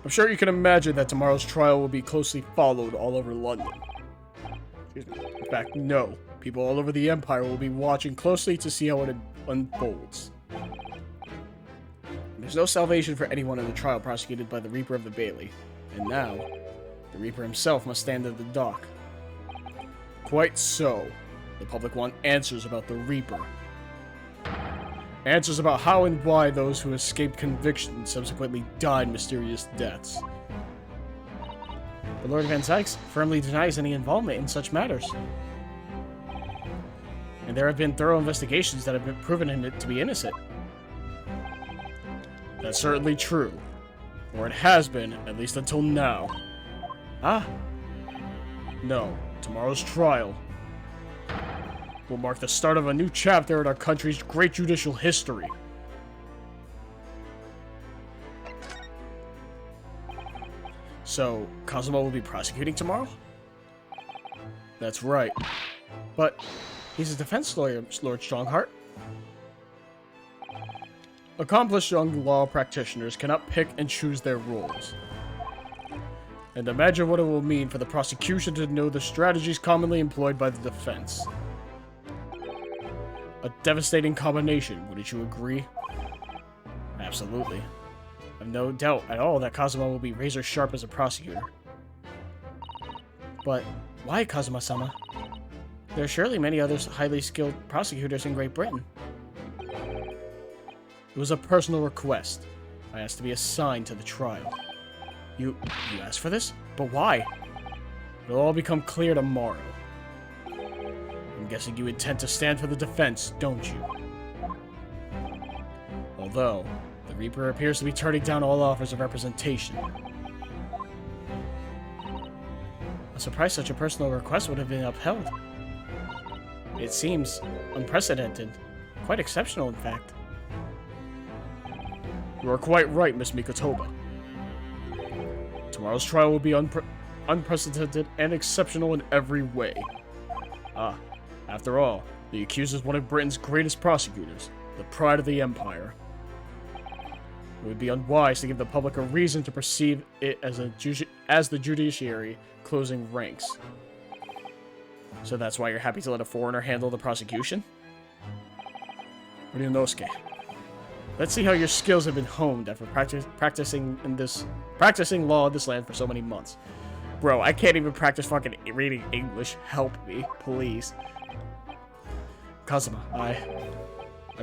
I'm sure you can imagine that tomorrow's trial will be closely followed all over London. Excuse me. In fact, no. People all over the Empire will be watching closely to see how it unfolds. There's no salvation for anyone in the trial prosecuted by the Reaper of the Bailey. And now, the Reaper himself must stand at the dock. Quite so. The public want answers about the Reaper. Answers about how and why those who escaped conviction subsequently died mysterious deaths. But Lord Van Zykes firmly denies any involvement in such matters. And there have been thorough investigations that have been proven him to be innocent. That's certainly true. Or it has been, at least until now. Ah? No. Tomorrow's trial will mark the start of a new chapter in our country's great judicial history. So, Kazuma will be prosecuting tomorrow? That's right. But he's a defense lawyer, Lord Strongheart. Accomplished young law practitioners cannot pick and choose their roles. And imagine what it will mean for the prosecution to know the strategies commonly employed by the defense. A devastating combination, wouldn't you agree? Absolutely. I've no doubt at all that Kazuma will be razor sharp as a prosecutor. But why Kazuma-sama? There are surely many other highly skilled prosecutors in Great Britain. It was a personal request. I asked to be assigned to the trial. You asked for this? But why? It'll all become clear tomorrow. I'm guessing you intend to stand for the defense, don't you? Although, the Reaper appears to be turning down all offers of representation. I'm surprised such a personal request would have been upheld. It seems unprecedented. Quite exceptional, in fact. You are quite right, Miss Mikotoba. Tomorrow's trial will be unprecedented and exceptional in every way. After all, the accused is one of Britain's greatest prosecutors, the pride of the Empire. It would be unwise to give the public a reason to perceive it as the judiciary closing ranks. So that's why you're happy to let a foreigner handle the prosecution? Ryunosuke, let's see how your skills have been honed after practicing law in this land for so many months. Bro, I can't even practice fucking reading English. Help me, please. Kazuma, I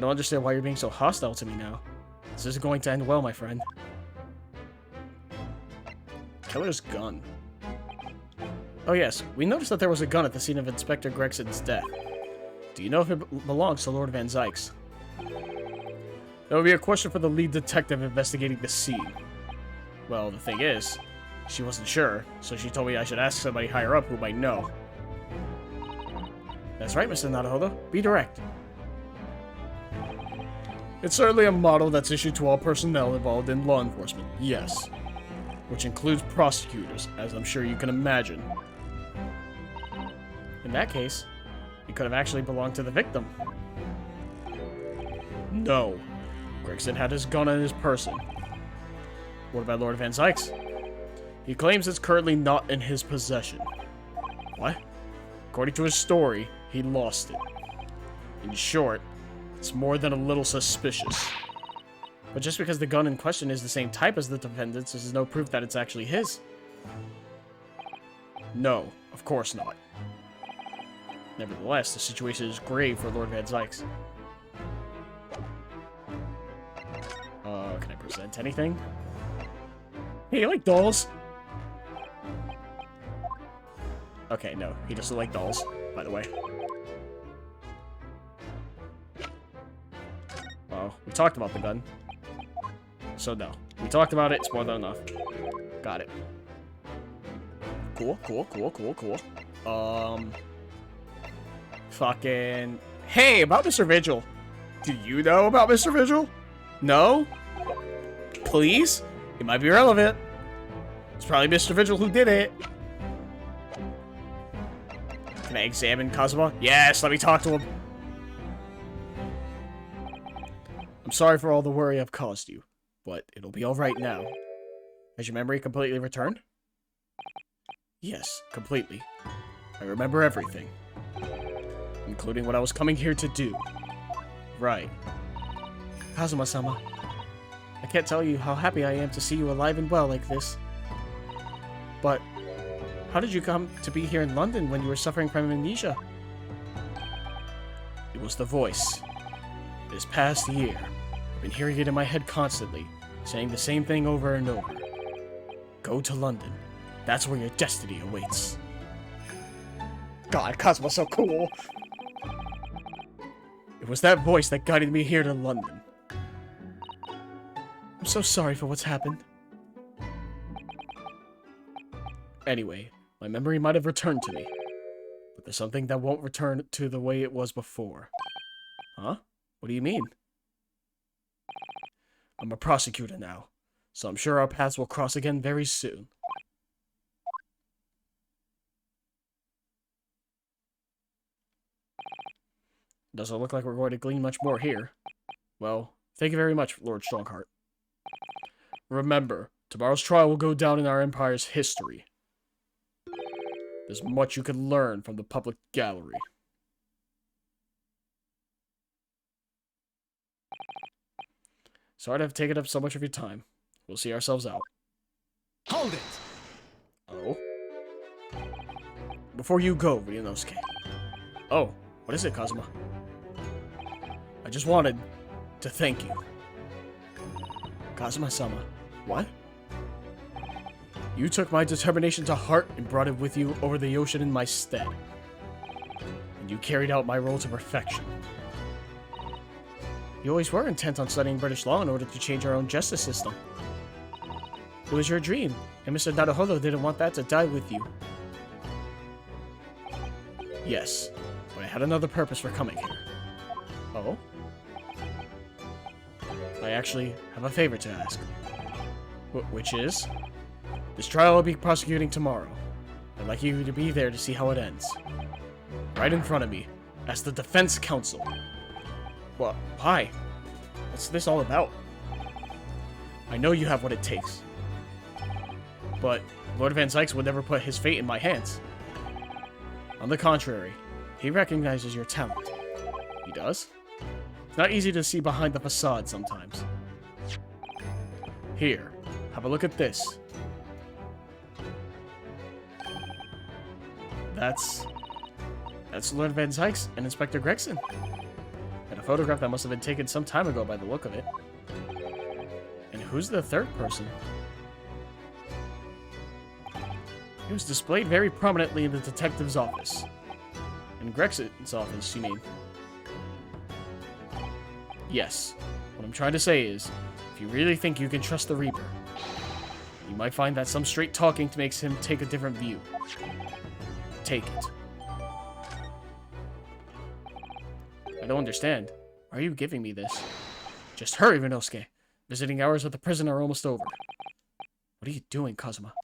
don't understand why you're being so hostile to me now. This isn't going to end well, my friend. Killer's gun. Oh yes, we noticed that there was a gun at the scene of Inspector Gregson's death. Do you know if it belongs to Lord Van Zykes? That would be a question for the lead detective investigating the scene. Well, the thing is, she wasn't sure, so she told me I should ask somebody higher up who might know. That's right, Mr. Naruhodo. Be direct. It's certainly a model that's issued to all personnel involved in law enforcement, yes. Which includes prosecutors, as I'm sure you can imagine. In that case, it could have actually belonged to the victim. No. Gregson had his gun on his person. What about Lord Van Zykes? He claims it's currently not in his possession. What? According to his story, he lost it. In short, it's more than a little suspicious. But just because the gun in question is the same type as the defendant's, this is no proof that it's actually his. No, of course not. Nevertheless, the situation is grave for Lord Van Zykes. Can I present anything? Hey, you like dolls? Okay, no, he doesn't like dolls, by the way. Oh, we talked about the gun. So no, we talked about it, it's more than enough. Got it. Cool. Fucking... Hey, about Mr. Vigil. Do you know about Mr. Vigil? No? Please? It might be relevant. It's probably Mr. Vigil who did it. Can I examine Kazuma? Yes, let me talk to him. I'm sorry for all the worry I've caused you, but it'll be alright now. Has your memory completely returned? Yes, completely. I remember everything. Including what I was coming here to do. Right. Kazuma-sama, I can't tell you how happy I am to see you alive and well like this. But, how did you come to be here in London when you were suffering from amnesia? It was the voice. This past year, I've been hearing it in my head constantly, saying the same thing over and over. Go to London. That's where your destiny awaits. God, Kazuma's so cool! It was that voice that guided me here to London. I'm so sorry for what's happened. Anyway, my memory might have returned to me. But there's something that won't return to the way it was before. Huh? What do you mean? I'm a prosecutor now, so I'm sure our paths will cross again very soon. Doesn't look like we're going to glean much more here. Well, thank you very much, Lord Strongheart. Remember, tomorrow's trial will go down in our Empire's history. There's much you can learn from the public gallery. Sorry to have taken up so much of your time. We'll see ourselves out. Hold it! Oh? Before you go, Ryunosuke. Oh, what is it, Kazuma? I just wanted to thank you. Kazuma-sama, what? You took my determination to heart and brought it with you over the ocean in my stead. And you carried out my role to perfection. You always were intent on studying British law in order to change our own justice system. It was your dream, and Mr. Naruhodo didn't want that to die with you. Yes, but I had another purpose for coming here. Oh? I actually have a favor to ask. Which is? This trial I'll be prosecuting tomorrow. I'd like you to be there to see how it ends. Right in front of me, as the defense counsel. Well, why? What's this all about? I know you have what it takes. But Lord Van Sykes would never put his fate in my hands. On the contrary, he recognizes your talent. He does? It's not easy to see behind the facade sometimes. Here, have a look at this. That's Lord Van Sykes and Inspector Gregson. And a photograph that must have been taken some time ago by the look of it. And who's the third person? It was displayed very prominently in the detective's office. In Gregson's office, you mean? Yes. What I'm trying to say is, if you really think you can trust the Reaper, you might find that some straight talking makes him take a different view. Take it. I don't understand. Why are you giving me this? Just hurry, Ryunosuke. Visiting hours at the prison are almost over. What are you doing, Kazuma?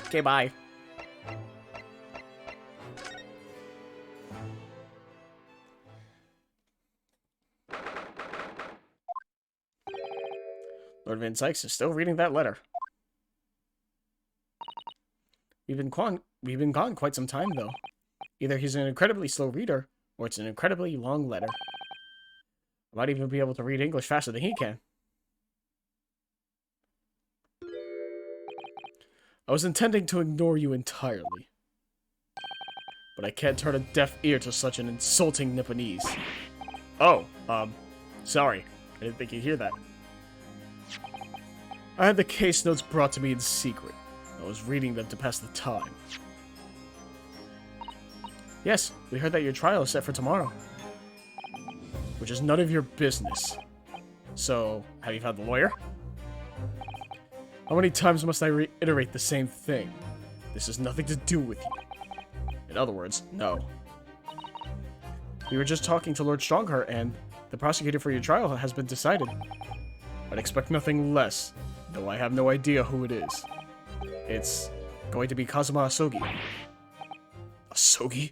Okay, bye. Lord Van Sykes is still reading that letter. We've been gone quite some time, though. Either he's an incredibly slow reader, or it's an incredibly long letter. I might even be able to read English faster than he can. I was intending to ignore you entirely. But I can't turn a deaf ear to such an insulting Nipponese. Oh, sorry. I didn't think you'd hear that. I had the case notes brought to me in secret. I was reading them to pass the time. Yes, we heard that your trial is set for tomorrow. Which is none of your business. So, have you found the lawyer? How many times must I reiterate the same thing? This has nothing to do with you. In other words, no. We were just talking to Lord Strongheart, and the prosecutor for your trial has been decided. I'd expect nothing less, though I have no idea who it is. It's going to be Kazuma Asogi. Asogi?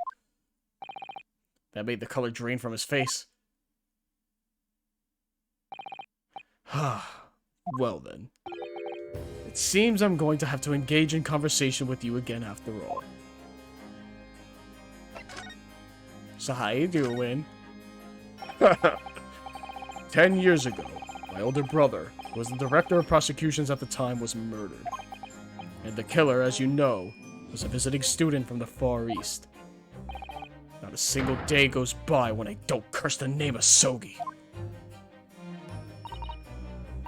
That made the color drain from his face. Well then. It seems I'm going to have to engage in conversation with you again after all. So how you doing? 10 years ago, my older brother, who was the director of prosecutions at the time, was murdered. And the killer, as you know, was a visiting student from the Far East. Not a single day goes by when I don't curse the name Asogi.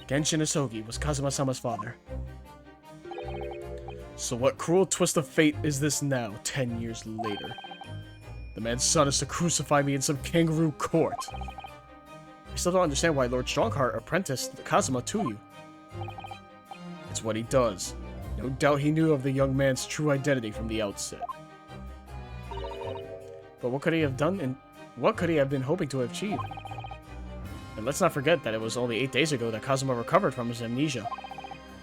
Genshin Asogi was Kazuma-sama's father. So what cruel twist of fate is this now, 10 years later? The man's son is to crucify me in some kangaroo court. I still don't understand why Lord Strongheart apprenticed Kazuma to you. It's what he does. No doubt he knew of the young man's true identity from the outset. But what could he have done, and what could he have been hoping to achieve? And let's not forget that it was only 8 days ago that Kazuma recovered from his amnesia.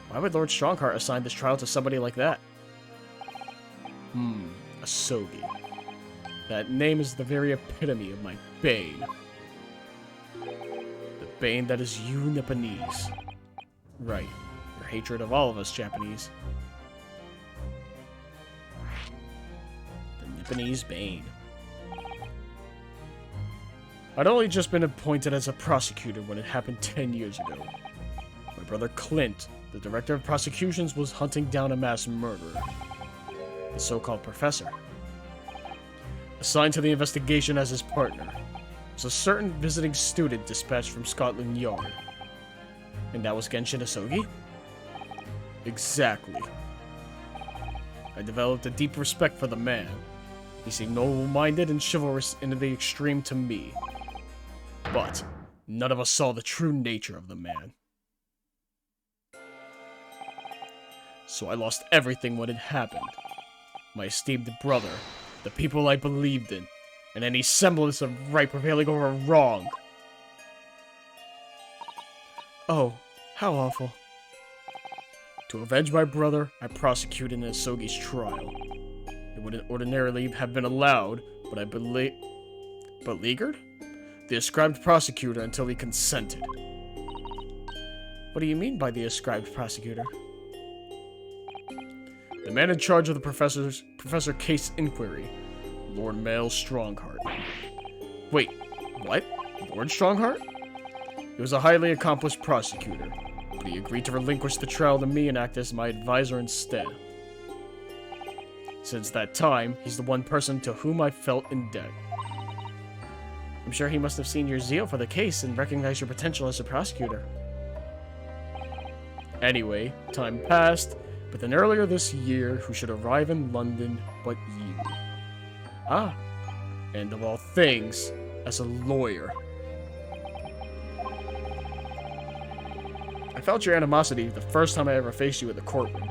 Why would Lord Strongheart assign this trial to somebody like that? Asogi. That name is the very epitome of my bane. The bane that is you Nipponese. Right. Your hatred of all of us Japanese. The Nipponese bane. I'd only just been appointed as a prosecutor when it happened 10 years ago. My brother Clint, the director of prosecutions, was hunting down a mass murderer. The so-called professor. Assigned to the investigation as his partner was a certain visiting student dispatched from Scotland Yard. And that was Genshin Asogi? Exactly. I developed a deep respect for the man. He seemed noble-minded and chivalrous in the extreme to me. But none of us saw the true nature of the man. So I lost everything when it happened. My esteemed brother, the people I believed in, and any semblance of right prevailing over wrong. Oh, how awful. To avenge my brother, I prosecuted Asogi's trial. It wouldn't ordinarily have been allowed, but I beleaguered the ascribed prosecutor until he consented. What do you mean by the ascribed prosecutor? The man in charge of the Professor Case Inquiry, Lord Male Strongheart. Wait, what? Lord Strongheart? He was a highly accomplished prosecutor, but he agreed to relinquish the trial to me and act as my advisor instead. Since that time, he's the one person to whom I felt in debt. I'm sure he must have seen your zeal for the case and recognized your potential as a prosecutor. Anyway, time passed, but then earlier this year, who should arrive in London but you? Ah, and of all things, as a lawyer. I felt your animosity the first time I ever faced you in the courtroom.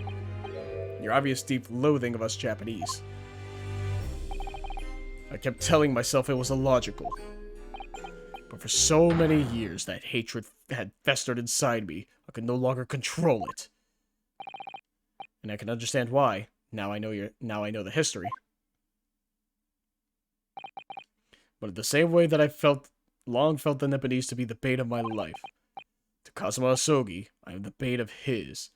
Your obvious deep loathing of us Japanese. I kept telling myself it was illogical. But for so many years, that hatred had festered inside me, I could no longer control it. And I can understand why. Now I know the history. But in the same way that I long felt the Nipponese to be the bane of my life, to Kazuma Asogi, I am the bane of his,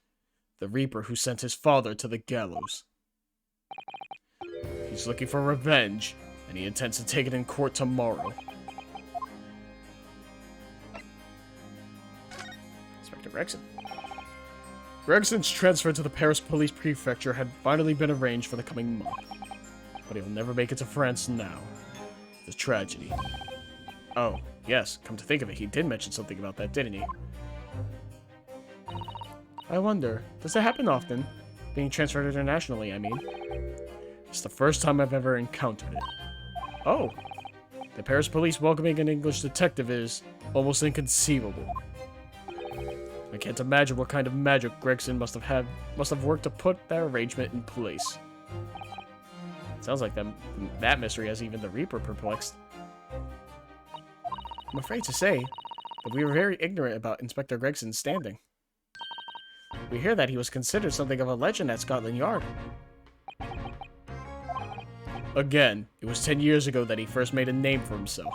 the Reaper who sent his father to the gallows. He's looking for revenge, and he intends to take it in court tomorrow. Inspector Gregson. Gregson's transfer to the Paris Police Prefecture had finally been arranged for the coming month. But he'll never make it to France now. The tragedy. Oh, yes, come to think of it, he did mention something about that, didn't he? I wonder, does that happen often? Being transferred internationally, I mean. It's the first time I've ever encountered it. Oh, the Paris police welcoming an English detective is almost inconceivable. I can't imagine what kind of magic Gregson must have worked to put that arrangement in place. Sounds like that mystery has even the Reaper perplexed. I'm afraid to say that we were very ignorant about Inspector Gregson's standing. We hear that he was considered something of a legend at Scotland Yard. Again, it was 10 years ago that he first made a name for himself,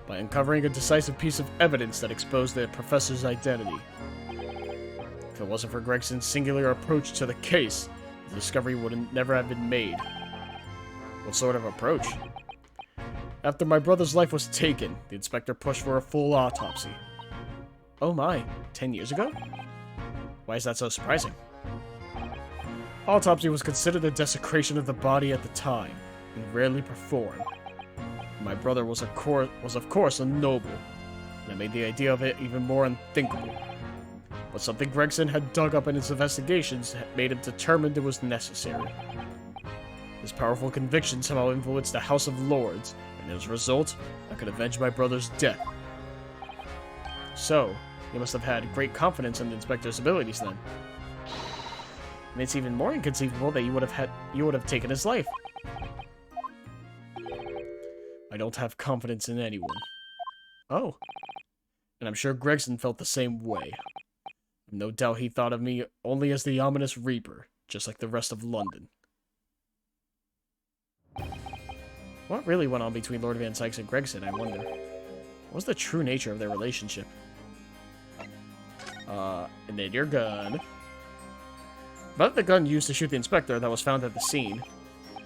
by uncovering a decisive piece of evidence that exposed the professor's identity. If it wasn't for Gregson's singular approach to the case, the discovery would never have been made. What sort of approach? After my brother's life was taken, the inspector pushed for a full autopsy. Oh my, 10 years ago? Why is that so surprising? Autopsy was considered a desecration of the body at the time, and rarely performed. My brother was of course a noble, and that made the idea of it even more unthinkable. But something Gregson had dug up in his investigations had made him determined it was necessary. His powerful conviction somehow influenced the House of Lords, and as a result, I could avenge my brother's death. So, You must have had great confidence in the inspector's abilities then. And it's even more inconceivable that you would have taken his life. I don't have confidence in anyone. Oh. And I'm sure Gregson felt the same way. No doubt he thought of me only as the ominous Reaper, just like the rest of London. What really went on between Lord Van Sykes and Gregson, I wonder? What was the true nature of their relationship? And then your gun. About the gun used to shoot the inspector that was found at the scene.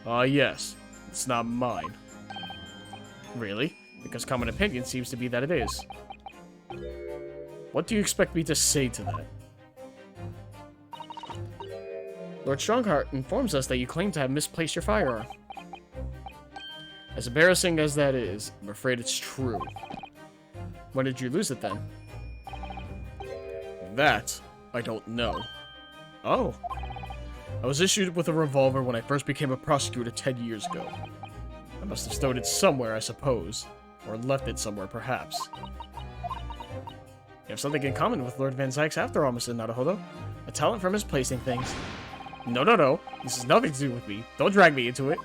Yes. It's not mine. Really? Because common opinion seems to be that it is. What do you expect me to say to that? Lord Strongheart informs us that you claim to have misplaced your firearm. As embarrassing as that is, I'm afraid it's true. When did you lose it then? That, I don't know. Oh. I was issued with a revolver when I first became a prosecutor 10 years ago. I must have stowed it somewhere, I suppose. Or left it somewhere, perhaps. You have something in common with Lord Van Sykes after all, Mr. Naruhodo. A talent for misplacing things. No, no, no. This has nothing to do with me. Don't drag me into it.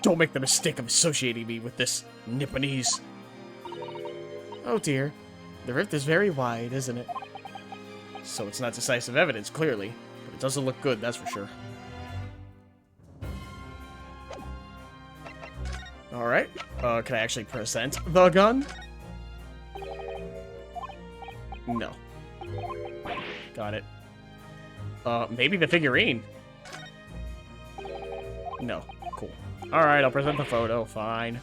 Don't make the mistake of associating me with this Nipponese. Oh dear. The rift is very wide, isn't it? So it's not decisive evidence, clearly. But it doesn't look good, that's for sure. Alright. Can I actually present the gun? No. Got it. Maybe the figurine. No. Cool. Alright, I'll present the photo. Fine.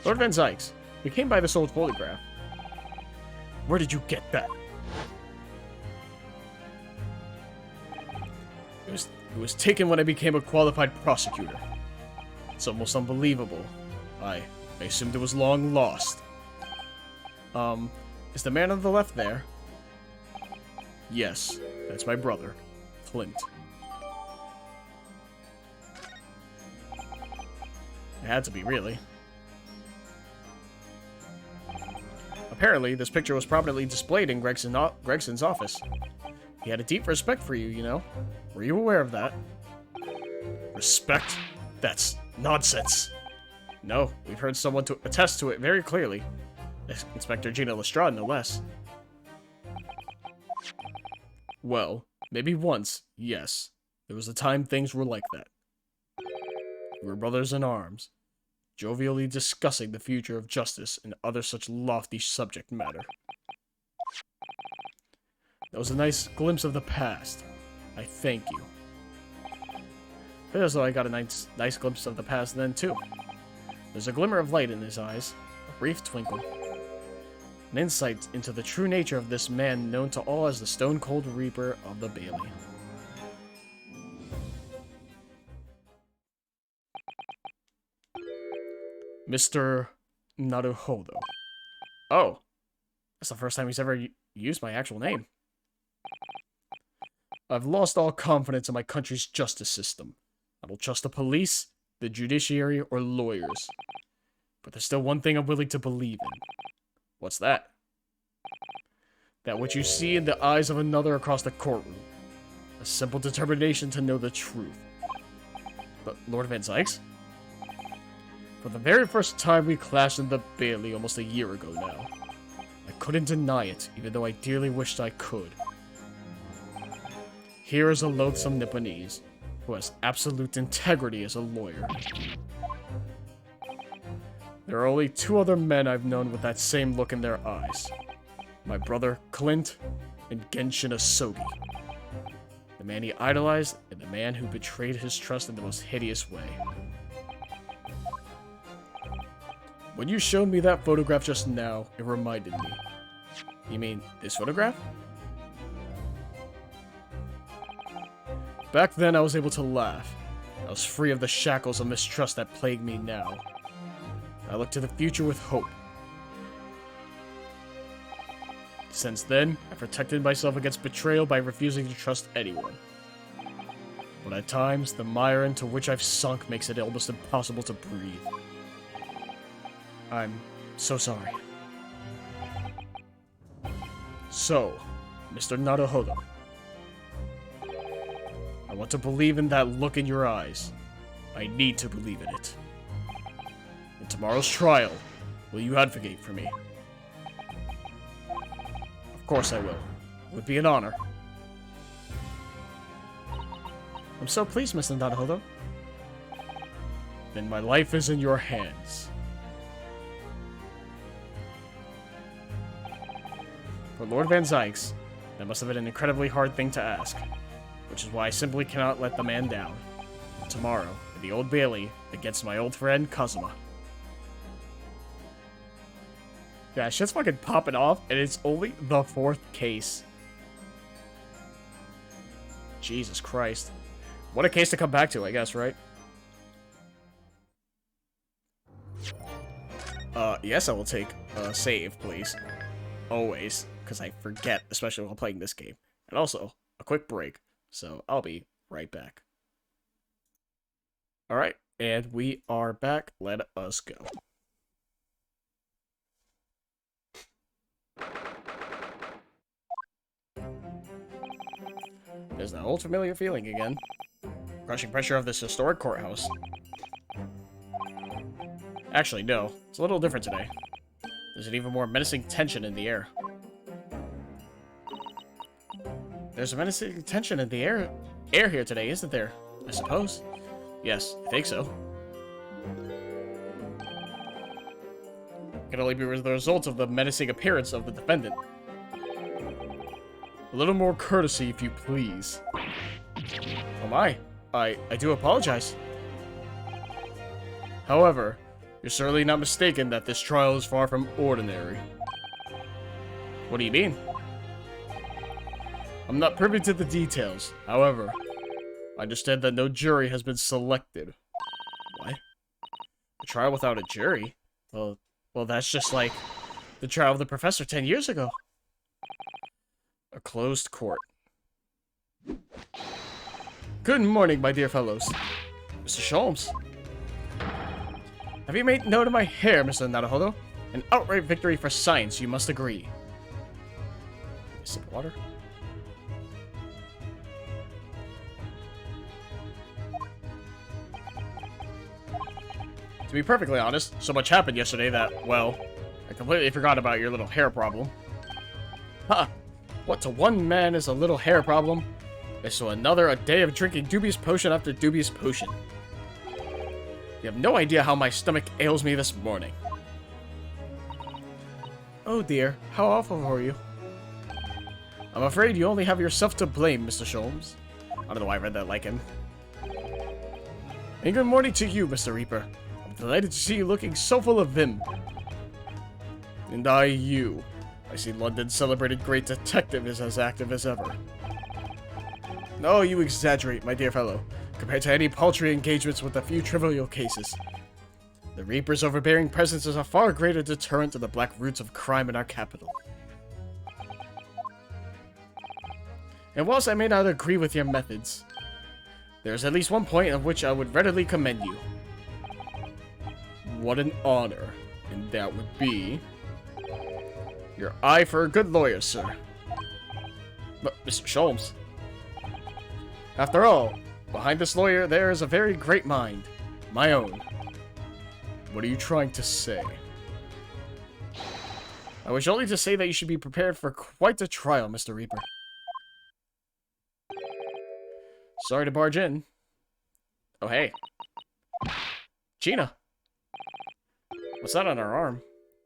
Lord Van Sykes, we came by this old photograph. Where did you get that? It was taken when I became a qualified prosecutor. It's almost unbelievable. I assumed it was long lost. Is the man on the left there? Yes, that's my brother, Clint. It had to be, really. Apparently, this picture was prominently displayed in Gregson's office. He had a deep respect for you, you know. Were you aware of that? Respect? That's nonsense. No, we've heard someone to attest to it very clearly. Inspector Gina Lestrade, no less. Well, maybe once, yes. There was a time things were like that. We were brothers in arms, jovially discussing the future of justice and other such lofty subject matter. That was a nice glimpse of the past. I thank you. Feels as though I got a nice glimpse of the past then, too. There's a glimmer of light in his eyes, a brief twinkle. An insight into the true nature of this man known to all as the Stone Cold Reaper of the Bailey. Mr. Naruhodo. Oh. That's the first time he's ever used my actual name. I've lost all confidence in my country's justice system. I don't trust the police, the judiciary, or lawyers. But there's still one thing I'm willing to believe in. What's that? That which you see in the eyes of another across the courtroom. A simple determination to know the truth. But Lord Van Sykes? For the very first time we clashed in the Bailey almost a year ago now. I couldn't deny it, even though I dearly wished I could. Here is a loathsome Nipponese, who has absolute integrity as a lawyer. There are only two other men I've known with that same look in their eyes. My brother, Clint, and Genshin Asogi. The man he idolized, and the man who betrayed his trust in the most hideous way. When you showed me that photograph just now, it reminded me. You mean, this photograph? Back then, I was able to laugh. I was free of the shackles of mistrust that plague me now. I look to the future with hope. Since then, I've protected myself against betrayal by refusing to trust anyone. But at times, the mire into which I've sunk makes it almost impossible to breathe. I'm so sorry. So, Mr. Naruhodo, I want to believe in that look in your eyes. I need to believe in it. In tomorrow's trial, will you advocate for me? Of course I will. It would be an honor. I'm so pleased, Mr. Naruhodo. Then my life is in your hands. For Lord Van Zykes, that must have been an incredibly hard thing to ask, which is why I simply cannot let the man down. Tomorrow, at the Old Bailey, against my old friend, Kazuma. Yeah, shit's fucking popping off, and it's only the 4th case. Jesus Christ. What a case to come back to, I guess, right? Yes, I will take a save, please. Always, because I forget, especially while playing this game. And also, a quick break, so I'll be right back. Alright, and we are back. Let us go. There's that old familiar feeling again. Crushing pressure of this historic courthouse. Actually, no. It's a little different today. There's an even more menacing tension in the air. There's a menacing tension in the air here today, isn't there? I suppose. Yes, I think so. It can only be the result of the menacing appearance of the defendant. A little more courtesy, if you please. Oh my. I do apologize. However, you're certainly not mistaken that this trial is far from ordinary. What do you mean? I'm not privy to the details. However, I understand that no jury has been selected. What? A trial without a jury? Well, that's just like the trial of the professor 10 years ago. A closed court. Good morning, my dear fellows. Mr. Sholmes. Have you made note of my hair, Mr. Naruhodo? An outright victory for science, you must agree. A sip of water. To be perfectly honest, so much happened yesterday that, well, I completely forgot about your little hair problem. Ha! What to one man is a little hair problem, is to another a day of drinking dubious potion after dubious potion. You have no idea how my stomach ails me this morning. Oh dear, how awful for you. I'm afraid you only have yourself to blame, Mr. Sholmes. I don't know why I read that like him. And good morning to you, Mr. Reaper. I'm delighted to see you looking so full of vim. And you. I see London's celebrated great detective is as active as ever. No, you exaggerate, my dear fellow, compared to any paltry engagements with a few trivial cases. The Reaper's overbearing presence is a far greater deterrent to the black roots of crime in our capital. And whilst I may not agree with your methods, there is at least one point on which I would readily commend you. What an honor, and that would be your eye for a good lawyer, sir. But, Mr. Sholmes, after all, behind this lawyer there is a very great mind, my own. What are you trying to say? I wish only to say that you should be prepared for quite a trial, Mr. Reaper. Sorry to barge in. Oh, hey. Gina. What's that on her arm?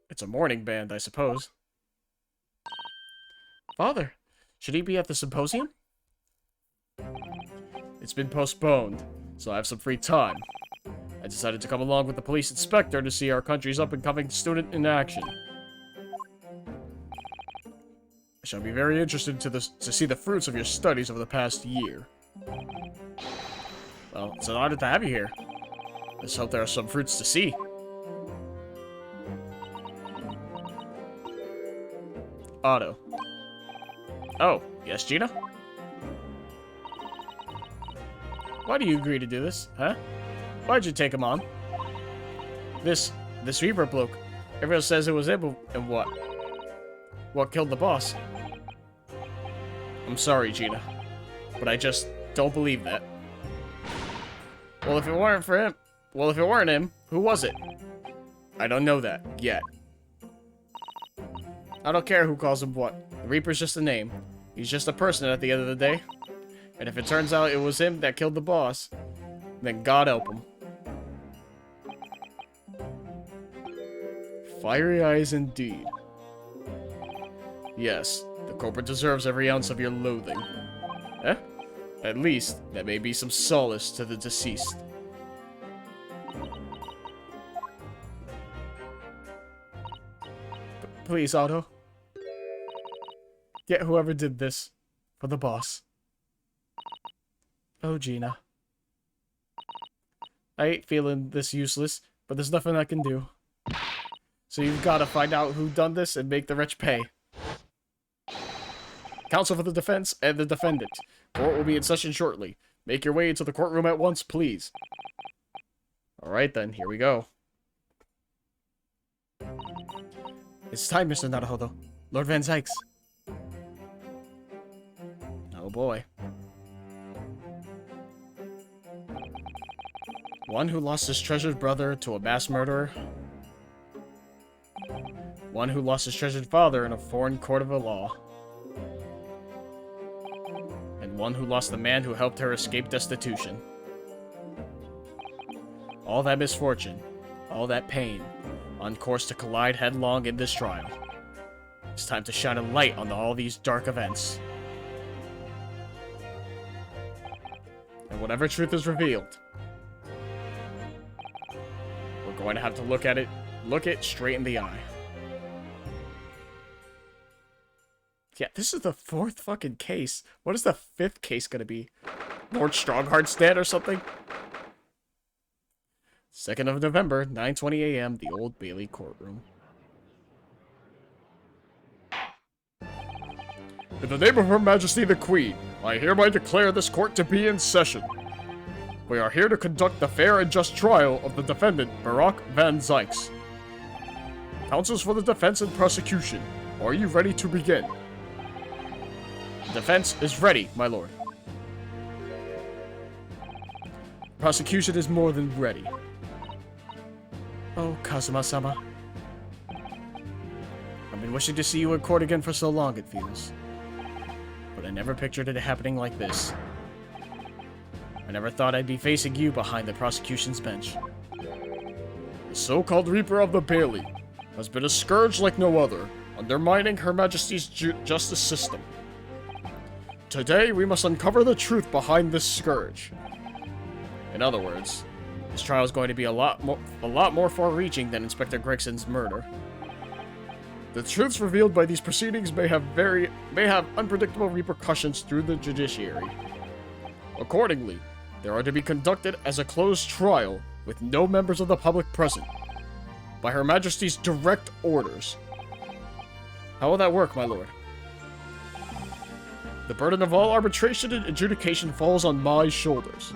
It's a mourning band, I suppose. Father, should he be at the symposium? It's been postponed, so I have some free time. I decided to come along with the police inspector to see our country's up-and-coming student in action. I shall be very interested to see the fruits of your studies over the past year. Well, it's an honor to have you here. Let's hope there are some fruits to see. Otto. Oh, yes, Gina? Why do you agree to do this, huh? Why'd you take him on? This Reaper bloke. Everyone says it was him, and what? What killed the boss? I'm sorry, Gina, but I just don't believe that. Well, if it weren't for him... Well, if it weren't him, who was it? I don't know that, yet. I don't care who calls him what. The Reaper's just a name. He's just a person at the end of the day. And if it turns out it was him that killed the boss, then God help him. Fiery eyes indeed. Yes, the corporate deserves every ounce of your loathing. Eh? At least, that may be some solace to the deceased. Please, Otto. Get whoever did this for the boss. Oh, Gina. I hate feeling this useless, but there's nothing I can do. So you've got to find out who done this and make the wretch pay. Counsel for the defense and the defendant. Court will be in session shortly. Make your way into the courtroom at once, please. Alright then, here we go. It's time, Mr. Naruhodo. Lord Van Zykes. Oh boy. One who lost his treasured brother to a mass murderer. One who lost his treasured father in a foreign court of law. And one who lost the man who helped her escape destitution. All that misfortune, all that pain, on course to collide headlong in this trial. It's time to shine a light on all these dark events. And whatever truth is revealed, we're going to have to look it straight in the eye. Yeah, this is the 4th fucking case. What is the 5th case gonna be? Lord Strongheart's dead or something? 2nd of November, 9:20 a.m., the Old Bailey courtroom. In the name of Her Majesty the Queen, I hereby declare this court to be in session. We are here to conduct the fair and just trial of the defendant, Barak Van Zykes. Counsels for the defense and prosecution, are you ready to begin? The defense is ready, my lord. Prosecution is more than ready. Oh, Kazuma-sama. I've been wishing to see you in court again for so long, it feels. But I never pictured it happening like this. I never thought I'd be facing you behind the prosecution's bench. The so-called Reaper of the Bailey has been a scourge like no other, undermining Her Majesty's justice system. Today, we must uncover the truth behind this scourge. In other words, this trial is going to be a lot more far-reaching than Inspector Gregson's murder. The truths revealed by these proceedings may have unpredictable repercussions through the judiciary. Accordingly, they are to be conducted as a closed trial with no members of the public present, by Her Majesty's direct orders. How will that work, my lord? The burden of all arbitration and adjudication falls on my shoulders.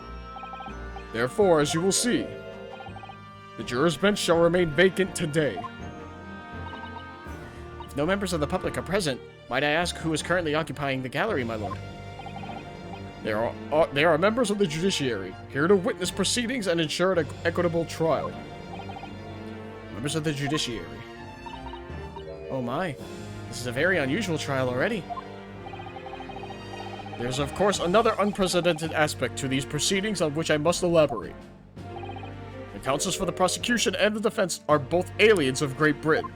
Therefore, as you will see, the juror's bench shall remain vacant today. If no members of the public are present, might I ask who is currently occupying the gallery, my lord? They are members of the judiciary, here to witness proceedings and ensure an equitable trial. Members of the judiciary. Oh my, this is a very unusual trial already. There's of course another unprecedented aspect to these proceedings on which I must elaborate. The counsels for the prosecution and the defense are both aliens of Great Britain.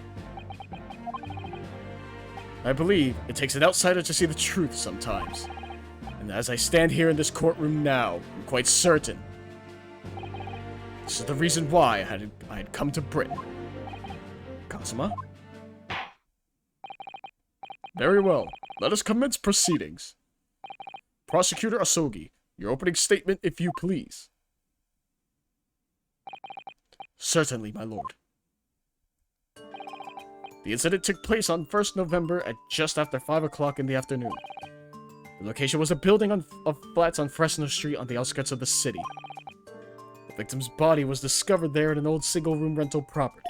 I believe it takes an outsider to see the truth sometimes. And as I stand here in this courtroom now, I'm quite certain this is the reason why I had come to Britain. Kazuma? Very well. Let us commence proceedings. Prosecutor Asogi, your opening statement, if you please. Certainly, my lord. The incident took place on 1st November at just after 5 o'clock in the afternoon. The location was a building of flats on Fresno Street on the outskirts of the city. The victim's body was discovered there in an old single-room rental property.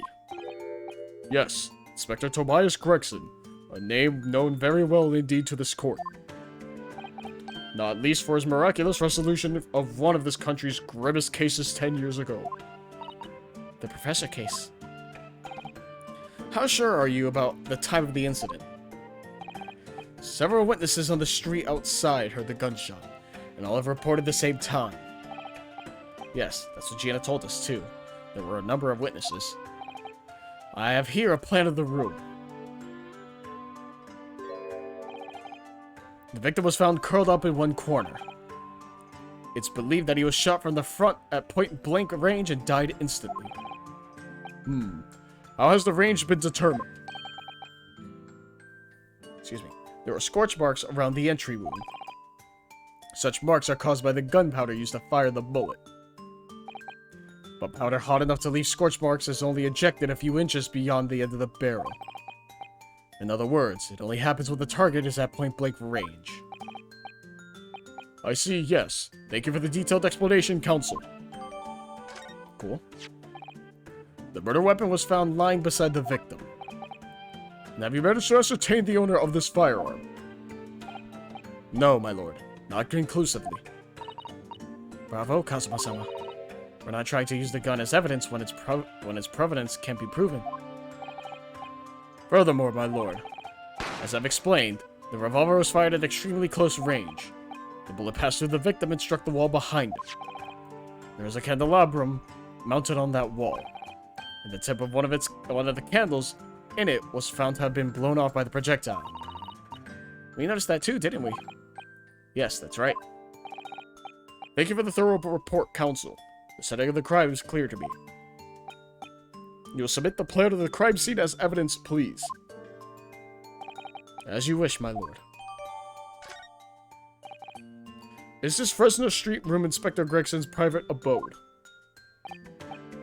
Yes, Inspector Tobias Gregson, a name known very well indeed to this court. Not least for his miraculous resolution of one of this country's grimmest cases 10 years ago. The Professor case. How sure are you about the time of the incident? Several witnesses on the street outside heard the gunshot, and all have reported the same time. Yes, that's what Gianna told us too. There were a number of witnesses. I have here a plan of the room. The victim was found curled up in one corner. It's believed that he was shot from the front at point-blank range and died instantly. How has the range been determined? Excuse me. There are scorch marks around the entry wound. Such marks are caused by the gunpowder used to fire the bullet. But powder hot enough to leave scorch marks is only ejected a few inches beyond the end of the barrel. In other words, it only happens when the target is at point-blank range. I see, yes. Thank you for the detailed explanation, Counsel. Cool. The murder weapon was found lying beside the victim. And have you managed to ascertain the owner of this firearm? No, my lord. Not conclusively. Bravo, Kazuma-sama. We're not trying to use the gun as evidence when its provenance can't be proven. Furthermore, my lord, as I've explained, the revolver was fired at extremely close range. The bullet passed through the victim and struck the wall behind it. There is a candelabrum mounted on that wall, and the tip of one of the candles in it was found to have been blown off by the projectile. We noticed that too, didn't we? Yes, that's right. Thank you for the thorough report, Counsel. The setting of the crime is clear to me. You will submit the plan of the crime scene as evidence, please. As you wish, my lord. Is this Fresno Street room Inspector Gregson's private abode?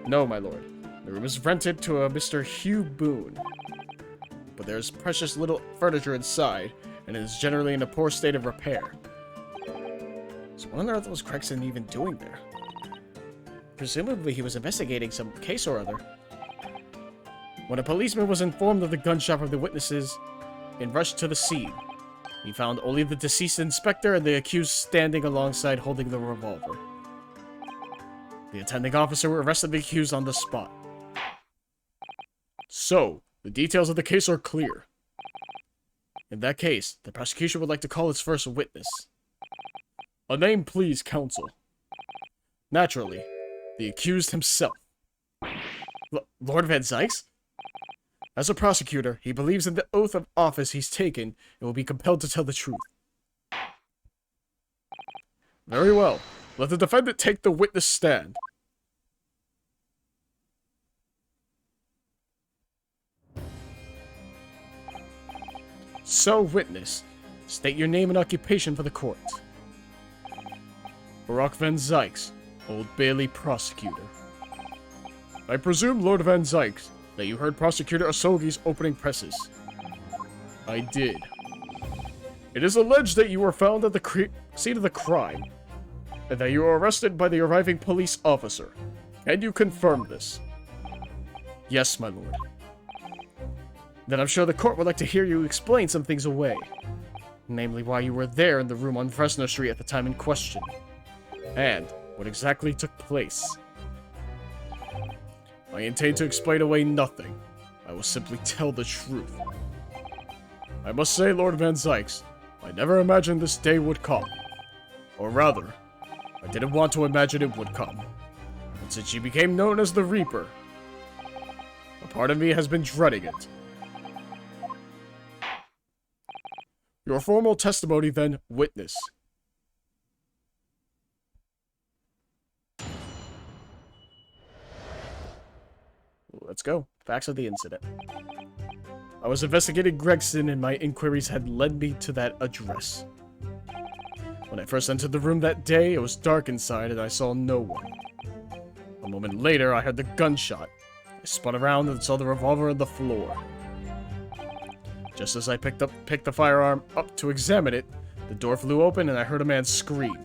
No, my lord. The room is rented to a Mr. Hugh Boone. But there's precious little furniture inside, and it is generally in a poor state of repair. So what on earth was Gregson even doing there? Presumably he was investigating some case or other. When a policeman was informed of the gunshot from the witnesses and rushed to the scene, he found only the deceased inspector and the accused standing alongside holding the revolver. The attending officer arrested the accused on the spot. So, the details of the case are clear. In that case, the prosecution would like to call its first witness. A name, please, counsel. Naturally, the accused himself. Lord Van Zykes? As a prosecutor, he believes in the oath of office he's taken and will be compelled to tell the truth. Very well. Let the defendant take the witness stand. So, witness, state your name and occupation for the court. Barack Van Zykes, Old Bailey prosecutor. I presume, Lord Van Zykes, that you heard Prosecutor Asogi's opening presses. I did. It is alleged that you were found at the scene of the crime, and that you were arrested by the arriving police officer. Can you confirm this? Yes, my lord. Then I'm sure the court would like to hear you explain some things away. Namely, why you were there in the room on Fresno Street at the time in question. And what exactly took place. I intend to explain away nothing. I will simply tell the truth. I must say, Lord Van Zykes, I never imagined this day would come. Or rather, I didn't want to imagine it would come. But since you became known as the Reaper, a part of me has been dreading it. Your formal testimony, then, witness. Let's go. Facts of the incident. I was investigating Gregson, and my inquiries had led me to that address. When I first entered the room that day, it was dark inside, and I saw no one. A moment later, I heard the gunshot. I spun around and saw the revolver on the floor. Just as I picked the firearm up to examine it, the door flew open and I heard a man scream.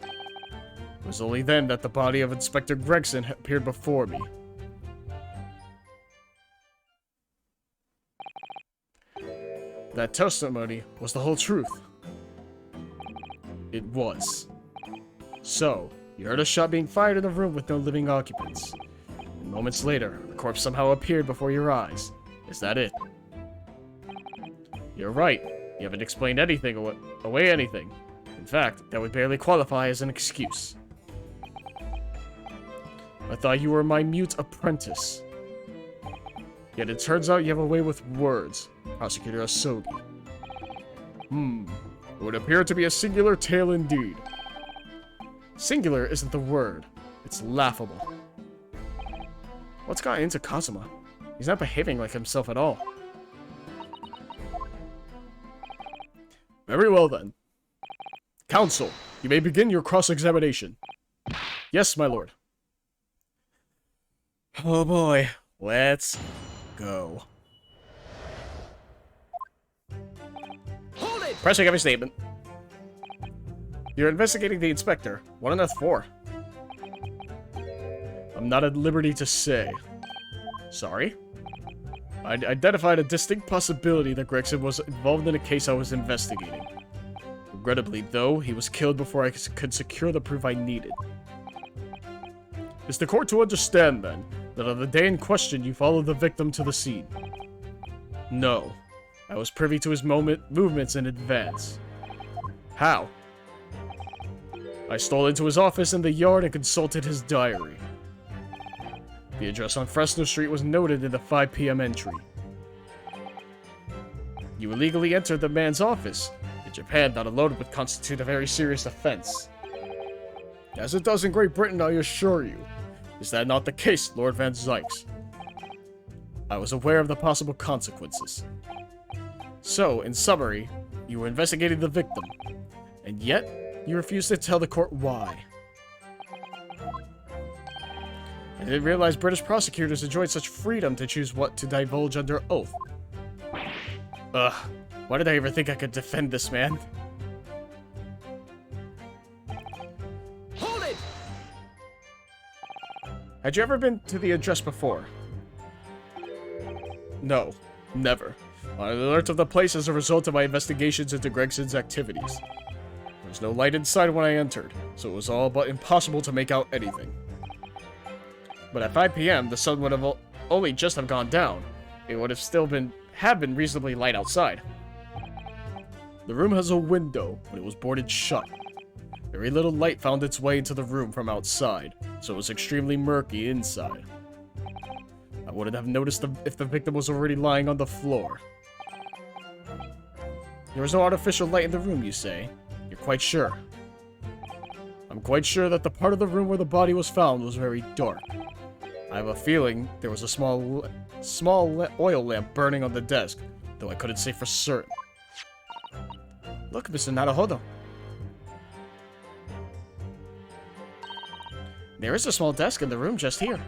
It was only then that the body of Inspector Gregson appeared before me. That testimony was the whole truth. It was. So, you heard a shot being fired in a room with no living occupants. And moments later, a corpse somehow appeared before your eyes. Is that it? You're right. You haven't explained anything away anything. In fact, that would barely qualify as an excuse. I thought you were my mute apprentice. Yet it turns out you have a way with words, Prosecutor Asogi. It would appear to be a singular tale indeed. Singular isn't the word. It's laughable. What's got into Kazuma? He's not behaving like himself at all. Very well then. Counsel, you may begin your cross-examination. Yes, my lord. Oh boy, let's go. Hold it! Pressing every statement. You're investigating the inspector. What on earth for? I'm not at liberty to say. Sorry? I identified a distinct possibility that Gregson was involved in a case I was investigating. Regrettably, though, he was killed before I could secure the proof I needed. Is the court to understand, then, that on the day in question you followed the victim to the scene? No. I was privy to his movements in advance. How? I stole into his office in the yard and consulted his diary. The address on Fresno Street was noted in the 5 p.m. entry. You illegally entered the man's office. In Japan, that alone would constitute a very serious offense. As it does in Great Britain, I assure you. Is that not the case, Lord Van Zykes? I was aware of the possible consequences. So, in summary, you were investigating the victim, and yet, you refused to tell the court why. I didn't realize British prosecutors enjoyed such freedom to choose what to divulge under oath. Ugh, why did I ever think I could defend this man? Hold it! Had you ever been to the address before? No, never. I learned of the place as a result of my investigations into Gregson's activities. There was no light inside when I entered, so it was all but impossible to make out anything. But at 5 p.m., the sun would have only just have gone down. It would have still been reasonably light outside. The room has a window, but it was boarded shut. Very little light found its way into the room from outside, so it was extremely murky inside. I wouldn't have noticed if the victim was already lying on the floor. There was no artificial light in the room, you say? You're quite sure? I'm quite sure that the part of the room where the body was found was very dark. I have a feeling there was a small oil lamp burning on the desk, though I couldn't say for certain. Look, Mr. Naruhodo. There is a small desk in the room just here.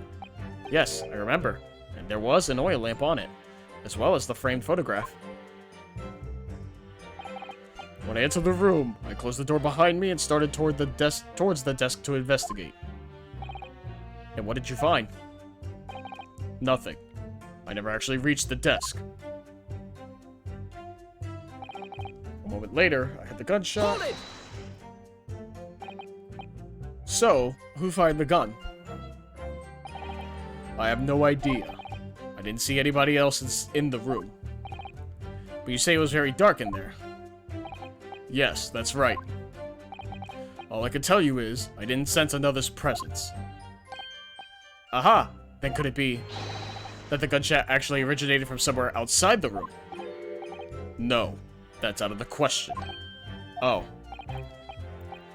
Yes, I remember. And there was an oil lamp on it, as well as the framed photograph. When I entered the room, I closed the door behind me and started towards the desk to investigate. And what did you find? Nothing. I never actually reached the desk. A moment later, I heard the gunshot. Hold it! So, who fired the gun? I have no idea. I didn't see anybody else in the room. But you say it was very dark in there. Yes, that's right. All I can tell you is, I didn't sense another's presence. Aha! Then could it be that the gunshot actually originated from somewhere outside the room? No, that's out of the question. Oh.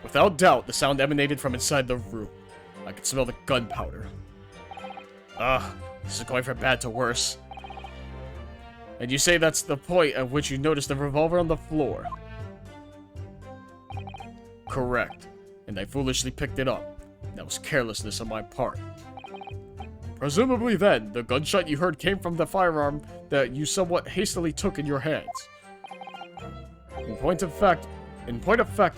Without doubt, the sound emanated from inside the room. I could smell the gunpowder. This is going from bad to worse. And you say that's the point at which you noticed the revolver on the floor? Correct. And I foolishly picked it up. That was carelessness on my part. Presumably then, the gunshot you heard came from the firearm that you somewhat hastily took in your hands. In point of fact,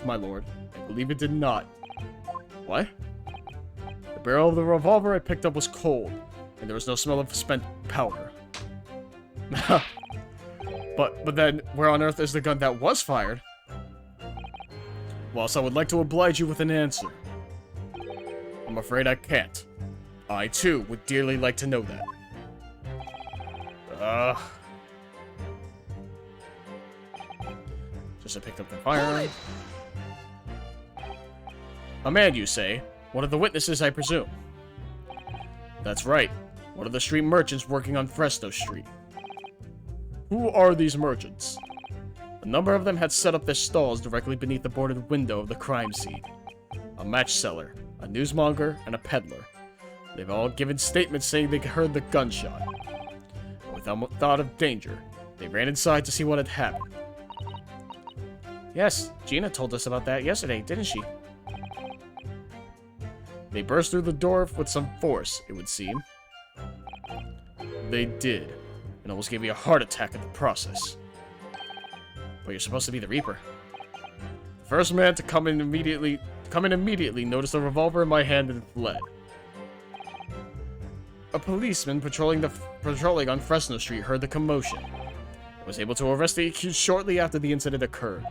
my lord, I believe it did not. What? The barrel of the revolver I picked up was cold, and there was no smell of spent powder. But then, where on earth is the gun that was fired? Whilst I would like to oblige you with an answer, I'm afraid I can't. I, too, would dearly like to know that. Just I picked up the firearm. A man, you say? One of the witnesses, I presume. That's right. One of the street merchants working on Fresno Street. Who are these merchants? A number of them had set up their stalls directly beneath the boarded window of the crime scene. A match seller, a newsmonger, and a peddler. They've all given statements saying they heard the gunshot. Without thought of danger, they ran inside to see what had happened. Yes, Gina told us about that yesterday, didn't she? They burst through the door with some force, it would seem. They did, and almost gave me a heart attack in the process. But you're supposed to be the Reaper. The first man to come in immediately noticed a revolver in my hand and fled. A policeman patrolling on Fresno Street heard the commotion and was able to arrest the accused shortly after the incident occurred.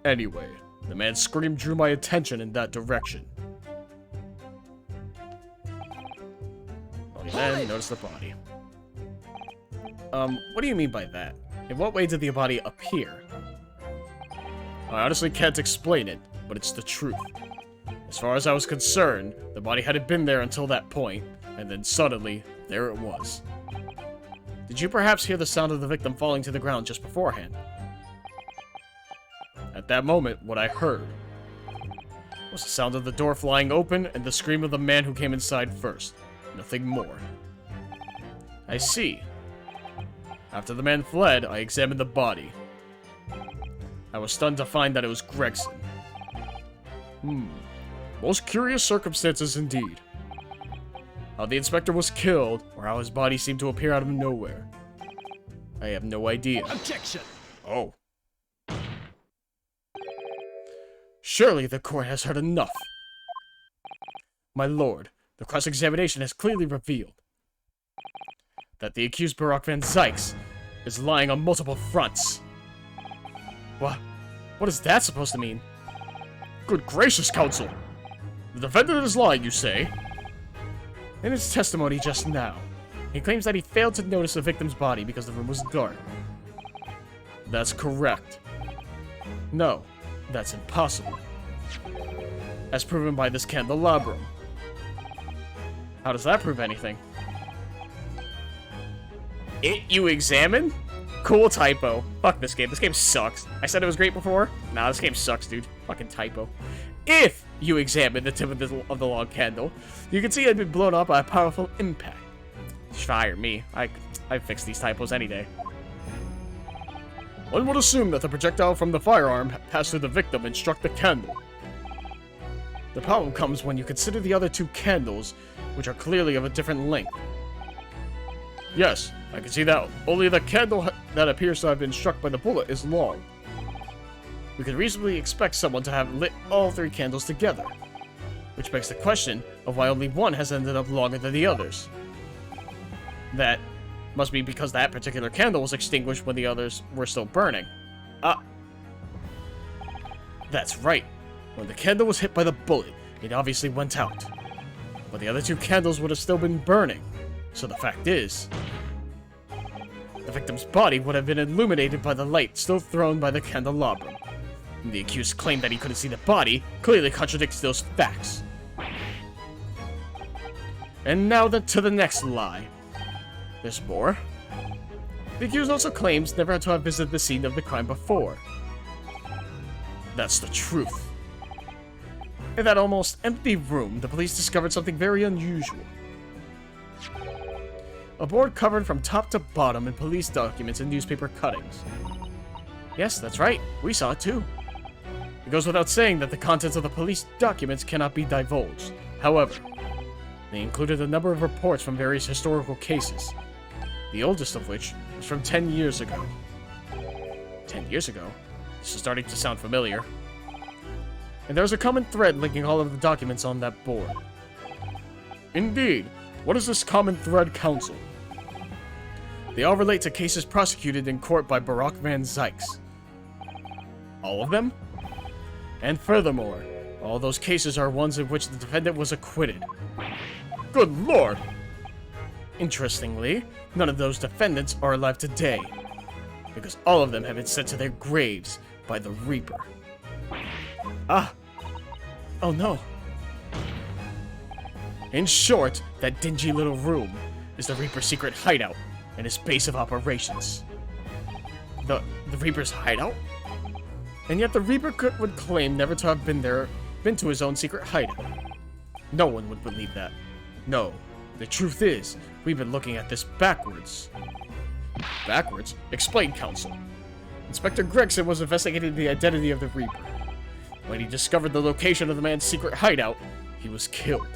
Anyway, the man's scream drew my attention in that direction. Only then noticed the body. What do you mean by that? In what way did the body appear? I honestly can't explain it, but it's the truth. As far as I was concerned, the body hadn't been there until that point, and then suddenly, there it was. Did you perhaps hear the sound of the victim falling to the ground just beforehand? At that moment, what I heard was the sound of the door flying open and the scream of the man who came inside first. Nothing more. I see. After the man fled, I examined the body. I was stunned to find that it was Gregson. Most curious circumstances indeed. How the inspector was killed, or how his body seemed to appear out of nowhere. I have no idea. Objection! Oh. Surely the court has heard enough. My lord, the cross-examination has clearly revealed that the accused Barack Van Zykes is lying on multiple fronts. What is that supposed to mean? Good gracious, counsel! The defendant is lying, you say? In his testimony just now, he claims that he failed to notice the victim's body because the room was dark. That's correct. No, that's impossible. As proven by this candelabrum. How does that prove anything? You examine? Cool typo. Fuck this game. This game sucks. I said it was great before. Nah, this game sucks, dude. Fucking typo. If you examine the tip of the long candle, you can see it had been blown up by a powerful impact. Fire me. I fix these typos any day. One would assume that the projectile from the firearm passed through the victim and struck the candle. The problem comes when you consider the other two candles, which are clearly of a different length. Yes, I can see that only the candle that appears to have been struck by the bullet is long. We could reasonably expect someone to have lit all three candles together, which begs the question of why only one has ended up longer than the others. That must be because that particular candle was extinguished when the others were still burning. That's right. When the candle was hit by the bullet, it obviously went out. But the other two candles would have still been burning. So the fact is, the victim's body would have been illuminated by the light still thrown by the candelabrum. And the accused claim that he couldn't see the body clearly contradicts those facts. And now to the next lie. There's more. The accused also claims never to have visited the scene of the crime before. That's the truth. In that almost empty room, the police discovered something very unusual. A board covered from top to bottom in police documents and newspaper cuttings. Yes, that's right. We saw it too. It goes without saying that the contents of the police documents cannot be divulged. However, they included a number of reports from various historical cases, the oldest of which was from 10 years ago. 10 years ago? This is starting to sound familiar. And there's a common thread linking all of the documents on that board. Indeed. What is this common thread, counsel? They all relate to cases prosecuted in court by Barak van Zykes. All of them? And furthermore, all those cases are ones in which the defendant was acquitted. Good lord! Interestingly, none of those defendants are alive today, because all of them have been sent to their graves by the Reaper. Ah! Oh no. In short, that dingy little room is the Reaper's secret hideout and his base of operations. The Reaper's hideout? And yet the Reaper would claim never to have been to his own secret hideout. No one would believe that. No, the truth is, we've been looking at this backwards. Backwards? Explain, Counsel. Inspector Gregson was investigating the identity of the Reaper. When he discovered the location of the man's secret hideout, he was killed.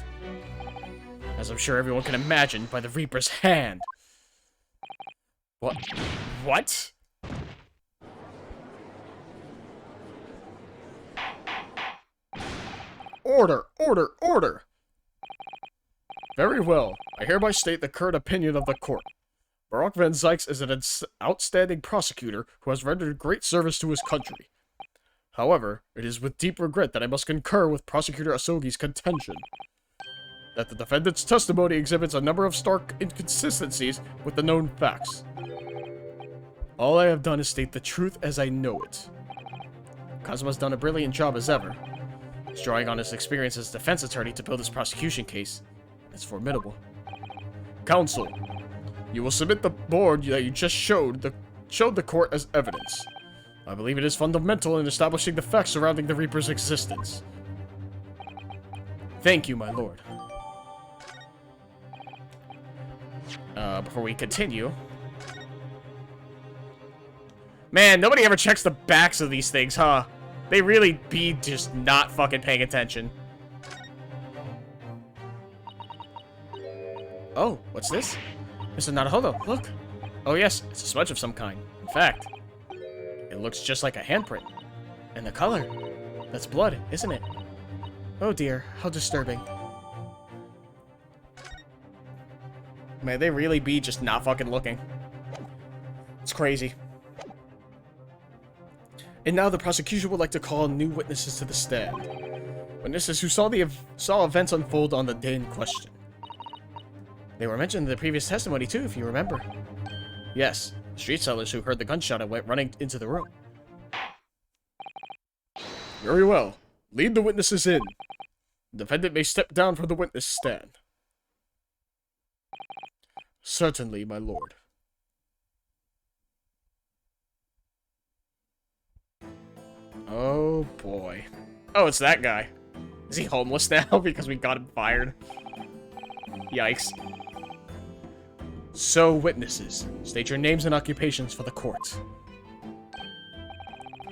As I'm sure everyone can imagine, by the Reaper's hand. What? What? Order! Order! Order! Very well. I hereby state the current opinion of the court. Barak van Zykes is an outstanding prosecutor who has rendered great service to his country. However, it is with deep regret that I must concur with Prosecutor Asogi's contention that the defendant's testimony exhibits a number of stark inconsistencies with the known facts. All I have done is state the truth as I know it. Kazuma's done a brilliant job as ever. He's drawing on his experience as defense attorney to build his prosecution case. It's formidable. Counsel, you will submit the board that you just showed the court as evidence. I believe it is fundamental in establishing the facts surrounding the Reaper's existence. Thank you, my lord. Before we continue... Man, nobody ever checks the backs of these things, huh? They really be just not fucking paying attention. Oh, what's this? Mr. Naruhodo, look. Oh yes, it's a smudge of some kind. In fact, it looks just like a handprint. And the color. That's blood, isn't it? Oh dear, how disturbing. Man, they really be just not fucking looking. It's crazy. And now the prosecution would like to call new witnesses to the stand. Witnesses who saw events unfold on the day in question. They were mentioned in the previous testimony too, if you remember. Yes, the street sellers who heard the gunshot and went running into the room. Very well. Lead the witnesses in. The defendant may step down from the witness stand. Certainly, my lord. Oh boy. Oh, it's that guy. Is he homeless now because we got him fired? Yikes. So, witnesses, state your names and occupations for the court.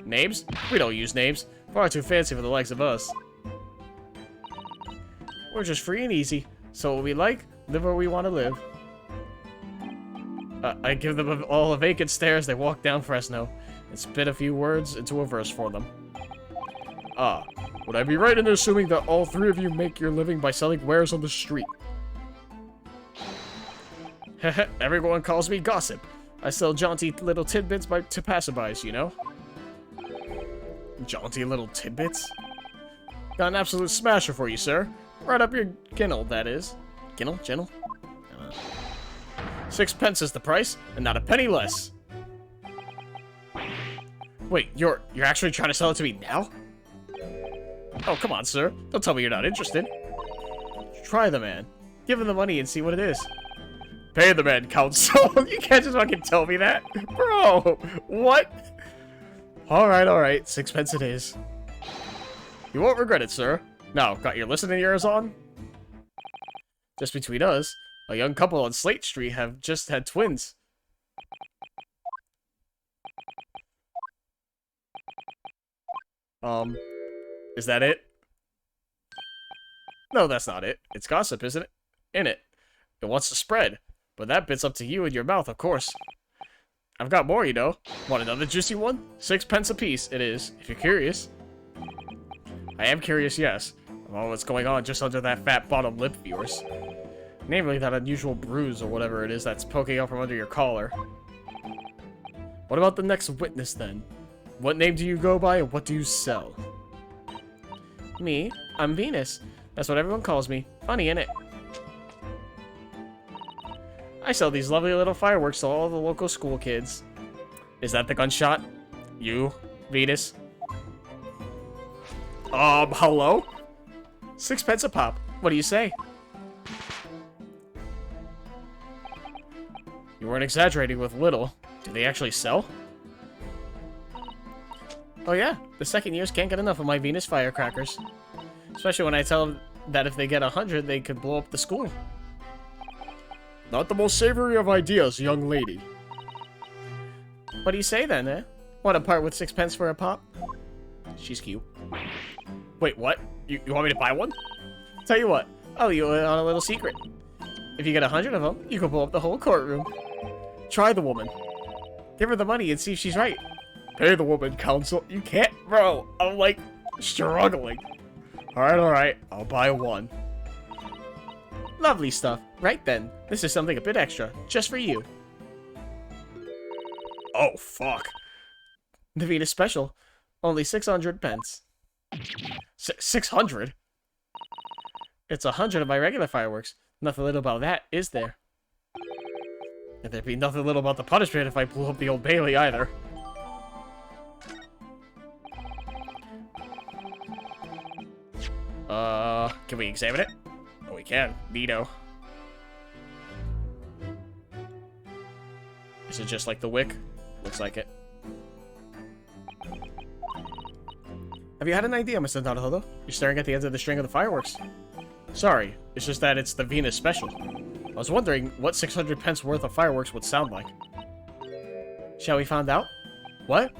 Names? We don't use names. Far too fancy for the likes of us. We're just free and easy. So what we like, live where we want to live. I give them all a vacant stare as they walk down Fresno, and spit a few words into a verse for them. Ah, would I be right in assuming that all three of you make your living by selling wares on the street? Heh, everyone calls me Gossip. I sell jaunty little tidbits to passerbys, you know? Jaunty little tidbits? Got an absolute smasher for you, sir. Right up your ginnel, that is. Ginnel? 6 pence is the price, and not a penny less. Wait, you're actually trying to sell it to me now? Oh, come on, sir. Don't tell me you're not interested. Try the man. Give him the money and see what it is. Pay the man, Counsel. You can't just fucking tell me that. Bro, what? Alright. 6 pence it is. You won't regret it, sir. Now, got your listening ears on? Just between us, a young couple on Slate Street have just had twins. Is that it? No, that's not it. It's gossip, isn't it? It wants to spread. But that bit's up to you and your mouth, of course. I've got more, you know. Want another juicy one? 6 pence apiece, it is, if you're curious. I am curious, yes. About what's going on just under that fat bottom lip of yours. Namely, that unusual bruise or whatever it is that's poking out from under your collar. What about the next witness, then? What name do you go by, and what do you sell? Me? I'm Venus. That's what everyone calls me. Funny, innit? I sell these lovely little fireworks to all the local school kids. Is that the gunshot? You, Venus? Hello? 6 pence a pop. What do you say? You weren't exaggerating with little. Do they actually sell? Oh yeah, the second years can't get enough of my Venus firecrackers. Especially when I tell them that if they get 100, they could blow up the school. Not the most savory of ideas, young lady. What do you say then, eh? Want to part with 6 pence for a pop? She's cute. Wait, what? You want me to buy one? Tell you what, I'll leave you on a little secret. If you get 100 of them, you can blow up the whole courtroom. Try the woman. Give her the money and see if she's right. Pay the woman, counsel. You can't, bro. I'm like struggling. Alright. I'll buy one. Lovely stuff. Right then, this is something a bit extra, just for you. Oh, fuck. The Venus special. Only 600 pence. 600? It's 100 of my regular fireworks. Nothing little about that, is there? And there'd be nothing little about the punishment if I blew up the Old Bailey, either. Can we examine it? Oh, we can. Neato. Is it just like the wick? Looks like it. Have you had an idea, Mr. Naruhodo? You're staring at the end of the string of the fireworks. Sorry, it's just that it's the Venus special. I was wondering what 600 pence worth of fireworks would sound like. Shall we find out? What?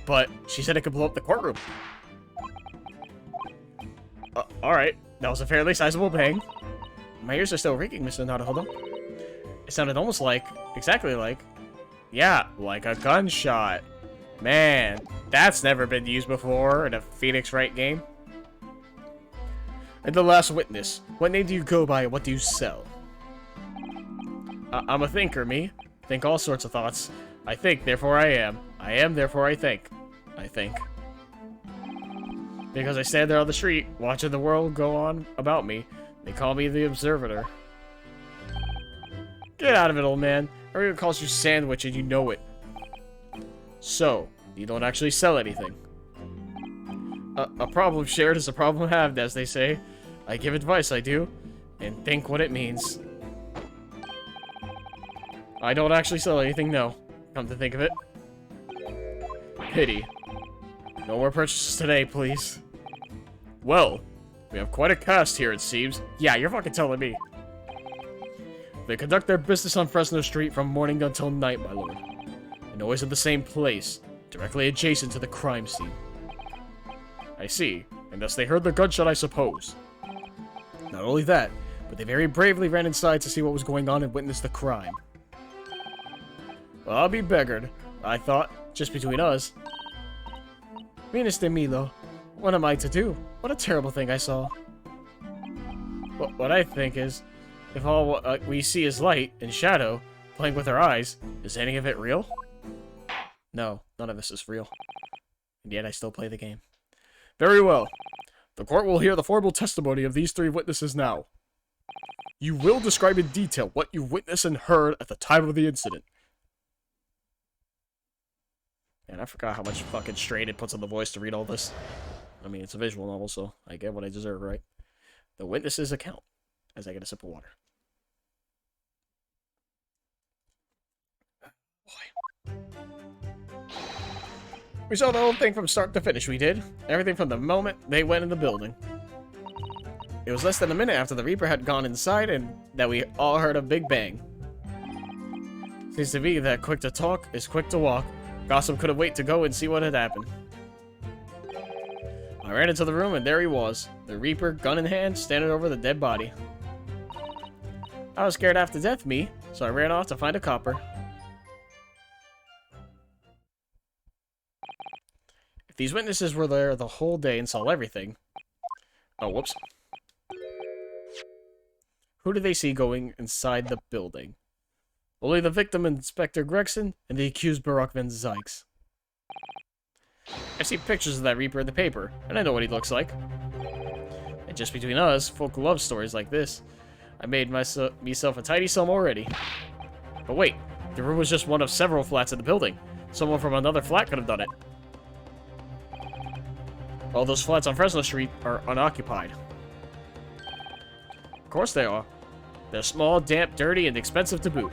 But she said it could blow up the courtroom. Alright. That was a fairly sizable bang. My ears are still ringing, Mr. Naruhodo. It sounded almost like, exactly like, yeah, like a gunshot. Man, that's never been used before in a Phoenix Wright game. And the last witness. What name do you go by and what do you sell? I'm a thinker, me. Think all sorts of thoughts. I think, therefore I am. I am, therefore I think. I think. Because I stand there on the street, watching the world go on about me. They call me the Observator. Get out of it, old man. Everyone calls you Sandwich and you know it. So, you don't actually sell anything. A problem shared is a problem halved, as they say. I give advice, I do. And think what it means. I don't actually sell anything, no. Come to think of it. Pity. No more purchases today, please. Well, we have quite a cast here, it seems. Yeah, you're fucking telling me. They conduct their business on Fresno Street from morning until night, my lord. And always at the same place, directly adjacent to the crime scene. I see, and thus they heard the gunshot, I suppose. Not only that, but they very bravely ran inside to see what was going on and witness the crime. Well, I'll be beggared, I thought, just between us. Venus de Milo, what am I to do? What a terrible thing I saw. What I think is, if all we see is light and shadow, playing with our eyes, is any of it real? No, none of this is real. And yet I still play the game. Very well. The court will hear the formal testimony of these 3 witnesses now. You will describe in detail what you witnessed and heard at the time of the incident. Man, I forgot how much fucking strain it puts on the voice to read all this. I mean, it's a visual novel, so I get what I deserve, right? The witness's account, as I get a sip of water. Boy. We saw the whole thing from start to finish, we did. Everything from the moment they went in the building. It was less than a minute after the Reaper had gone inside and that we all heard a big bang. Seems to me that quick to talk is quick to walk. Gossip couldn't wait to go and see what had happened. I ran into the room and there he was, the Reaper, gun in hand, standing over the dead body. I was scared half to death, me, so I ran off to find a copper. If these witnesses were there the whole day and saw everything... Oh, whoops. Who do they see going inside the building? Only the victim, Inspector Gregson, and the accused Barak van Zykes. I've seen pictures of that Reaper in the paper, and I know what he looks like. And just between us, folk love stories like this. I made myself a tidy sum already. But wait, the room was just one of several flats in the building. Someone from another flat could have done it. All those flats on Fresno Street are unoccupied. Of course they are. They're small, damp, dirty, and expensive to boot.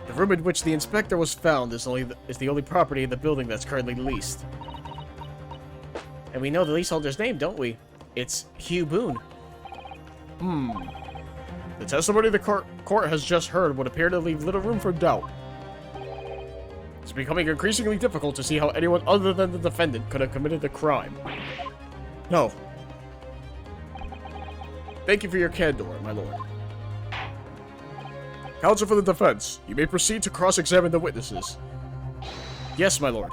The room in which the inspector was found is the only property in the building that's currently leased. And we know the leaseholder's name, don't we? It's Hugh Boone. The testimony the court has just heard would appear to leave little room for doubt. It's becoming increasingly difficult to see how anyone other than the defendant could have committed the crime. No. Thank you for your candor, my lord. Counsel for the defense, you may proceed to cross-examine the witnesses. Yes, my lord.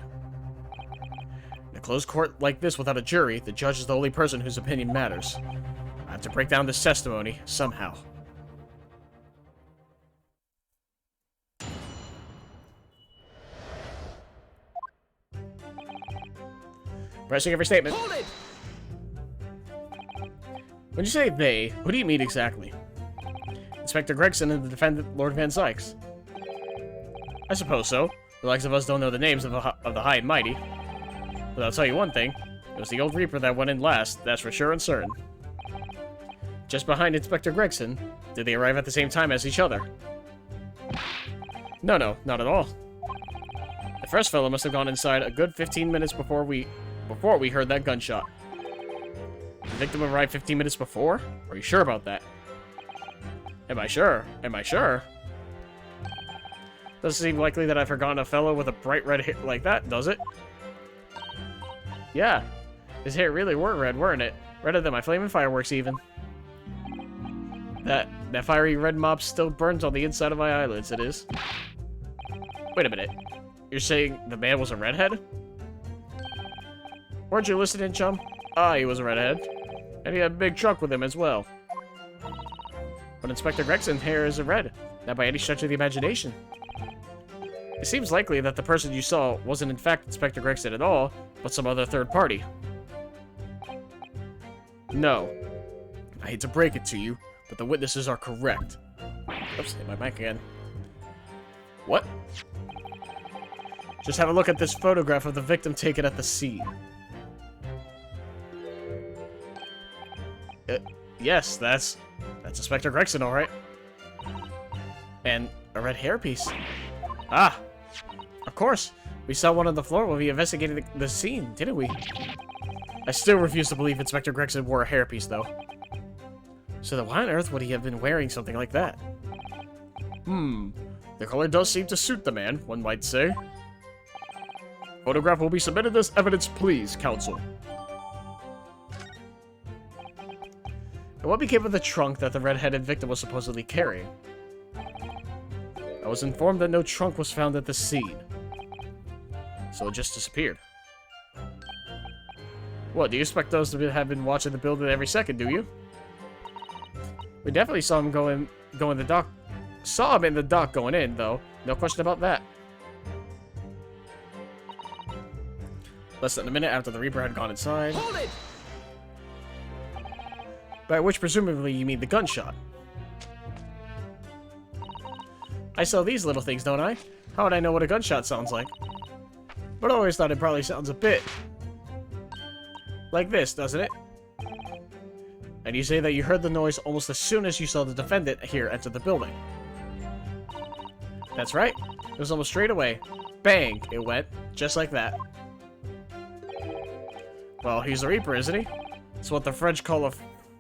In a closed court like this without a jury, the judge is the only person whose opinion matters. I have to break down this testimony, somehow. Pressing every statement. Hold it! When you say they, who do you mean exactly? Inspector Gregson and the defendant, Lord Van Zykes. I suppose so. The likes of us don't know the names of the high and mighty. But I'll tell you one thing. It was the old Reaper that went in last, that's for sure and certain. Just behind Inspector Gregson, did they arrive at the same time as each other? No, not at all. The first fellow must have gone inside a good 15 minutes before we heard that gunshot. The victim arrived 15 minutes before? Are you sure about that? Am I sure? Am I sure? Doesn't seem likely that I've forgotten a fellow with a bright red hair like that, does it? Yeah. His hair really were red, weren't it? Redder than my flaming fireworks, even. That fiery red mop still burns on the inside of my eyelids, it is. Wait a minute. You're saying the man was a redhead? Weren't you listening, chum? Ah, he was a redhead. And he had a big truck with him as well. But Inspector Gregson's hair isn't red. Not by any stretch of the imagination. It seems likely that the person you saw wasn't in fact Inspector Gregson at all, but some other third party. No. I hate to break it to you, but the witnesses are correct. Oops, hit my mic again. What? Just have a look at this photograph of the victim taken at the scene. Yes, that's Inspector Gregson, alright. And a red hairpiece. Ah! Of course! We saw one on the floor when we investigated the scene, didn't we? I still refuse to believe Inspector Gregson wore a hairpiece, though. So then why on earth would he have been wearing something like that? The color does seem to suit the man, one might say. Photograph will be submitted as evidence, please, counsel. And what became of the trunk that the red-headed victim was supposedly carrying? I was informed that no trunk was found at the scene. So it just disappeared. What, do you expect those to have been watching the building every second, do you? We definitely saw him go in the dock. Saw him in the dock going in, though. No question about that. Less than a minute after the Reaper had gone inside. Hold it! By which presumably you mean the gunshot. I sell these little things, don't I? How would I know what a gunshot sounds like? But I always thought it probably sounds a bit like this, doesn't it? And you say that you heard the noise almost as soon as you saw the defendant here enter the building. That's right. It was almost straight away. Bang! It went. Just like that. Well, he's the Reaper, isn't he? It's what the French call a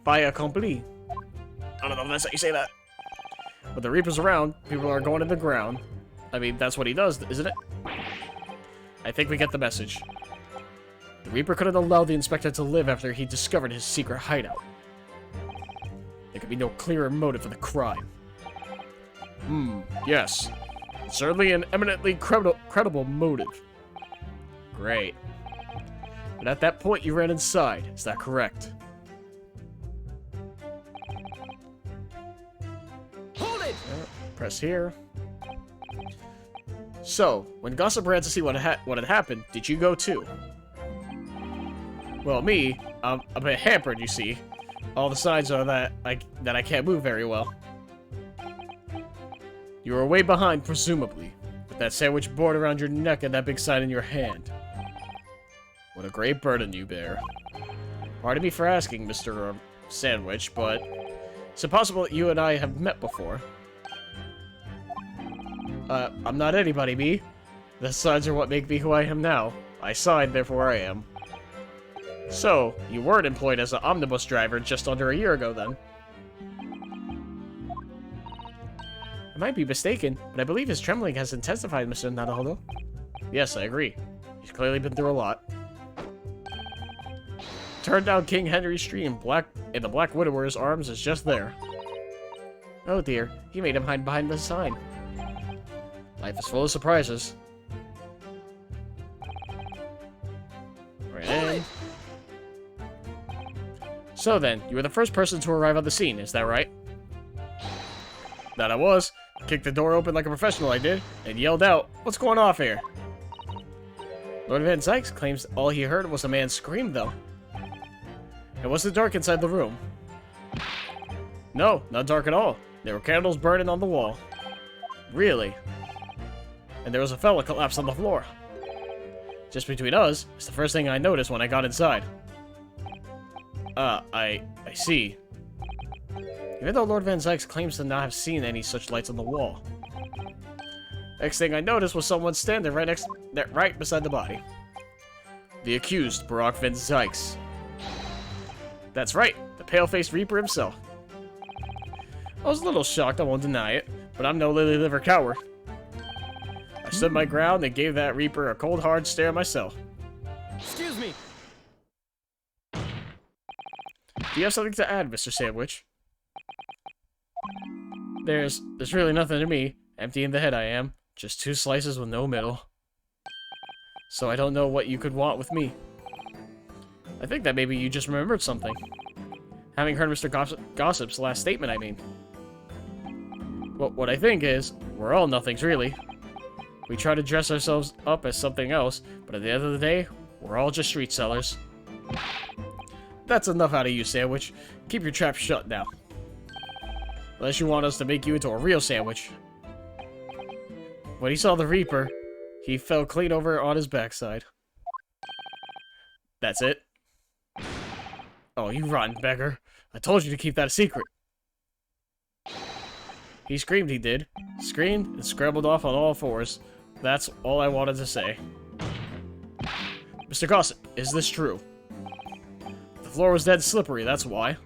fait accompli. I don't know if that's how you say that. But the Reaper's around, people are going in the ground. I mean, that's what he does, isn't it? I think we get the message. The Reaper couldn't allow the inspector to live after he discovered his secret hideout. There could be no clearer motive for the crime. Yes. It's certainly an eminently credible motive. Great. But at that point, you ran inside. Is that correct? Press here. So, when Gossip ran to see what had happened, did you go too? Well, me, I'm a bit hampered, you see. All the signs are that I can't move very well. You were way behind, presumably, with that sandwich board around your neck and that big sign in your hand. What a great burden you bear. Pardon me for asking, Mr. Sandwich, but is it possible that you and I have met before? I'm not anybody, me. The signs are what make me who I am now. I signed, therefore I am. So, you weren't employed as an omnibus driver just under a year ago, then? I might be mistaken, but I believe his trembling has intensified, Mr. Naruhodo. Yes, I agree. He's clearly been through a lot. Turn down King Henry Street in the Black Widower's arms is just there. Oh dear, he made him hide behind the sign. Life is full of surprises. Right in. So then, you were the first person to arrive on the scene, is that right? That I was. Kicked the door open like a professional I did, and yelled out, "What's going off here?" Lord Van Zykes claims all he heard was a man scream, though. It wasn't dark inside the room. No, not dark at all. There were candles burning on the wall. Really? And there was a fella collapsed on the floor. Just between us, it's the first thing I noticed when I got inside. I see. Even though Lord Van Zykes claims to not have seen any such lights on the wall. Next thing I noticed was someone standing right beside the body. The accused, Barak Van Zykes. That's right, the pale-faced Reaper himself. I was a little shocked, I won't deny it, but I'm no lily-liver coward. I stood my ground and gave that Reaper a cold, hard stare myself. Excuse me. Do you have something to add, Mr. Sandwich? There's really nothing to me. Empty in the head I am. Just 2 slices with no middle. So I don't know what you could want with me. I think that maybe you just remembered something. Having heard Mr. Gossip's last statement, I mean. Well, what I think is, we're all nothings, really. We try to dress ourselves up as something else, but at the end of the day, we're all just street sellers. That's enough out of you, Sandwich. Keep your trap shut now. Unless you want us to make you into a real sandwich. When he saw the Reaper, he fell clean over on his backside. That's it. Oh, you rotten beggar. I told you to keep that a secret. He screamed, he did. Screamed and scrambled off on all 4s. That's all I wanted to say. Mr. Gossip, is this true? The floor was dead slippery, that's why.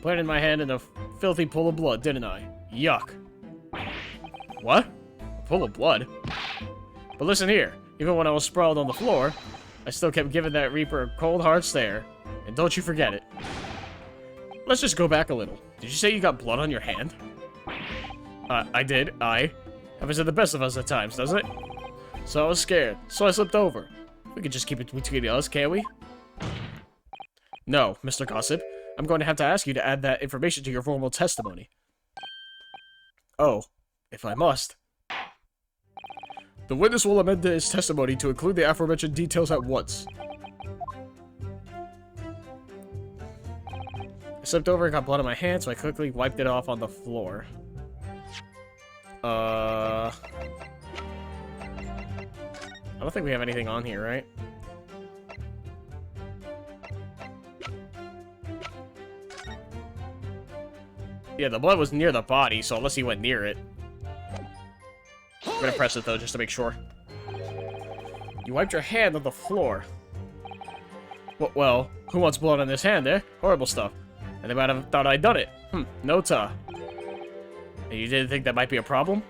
Planted my hand in a filthy pool of blood, didn't I? Yuck. What? A pool of blood? But listen here, even when I was sprawled on the floor, I still kept giving that Reaper a cold, hard stare. And don't you forget it. Let's just go back a little. Did you say you got blood on your hand? I did. Happens to the best of us at times, doesn't it? So I was scared, so I slipped over. We could just keep it between us, can't we? No, Mr. Gossip. I'm going to have to ask you to add that information to your formal testimony. Oh, if I must. The witness will amend his testimony to include the aforementioned details at once. I slipped over and got blood on my hand, so I quickly wiped it off on the floor. I don't think we have anything on here, right? Yeah, the blood was near the body, so unless he went near it. I'm gonna press it, though, just to make sure. You wiped your hand on the floor. Well, who wants blood on his hand, eh? Horrible stuff. And they might have thought I'd done it. No ta. And you didn't think that might be a problem?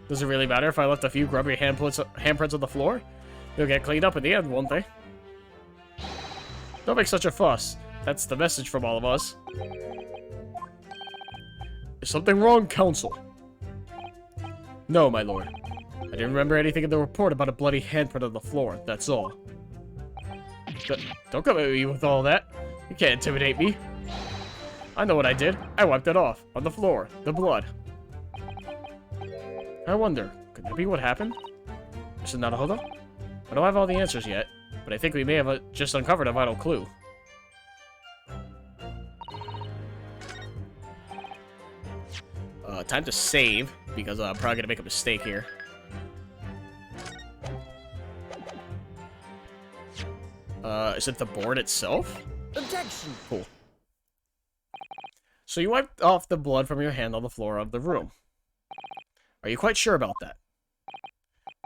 Does it really matter if I left a few grubby handprints on the floor? They'll get cleaned up in the end, won't they? Don't make such a fuss. That's the message from all of us. Is something wrong, Counsel? No, my lord. I didn't remember anything in the report about a bloody handprint on the floor, that's all. Don't come at me with all that. You can't intimidate me. I know what I did. I wiped it off. On the floor. The blood. I wonder, could that be what happened? Mr. Naruhodo? I don't have all the answers yet, but I think we may have just uncovered a vital clue. Time to save, because I'm probably gonna make a mistake here. Is it the board itself? Objection! Cool. So you wiped off the blood from your hand on the floor of the room. Are you quite sure about that?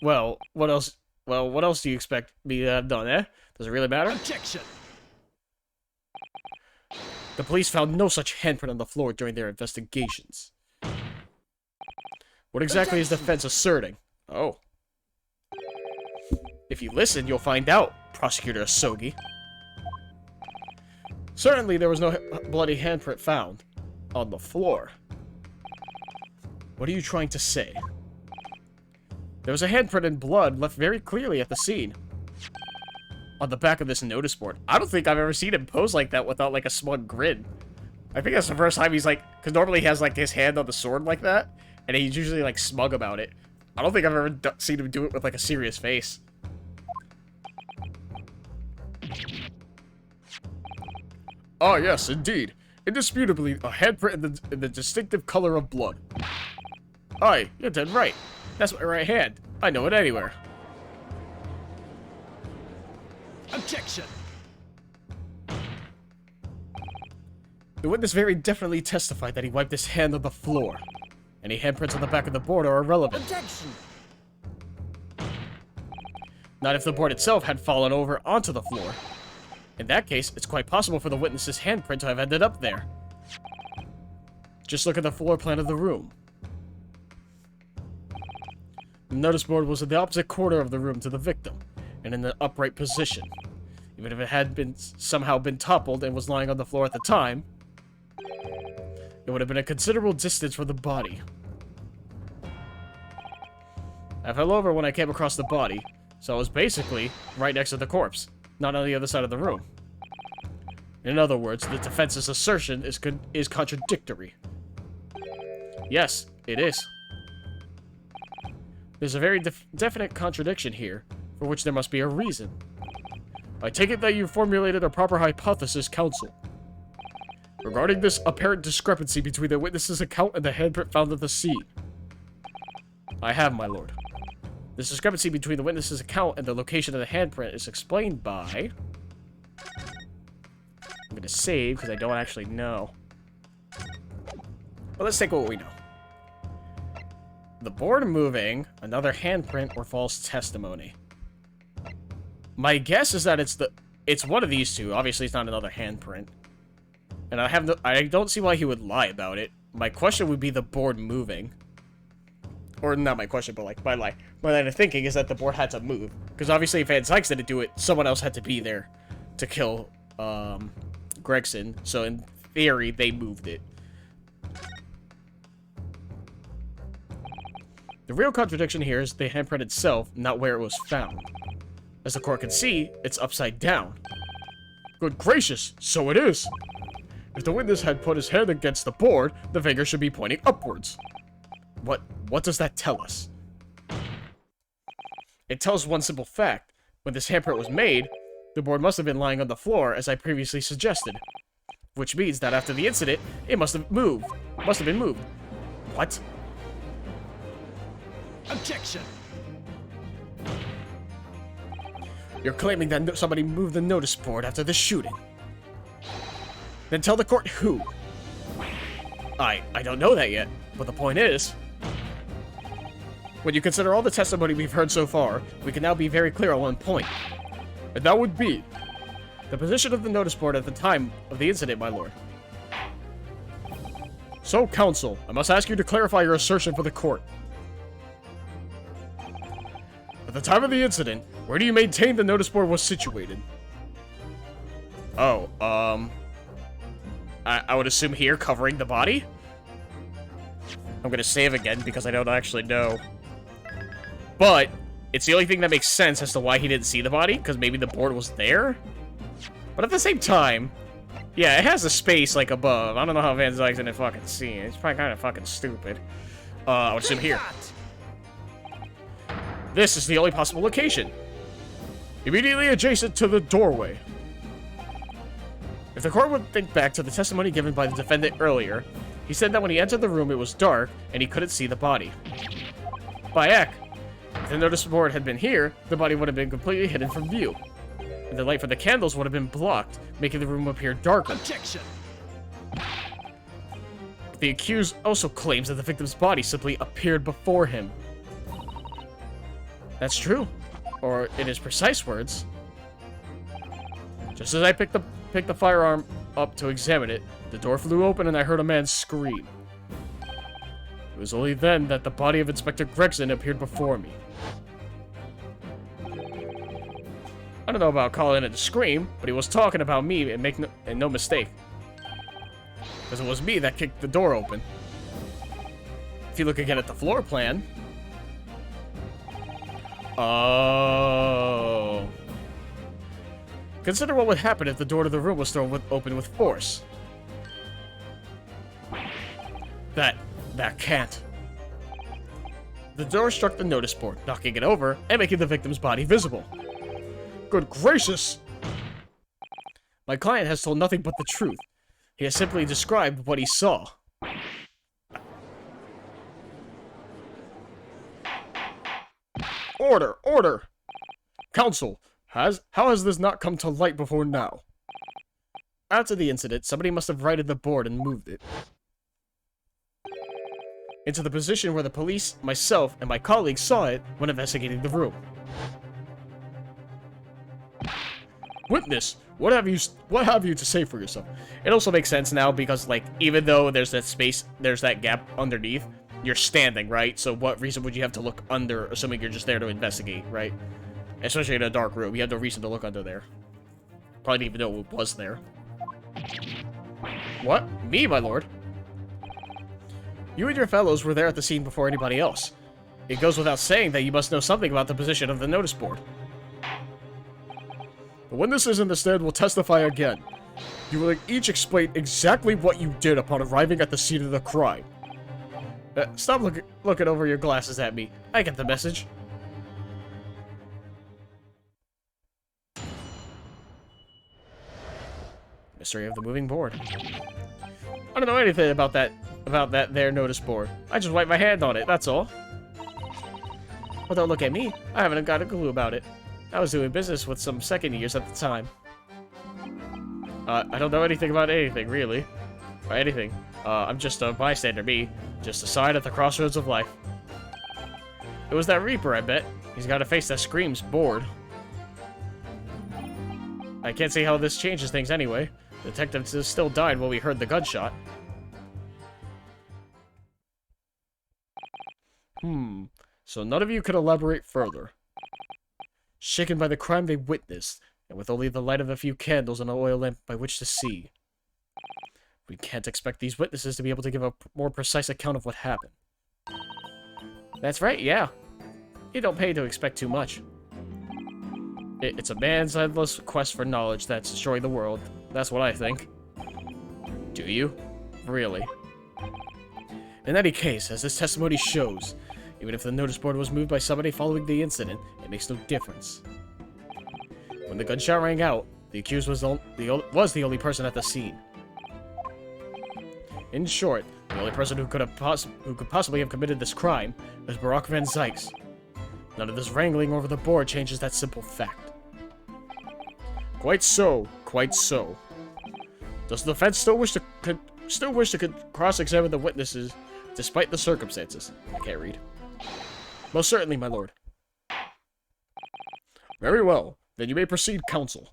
Well, what else? Well, what else do you expect me to have done, eh? Does it really matter? Objection! The police found no such handprint on the floor during their investigations. What exactly is the defense asserting? Oh. If you listen, you'll find out, Prosecutor Asogi. Certainly, there was no bloody handprint found on the floor. What are you trying to say? There was a handprint in blood left very clearly at the scene. On the back of this notice board. I don't think I've ever seen him pose like that without, like, a smug grin. I think that's the first time he's, like... Because normally he has, like, his hand on the sword like that. And he's usually, like, smug about it. I don't think I've ever seen him do it with, like, a serious face. Ah, yes, indeed. Indisputably, a handprint in the distinctive color of blood. Aye, you're dead right. That's my right hand. I know it anywhere. Objection! The witness very definitely testified that he wiped his hand on the floor. Any handprints on the back of the board are irrelevant. Objection! Not if the board itself had fallen over onto the floor. In that case, it's quite possible for the witness's handprint to have ended up there. Just look at the floor plan of the room. The notice board was in the opposite corner of the room to the victim, and in an upright position. Even if it had somehow been toppled and was lying on the floor at the time, it would have been a considerable distance from the body. I fell over when I came across the body, so I was basically right next to the corpse, not on the other side of the room. In other words, the defense's assertion is contradictory. Yes, it is. There's a very definite contradiction here, for which there must be a reason. I take it that you formulated a proper hypothesis, counsel. Regarding this apparent discrepancy between the witness's account and the handprint found at the scene. I have, my lord. This discrepancy between the witness's account and the location of the handprint is explained by... I'm gonna save, because I don't actually know. But let's take what we know. The board moving, another handprint, or false testimony. My guess is that it's one of these two. Obviously, it's not another handprint. And I don't see why he would lie about it. My question would be the board moving. Or not my question, but like my line of thinking is that the board had to move. Because obviously if Van Sykes didn't do it, someone else had to be there to kill Gregson. So in theory, they moved it. The real contradiction here is the handprint itself, not where it was found. As the court can see, it's upside down. Good gracious, so it is! If the witness had put his hand against the board, the finger should be pointing upwards. What does that tell us? It tells one simple fact. When this handprint was made, the board must have been lying on the floor, as I previously suggested. Which means that after the incident, it must have moved. Must have been moved. What? Objection! You're claiming that somebody moved the notice board after the shooting. Then tell the court who. I don't know that yet, but the point is... When you consider all the testimony we've heard so far, we can now be very clear on one point. And that would be... the position of the notice board at the time of the incident, my lord. So, counsel, I must ask you to clarify your assertion for the court. At the time of the incident, where do you maintain the notice board was situated? Oh, I would assume here, covering the body? I'm gonna save again, because I don't actually know. But, it's the only thing that makes sense as to why he didn't see the body, because maybe the board was there? But at the same time, Yeah, it has a space, like, above. I don't know how Van Zyke's in it fucking seeing. It's probably kind of fucking stupid. I would assume here. This is the only possible location. Immediately adjacent to the doorway. If the court would think back to the testimony given by the defendant earlier, he said that when he entered the room, it was dark, and he couldn't see the body. By heck, if the notice board had been here, the body would have been completely hidden from view. And the light from the candles would have been blocked, making the room appear darker. Objection! The accused also claims that the victim's body simply appeared before him. That's true. Or, in his precise words, just as I picked the firearm up to examine it, the door flew open and I heard a man scream. It was only then that the body of Inspector Gregson appeared before me. I don't know about calling it a scream, but he was talking about me and no mistake. Because it was me that kicked the door open. If you look again at the floor plan... Oh... Consider what would happen if the door to the room was thrown open with force. That can't. The door struck the notice board, knocking it over and making the victim's body visible. Good gracious! My client has told nothing but the truth. He has simply described what he saw. Order! Order! Counsel, how has this not come to light before now? After the incident, somebody must have righted the board and moved it into the position where the police, myself, and my colleagues saw it when investigating the room. Witness, what have you to say for yourself? It also makes sense now because, like, even though there's that space, there's that gap underneath, you're standing, right? So what reason would you have to look under, assuming you're just there to investigate, right? Especially in a dark room, you have no reason to look under there. Probably didn't even know it was there. What? Me, my lord? You and your fellows were there at the scene before anybody else. It goes without saying that you must know something about the position of the notice board. The witnesses in the stand will testify again. You will each explain exactly what you did upon arriving at the scene of the crime. Stop looking over your glasses at me. I get the message. Mystery of the moving board. I don't know anything about that there notice board. I just wiped my hand on it, that's all. Well, don't look at me. I haven't got a clue about it. I was doing business with some second years at the time. I don't know anything about anything, really. Or anything. I'm just a bystander, me. Just a sign at the crossroads of life. It was that Reaper, I bet. He's got a face that screams bored. I can't see how this changes things anyway. The detective still died while we heard the gunshot. So none of you could elaborate further. Shaken by the crime they witnessed, and with only the light of a few candles and an oil lamp by which to see. We can't expect these witnesses to be able to give a more precise account of what happened. That's right, yeah. You don't pay to expect too much. It's a man's endless quest for knowledge that's destroying the world. That's what I think. Do you? Really? In any case, as this testimony shows, even if the notice board was moved by somebody following the incident, it makes no difference. When the gunshot rang out, the accused was the only person at the scene. In short, the only person who could possibly have committed this crime was Barack Van Zykes. None of this wrangling over the board changes that simple fact. Quite so, quite so. Does the defense still wish to cross-examine the witnesses despite the circumstances? I can't read. Most certainly, my lord. Very well. Then you may proceed, counsel.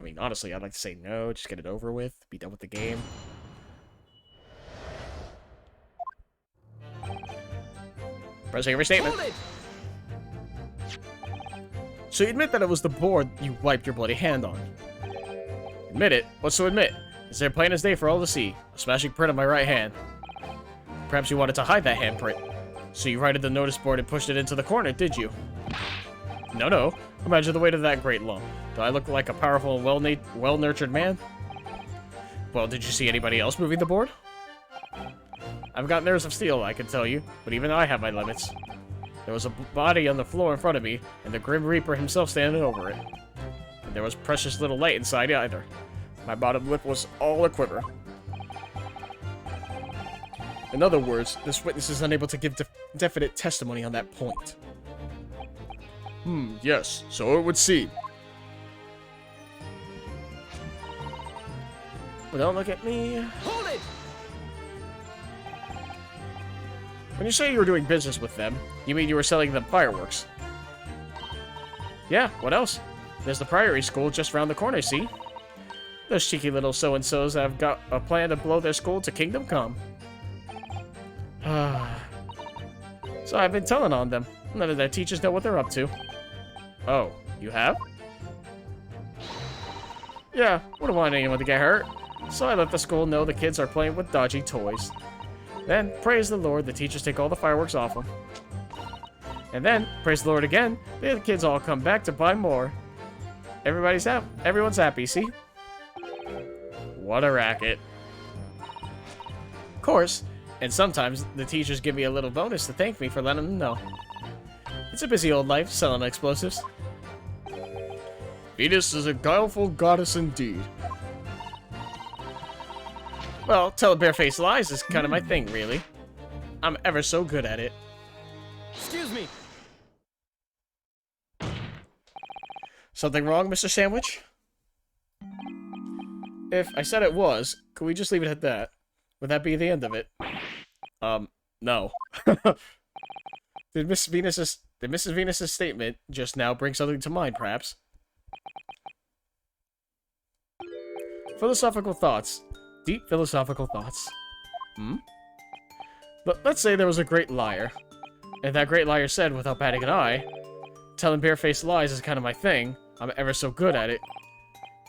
I mean, honestly, I'd like to say no, just get it over with, be done with the game. Pressing every statement. So you admit that it was the board you wiped your bloody hand on. Admit it? What's to admit? It's there plain as day for all to see. A smashing print on my right hand. Perhaps you wanted to hide that handprint. So you righted the notice board and pushed it into the corner, did you? No. Imagine the weight of that great lump. Do I look like a powerful and well-nurtured man? Well, did you see anybody else moving the board? I've got nerves of steel, I can tell you, but even I have my limits. There was a body on the floor in front of me, and the Grim Reaper himself standing over it. And there was precious little light inside either. My bottom lip was all a quiver. In other words, this witness is unable to give definite testimony on that point. Yes, so it would seem. Well, don't look at me. Hold it! When you say you were doing business with them, you mean you were selling them fireworks? Yeah, what else? There's the Priory School just round the corner, see? Those cheeky little so-and-sos have got a plan to blow their school to kingdom come. So I've been telling on them. None of their teachers know what they're up to. Oh, you have? Yeah, wouldn't want anyone to get hurt. So I let the school know the kids are playing with dodgy toys. Then, praise the Lord, the teachers take all the fireworks off them. And then, praise the Lord again, the kids all come back to buy more. Everyone's happy, see? What a racket. Of course, and sometimes the teachers give me a little bonus to thank me for letting them know. It's a busy old life, selling explosives. Venus is a guileful goddess indeed. Well, telling barefaced lies is kind of my thing, really. I'm ever so good at it. Excuse me. Something wrong, Mr. Sandwich? If I said it was, could we just leave it at that? Would that be the end of it? No. Did Mrs. Venus's statement just now bring something to mind, perhaps? Philosophical thoughts. Deep philosophical thoughts. Let's say there was a great liar. And that great liar said, without batting an eye, telling barefaced lies is kind of my thing. I'm ever so good at it.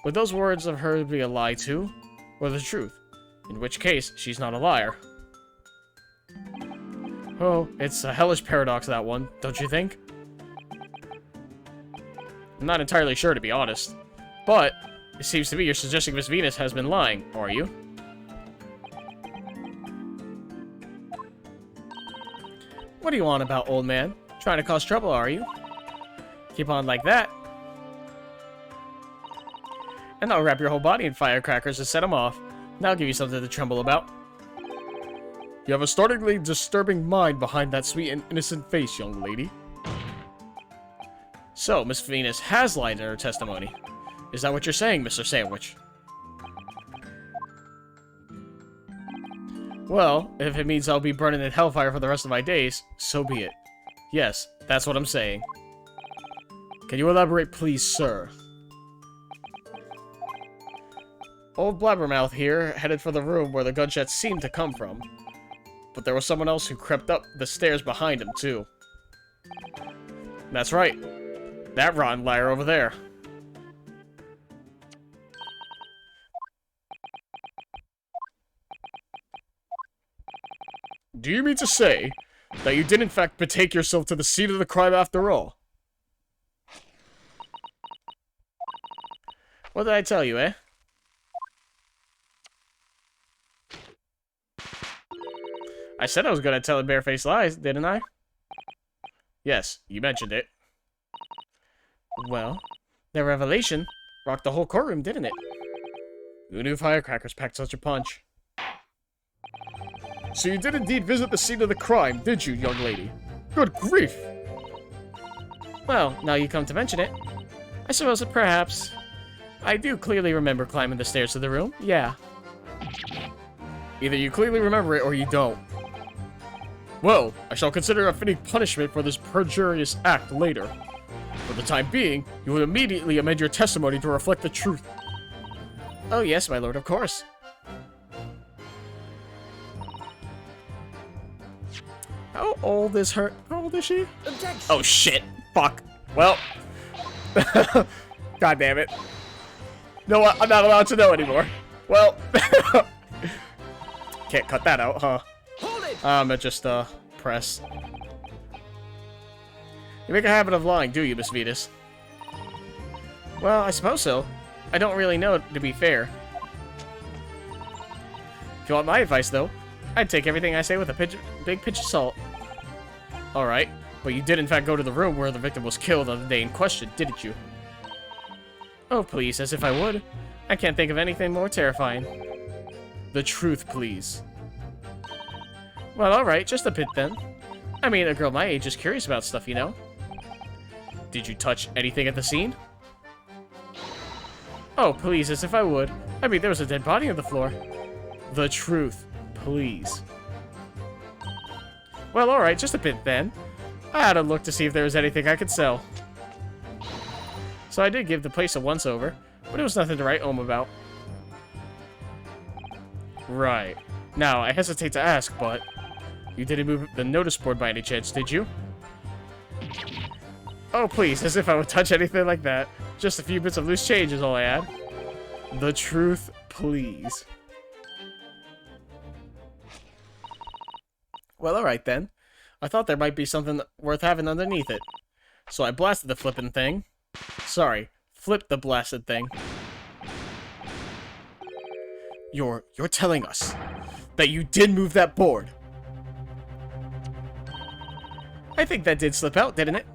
Would those words of hers be a lie too? Or the truth? In which case, she's not a liar. Oh, it's a hellish paradox, that one, don't you think? I'm not entirely sure, to be honest. But, it seems to me you're suggesting Miss Venus has been lying, are you? What do you want about, old man? Trying to cause trouble, are you? Keep on like that. And I'll wrap your whole body in firecrackers to set them off. And I'll give you something to tremble about. You have a startlingly disturbing mind behind that sweet and innocent face, young lady. So, Miss Venus has lied in her testimony. Is that what you're saying, Mr. Sandwich? Well, if it means I'll be burning in hellfire for the rest of my days, so be it. Yes, that's what I'm saying. Can you elaborate, please, sir? Old Blabbermouth here headed for the room where the gunshots seemed to come from. But there was someone else who crept up the stairs behind him, too. That's right. That rotten liar over there. Do you mean to say that you did in fact betake yourself to the scene of the crime after all? What did I tell you, eh? I said I was gonna tell barefaced lies, didn't I? Yes, you mentioned it. Well, that revelation rocked the whole courtroom, didn't it? Who knew firecrackers packed such a punch? So you did indeed visit the scene of the crime, did you, young lady? Good grief! Well, now you come to mention it. I suppose that perhaps... I do clearly remember climbing the stairs to the room, yeah. Either you clearly remember it or you don't. Well, I shall consider a fitting punishment for this perjurious act later. For the time being, you will immediately amend your testimony to reflect the truth. Oh yes, my lord, of course. How old is her? How old is she? Objection. Oh shit! Fuck. Well. God damn it. No, I'm not allowed to know anymore. Well. Can't cut that out, huh? Hold it. I'm gonna just, press. You make a habit of lying, do you, Miss Venus? Well, I suppose so. I don't really know, to be fair. If you want my advice, though, I'd take everything I say with a big pinch of salt. Alright, but you did in fact go to the room where the victim was killed on the day in question, didn't you? Oh, please, as if I would. I can't think of anything more terrifying. The truth, please. Well, alright, just a bit then. I mean, a girl my age is curious about stuff, you know? Did you touch anything at the scene? Oh, please, as if I would. I mean, there was a dead body on the floor. The truth, please. Well, alright, just a bit then. I had a look to see if there was anything I could sell. So I did give the place a once-over, but it was nothing to write home about. Right. Now, I hesitate to ask, but... You didn't move the notice board by any chance, did you? Oh, please, as if I would touch anything like that. Just a few bits of loose change is all I had. The truth, please. Well, alright then. I thought there might be something worth having underneath it. So I blasted the flippin' thing. Sorry, flipped the blasted thing. You're telling us that you did move that board? I think that did slip out, didn't it?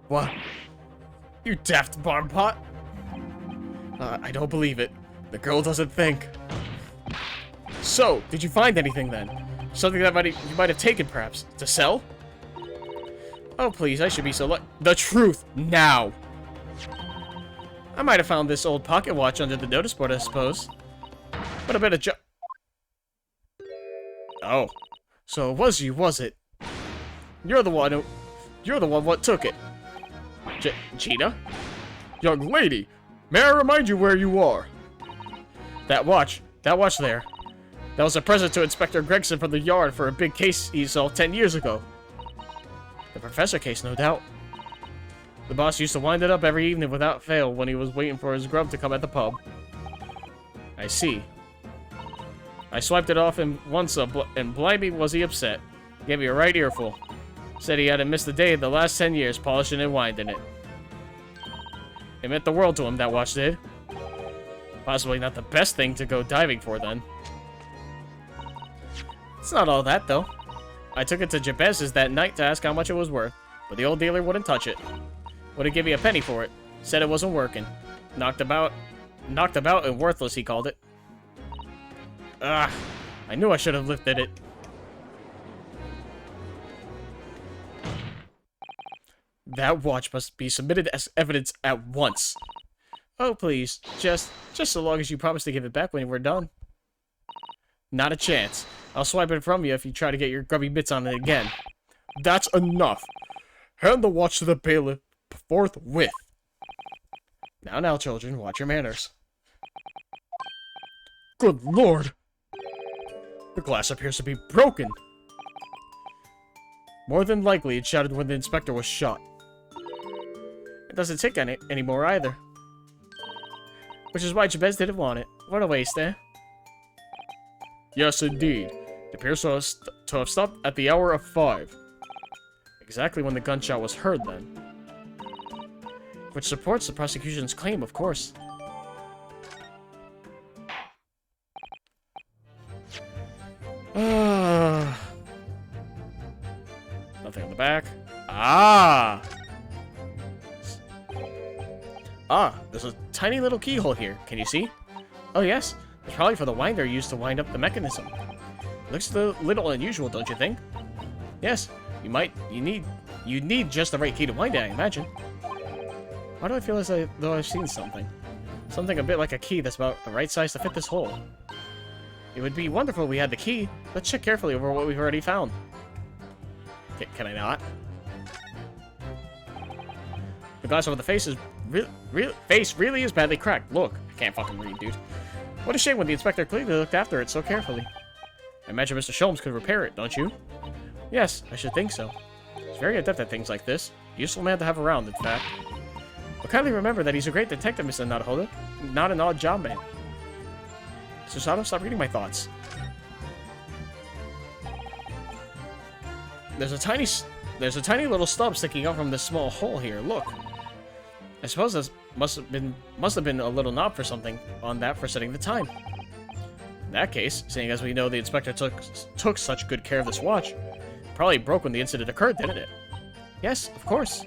What? You daft barmpot? I don't believe it. The girl doesn't think. So, did you find anything then? Something that you might have taken, perhaps, to sell? Oh, please, I should be so the truth, now! I might have found this old pocket watch under the notice board, I suppose. But a bit of Oh. So it was you, was it? You're the one what took it. Gina? Young lady, may I remind you where you are? That watch there. That was a present to Inspector Gregson from the yard for a big case he solved 10 years ago. The professor case, no doubt. The boss used to wind it up every evening without fail when he was waiting for his grub to come at the pub. I see. I swiped it off him once, and blimey was he upset. Gave me a right earful. Said he hadn't missed a day in the last 10 years polishing and winding it. It meant the world to him, that watch did. Possibly not the best thing to go diving for, then. It's not all that, though. I took it to Jabez's that night to ask how much it was worth, but the old dealer wouldn't touch it. Wouldn't give me a penny for it. Said it wasn't working. Knocked about and worthless, he called it. Ah, I knew I should have lifted it. That watch must be submitted as evidence at once. Oh, please. Just so long as you promise to give it back when we're done. Not a chance. I'll swipe it from you if you try to get your grubby bits on it again. That's enough. Hand the watch to the bailiff forthwith. Now, children, watch your manners. Good lord! The glass appears to be broken. More than likely, it shattered when the inspector was shot. It doesn't tick anymore either. Which is why Jabez didn't want it. What a waste, eh? Yes, indeed. It appears to have stopped at the hour of 5. Exactly when the gunshot was heard, then. Which supports the prosecution's claim, of course. Nothing on the back. There's a tiny little keyhole here. Can you see? Oh, yes. It's probably for the winder used to wind up the mechanism. Looks a little unusual, don't you think? Yes. You need just the right key to wind it, I imagine. Why do I feel as though I've seen something? Something a bit like a key that's about the right size to fit this hole. It would be wonderful if we had the key. Let's check carefully over what we've already found. Can I not? The glass over the face is really is badly cracked. Look, I can't fucking read, dude. What a shame when the inspector clearly looked after it so carefully. I imagine Mr. Sholmes could repair it, don't you? Yes, I should think so. He's very adept at things like this. Useful man to have around, in fact. But kindly remember that he's a great detective, Mr. Naruhodo. Not an odd job man. Susanoo, stop reading my thoughts. There's a tiny little stub sticking out from this small hole here. Look. I suppose this must have been a little knob for something on that for setting the time. that case, seeing as we know the inspector took such good care of this watch, it probably broke when the incident occurred, didn't it? Yes, of course.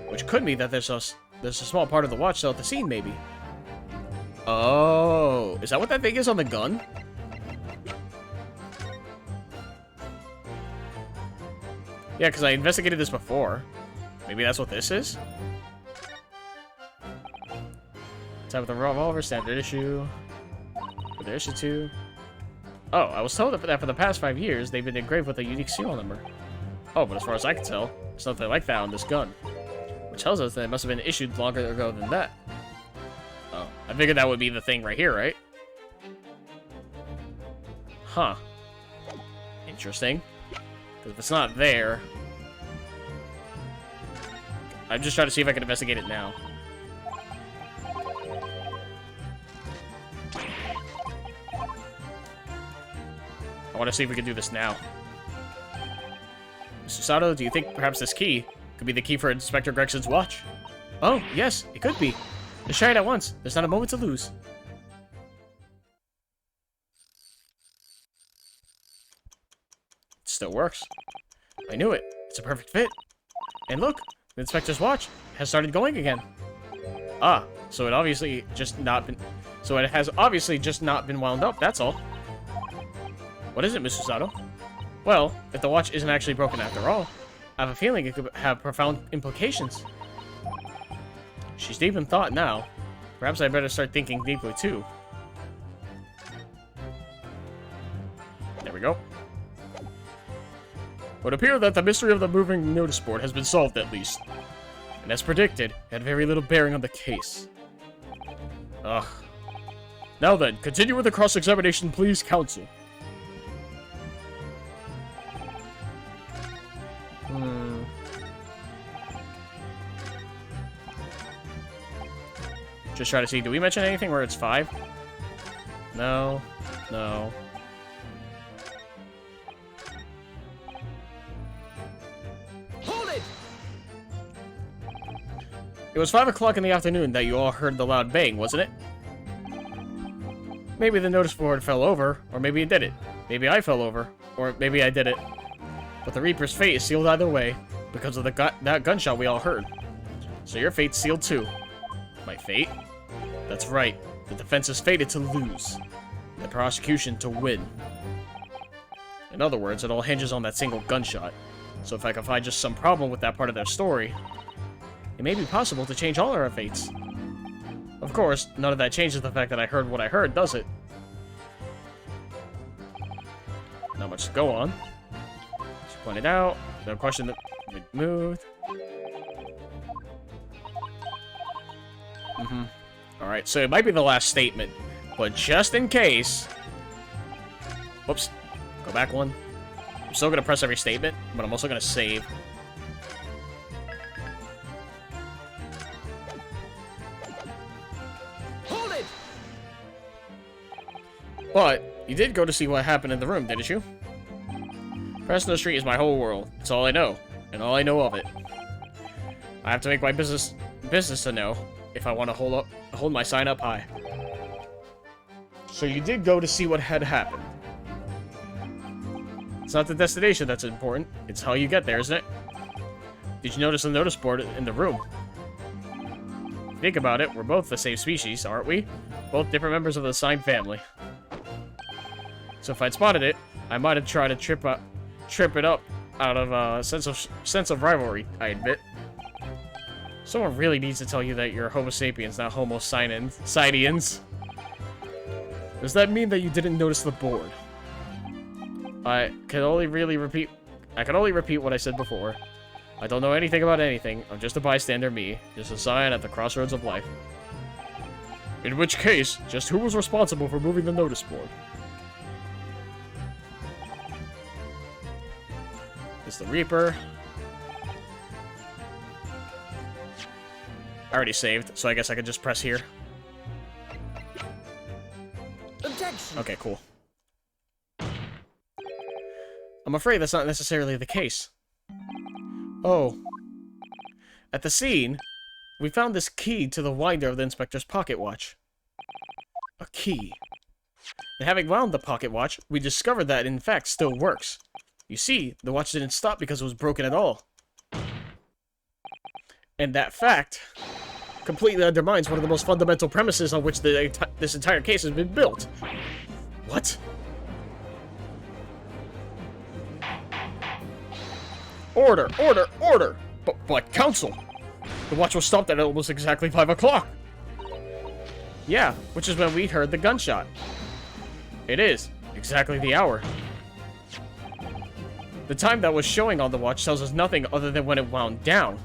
Which could mean that there's a small part of the watch still at the scene, maybe. Oh, is that what that thing is on the gun? Yeah, because I investigated this before. Maybe that's what this is? Type of the revolver, standard issue. For the issue 2. Oh, I was told that for the past 5 years, they've been engraved with a unique serial number. Oh, but as far as I can tell, there's nothing like that on this gun. Which tells us that it must have been issued longer ago than that. Oh, I figured that would be the thing right here, right? Huh. Interesting. Because if it's not there... I'm just trying to see if I can investigate it now. I want to see if we can do this now. Mr. Sato, do you think perhaps this key could be the key for Inspector Gregson's watch? Oh, yes, it could be. Let's try it at once. There's not a moment to lose. It still works. I knew it. It's a perfect fit. And look, the Inspector's watch has started going again. Ah, so it obviously just not been... So it has obviously just not been wound up, that's all. What is it, Mr. Sato? Well, if the watch isn't actually broken after all, I have a feeling it could have profound implications. She's deep in thought now. Perhaps I better start thinking deeply too. There we go. It would appear that the mystery of the moving notice board has been solved at least. And as predicted, it had very little bearing on the case. Ugh. Now then, continue with the cross-examination, please, counsel. Just try to see, do we mention anything where it's 5? No. No. Hold it! It was 5 o'clock in the afternoon that you all heard the loud bang, wasn't it? Maybe the notice board fell over, or maybe it didn't. Maybe I fell over, or maybe I did it. But the Reaper's fate is sealed either way, because of that gunshot we all heard. So your fate's sealed too. My fate? That's right. The defense is fated to lose, and the prosecution to win. In other words, it all hinges on that single gunshot. So if I can find just some problem with that part of their story, it may be possible to change all our fates. Of course, none of that changes the fact that I heard what I heard, does it? Not much to go on. As you pointed out, no question that we moved. Alright, so it might be the last statement, but just in case... Whoops. Go back one. I'm still going to press every statement, but I'm also going to save. Hold it! But, you did go to see what happened in the room, didn't you? Fresno Street is my whole world. It's all I know, and all I know of it. I have to make my business to know if I want to hold my sign up high. So you did go to see what had happened. It's not the destination that's important. It's how you get there, isn't it? Did you notice the notice board in the room? Think about it, we're both the same species, aren't we? Both different members of the sign family. So if I'd spotted it, I might have tried to trip it up out of a sense of rivalry, I admit. Someone really needs to tell you that you're Homo sapiens, not Homo Sidians. Does that mean that you didn't notice the board? I can only repeat what I said before. I don't know anything about anything. I'm just a bystander, me. Just a sign at the crossroads of life. In which case, just who was responsible for moving the notice board? It's the Reaper. I already saved, so I guess I could just press here. Objection! Okay, cool. I'm afraid that's not necessarily the case. Oh. At the scene, we found this key to the winder of the inspector's pocket watch. A key. And having wound the pocket watch, we discovered that it in fact still works. You see, the watch didn't stop because it was broken at all. And that fact completely undermines one of the most fundamental premises on which this entire case has been built. What? Order! Order! Order! But Counsel! The watch was stopped at almost exactly 5 o'clock! Yeah, which is when we heard the gunshot. It is. Exactly the hour. The time that was showing on the watch tells us nothing other than when it wound down.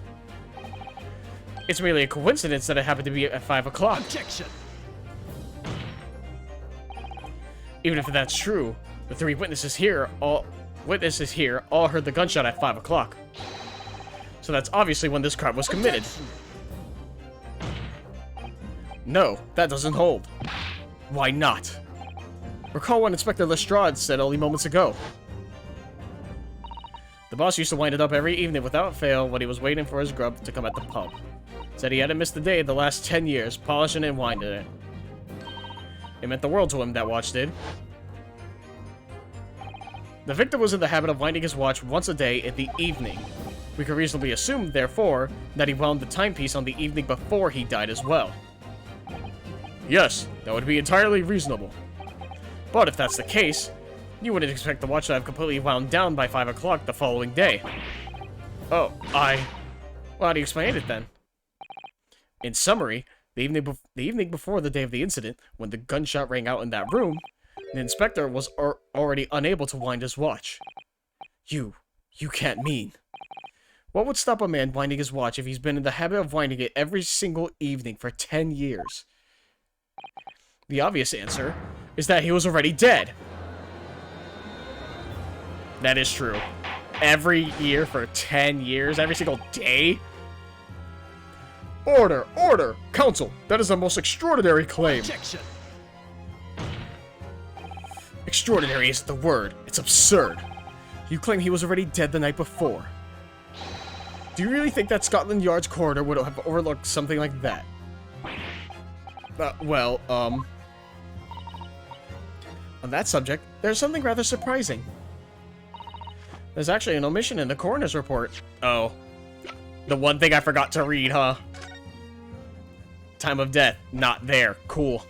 It's merely a coincidence that it happened to be at 5 o'clock. Objection! Even if that's true, the three witnesses here all heard the gunshot at 5 o'clock. So that's obviously when this crime was committed. Objection! No, that doesn't hold. Why not? Recall what Inspector Lestrade said only moments ago. The boss used to wind it up every evening without fail when he was waiting for his grub to come at the pub. Said he hadn't missed a day the last 10 years, polishing and winding it. It meant the world to him, that watch did. The victim was in the habit of winding his watch once a day in the evening. We could reasonably assume, therefore, that he wound the timepiece on the evening before he died as well. Yes, that would be entirely reasonable. But if that's the case, you wouldn't expect the watch to have completely wound down by 5 o'clock the following day. Oh, well, how do you explain it then? In summary, the evening before the day of the incident, when the gunshot rang out in that room, the inspector was already unable to wind his watch. You can't mean. What would stop a man winding his watch if he's been in the habit of winding it every single evening for 10 years? The obvious answer is that he was already dead. That is true. Every year for 10 years, every single day? Order! Order! Counsel, that is a most extraordinary claim. Objection! Extraordinary isn't the word. It's absurd. You claim he was already dead the night before. Do you really think that Scotland Yard's coroner would have overlooked something like that? On that subject, there's something rather surprising. There's actually an omission in the coroner's report. Oh. The one thing I forgot to read, huh? Time of death. Not there. Cool.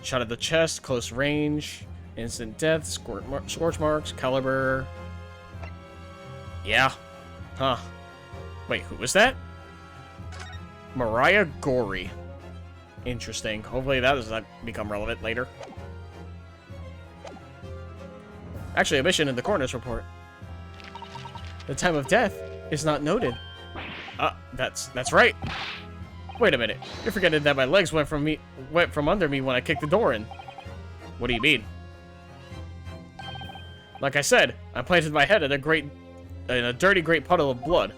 Shot at the chest, close range, instant death, scorch marks, caliber. Yeah. Huh. Wait, who was that? Mariah Gorey. Interesting. Hopefully that does not become relevant later. Actually, omission in the coroner's report. The time of death is not noted. That's right. Wait a minute. You're forgetting that my legs went from under me when I kicked the door in. What do you mean? Like I said, I planted my head in a dirty great puddle of blood.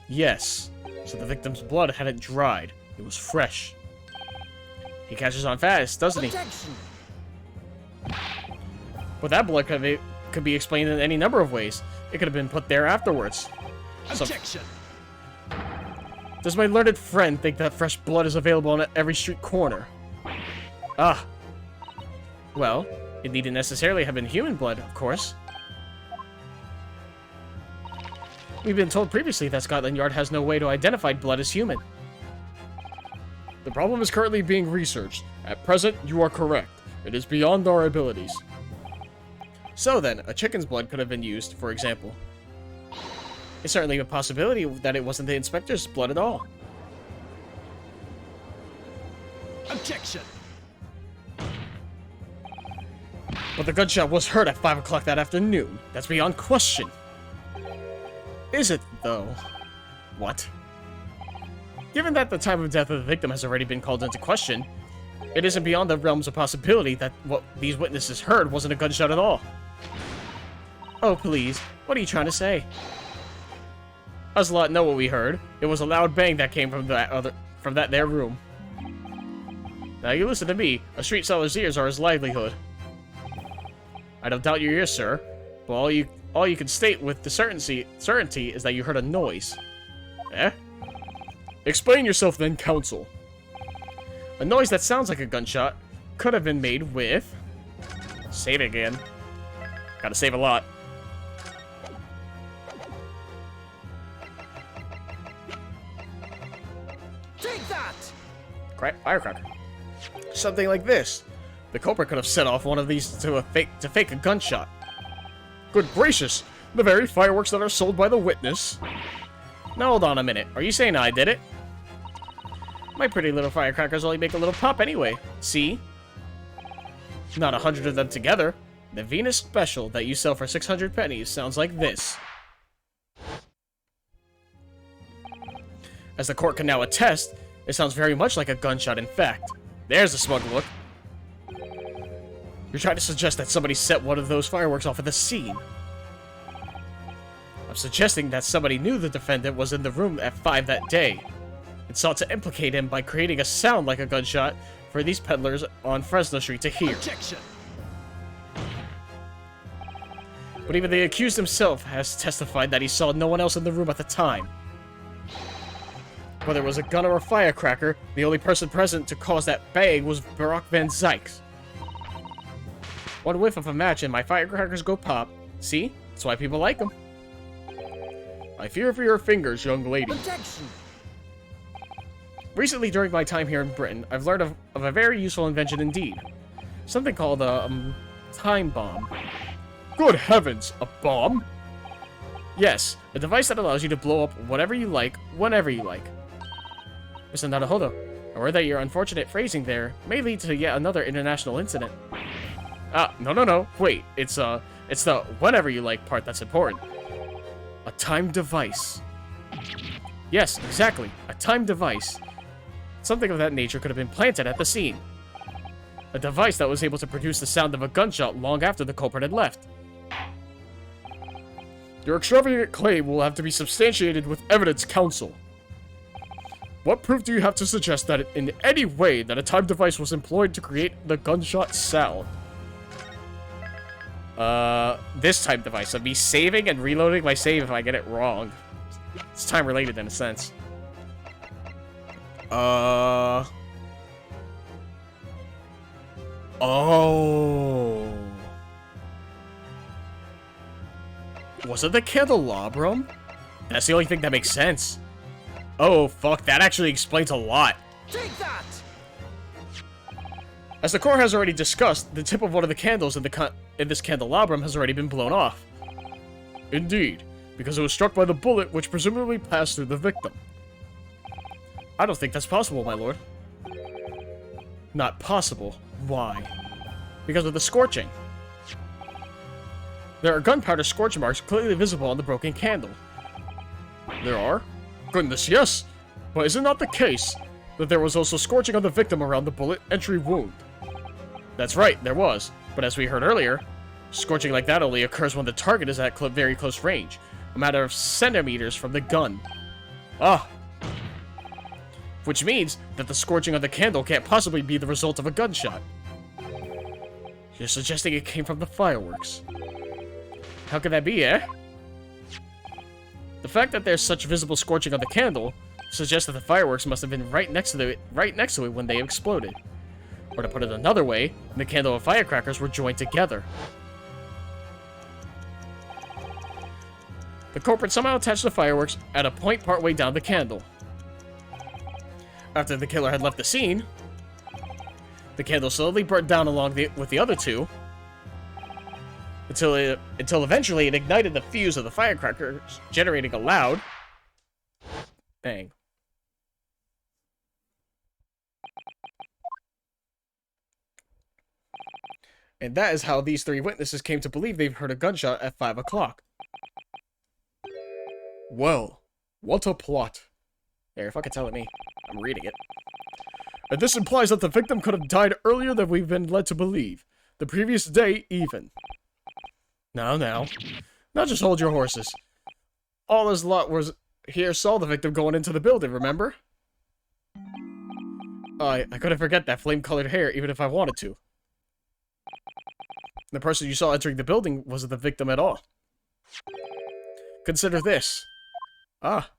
Yes. So the victim's blood hadn't dried. It was fresh. He catches on fast, doesn't he? Objection! But that blood could be explained in any number of ways. It could have been put there afterwards. Objection! Does my learned friend think that fresh blood is available on every street corner? Ah. Well, it needn't necessarily have been human blood, of course. We've been told previously that Scotland Yard has no way to identify blood as human. The problem is currently being researched. At present, you are correct. It is beyond our abilities. So then, a chicken's blood could have been used, for example. It's certainly a possibility that it wasn't the inspector's blood at all. Objection! But the gunshot was heard at 5 o'clock that afternoon. That's beyond question. Is it, though? What? Given that the time of death of the victim has already been called into question, it isn't beyond the realms of possibility that what these witnesses heard wasn't a gunshot at all. Oh, please. What are you trying to say? Us lot know what we heard. It was a loud bang that came from that there room. Now you listen to me. A street seller's ears are his livelihood. I don't doubt your ears, sir. But all you can state with the certainty is that you heard a noise. Eh? Explain yourself then, counsel. A noise that sounds like a gunshot, could have been made with... Save again. Gotta save a lot. Take that! Firecracker. Something like this. The culprit could have set off one of these to fake a gunshot. Good gracious! The very fireworks that are sold by the witness. Now hold on a minute. Are you saying I did it? My pretty little firecrackers only make a little pop anyway. See? Not 100 of them together. The Venus Special that you sell for 600 pennies sounds like this. As the court can now attest, it sounds very much like a gunshot in fact. There's a smug look. You're trying to suggest that somebody set one of those fireworks off at the scene. I'm suggesting that somebody knew the defendant was in the room at 5 that day and sought to implicate him by creating a sound like a gunshot for these peddlers on Fresno Street to hear. Objection! But even the accused himself has testified that he saw no one else in the room at the time. Whether it was a gun or a firecracker, the only person present to cause that bang was Barack Van Zykes. One whiff of a match and my firecrackers go pop. See? That's why people like them. I fear for your fingers, young lady. Objection! Recently, during my time here in Britain, I've learned of a very useful invention indeed. Something called a, time bomb. Good heavens, a bomb? Yes, a device that allows you to blow up whatever you like, whenever you like. Mr. Naruhodo, aware that your unfortunate phrasing there may lead to yet another international incident. No. Wait, it's the whenever you like part that's important. A timed device. Yes, exactly, a timed device. Something of that nature could have been planted at the scene. A device that was able to produce the sound of a gunshot long after the culprit had left. Your extravagant claim will have to be substantiated with evidence, counsel. What proof do you have to suggest that in any way that a timed device was employed to create the gunshot sound? This timed device of me saving and reloading my save if I get it wrong. It's time related in a sense. Oh. Was it the candelabrum? That's the only thing that makes sense. Oh, fuck, that actually explains a lot. Take that! As the court has already discussed, the tip of one of the candles in this candelabrum has already been blown off. Indeed, because it was struck by the bullet which presumably passed through the victim. I don't think that's possible, my lord. Not possible. Why? Because of the scorching. There are gunpowder scorch marks clearly visible on the broken candle. There are? Goodness, yes! But is it not the case that there was also scorching on the victim around the bullet entry wound? That's right, there was. But as we heard earlier, scorching like that only occurs when the target is at very close range, a matter of centimeters from the gun. Ah! Which means that the scorching of the candle can't possibly be the result of a gunshot. You're suggesting it came from the fireworks. How could that be, eh? The fact that there's such visible scorching on the candle suggests that the fireworks must have been right next to it when they exploded. Or to put it another way, the candle and firecrackers were joined together. The culprit somehow attached the fireworks at a point partway down the candle. After the killer had left the scene, the candle slowly burnt down along with the other two, until eventually it ignited the fuse of the firecrackers, generating a loud bang. And that is how these three witnesses came to believe they've heard a gunshot at 5 o'clock. Well, what a plot. There, fucking telling me. I'm reading it. And this implies that the victim could have died earlier than we've been led to believe. The previous day, even. Now. Now just hold your horses. All this lot was here saw the victim going into the building, remember? I couldn't forget that flame-colored hair, even if I wanted to. The person you saw entering the building wasn't the victim at all. Consider this. Ah.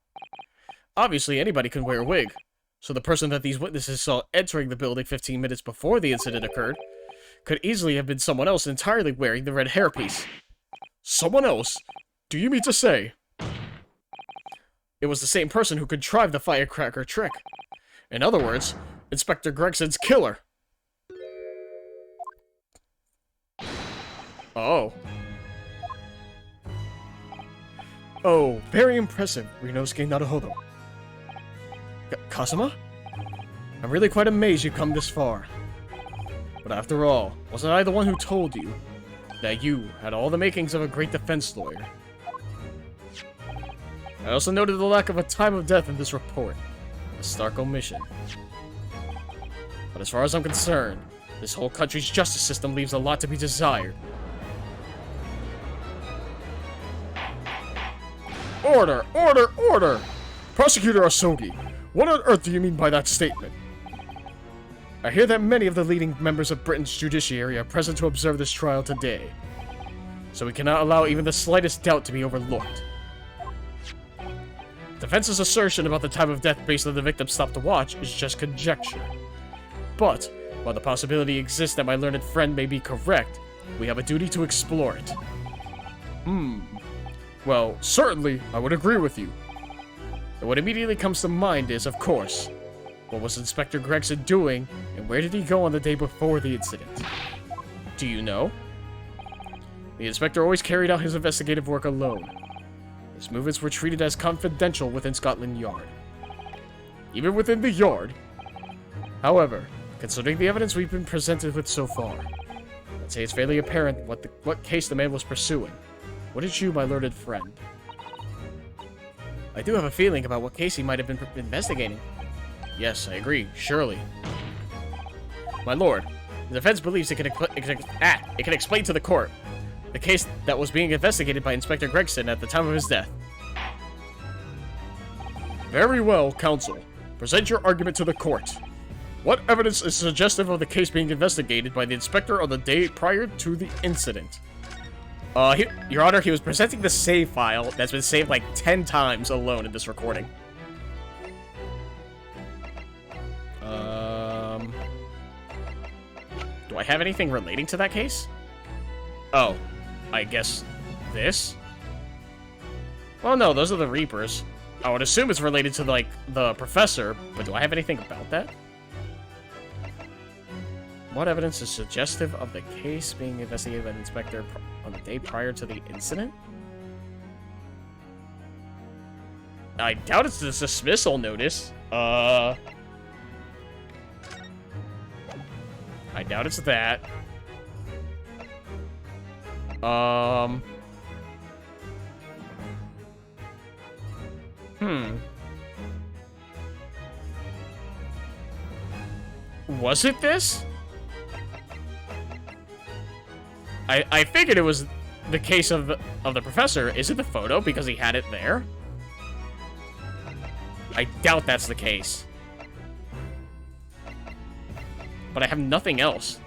Obviously, anybody can wear a wig. So the person that these witnesses saw entering the building 15 minutes before the incident occurred could easily have been someone else entirely wearing the red hairpiece. Someone else? Do you mean to say? It was the same person who contrived the firecracker trick. In other words, Inspector Gregson's killer. Oh. Oh, very impressive, Ryunosuke Naruhodo. Kazuma? I'm really quite amazed you've come this far. But after all, wasn't I the one who told you that you had all the makings of a great defense lawyer? I also noted the lack of a time of death in this report. A stark omission. But as far as I'm concerned, this whole country's justice system leaves a lot to be desired. Order! Order! Order! Prosecutor Asogi, what on earth do you mean by that statement? I hear that many of the leading members of Britain's judiciary are present to observe this trial today, so we cannot allow even the slightest doubt to be overlooked. Defense's assertion about the time of death based on the victim's stop to watch is just conjecture. But, while the possibility exists that my learned friend may be correct, we have a duty to explore it. Well, certainly, I would agree with you. And what immediately comes to mind is, of course, what was Inspector Gregson doing, and where did he go on the day before the incident? Do you know? The inspector always carried out his investigative work alone. His movements were treated as confidential within Scotland Yard. Even within the Yard? However, considering the evidence we've been presented with so far, I'd say it's fairly apparent what case the man was pursuing. Wouldn't you, my learned friend? I do have a feeling about what case he might have been investigating. Yes, I agree, surely. My lord, the defense believes it can explain to the court the case that was being investigated by Inspector Gregson at the time of his death. Very well, counsel. Present your argument to the court. What evidence is suggestive of the case being investigated by the inspector on the day prior to the incident? Your Honor, he was presenting the save file that's been saved like 10 times alone in this recording. Do I have anything relating to that case? Oh, I guess this? Well, no, those are the Reapers. I would assume it's related to, like, the professor, but do I have anything about that? What evidence is suggestive of the case being investigated by the inspector on the day prior to the incident? I doubt it's the dismissal notice. I doubt it's that. Was it this? I figured it was the case of the professor. Is it the photo because he had it there? I doubt that's the case. But I have nothing else.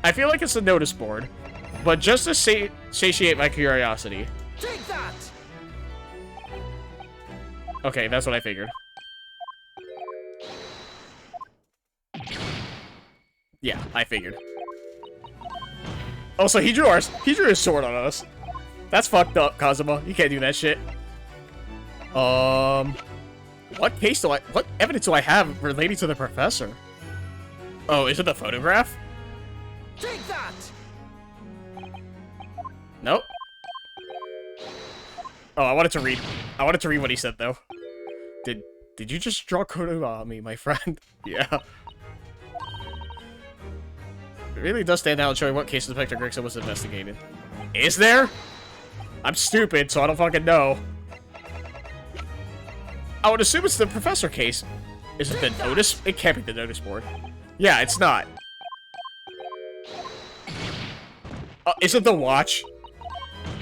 I feel like it's a notice board, but just to satiate my curiosity. Take that! Okay, that's what I figured. Yeah, I figured. Also, he drew his sword on us. That's fucked up, Kazuma. You can't do that shit. What evidence do I have relating to the professor? Oh, is it the photograph? Take that! Nope. Oh, I wanted to read what he said though. Did you just draw Konami, my friend? Yeah. It really does stand out showing what case Inspector Gregson was investigating. Is there? I'm stupid, so I don't fucking know. I would assume it's the professor case. Is it the notice? It can't be the notice board. Yeah, it's not. Is it the watch?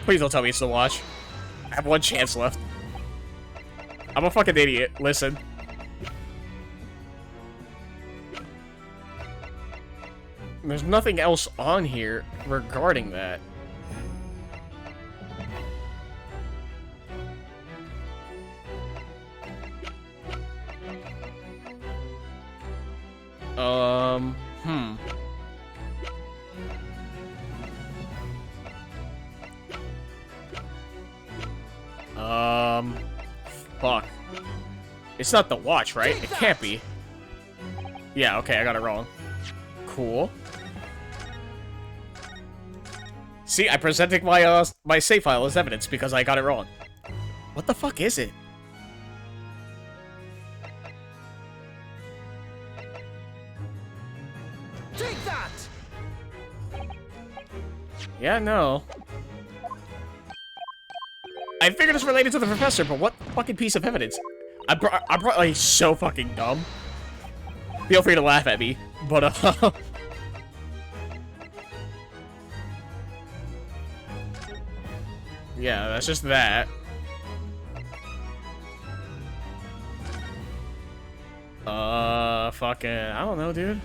Please don't tell me it's the watch. I have one chance left. I'm a fucking idiot. Listen. There's nothing else on here regarding that. Hmm. Fuck. It's not the watch, right? It can't be. Yeah, okay, I got it wrong. Cool. See, I presented my, my save file as evidence because I got it wrong. What the fuck is it? Take that! Yeah, no. I figured it's related to the professor, but what fucking piece of evidence? I'm probably so fucking dumb. Feel free to laugh at me, but yeah, that's just that. Fucking, I don't know, dude.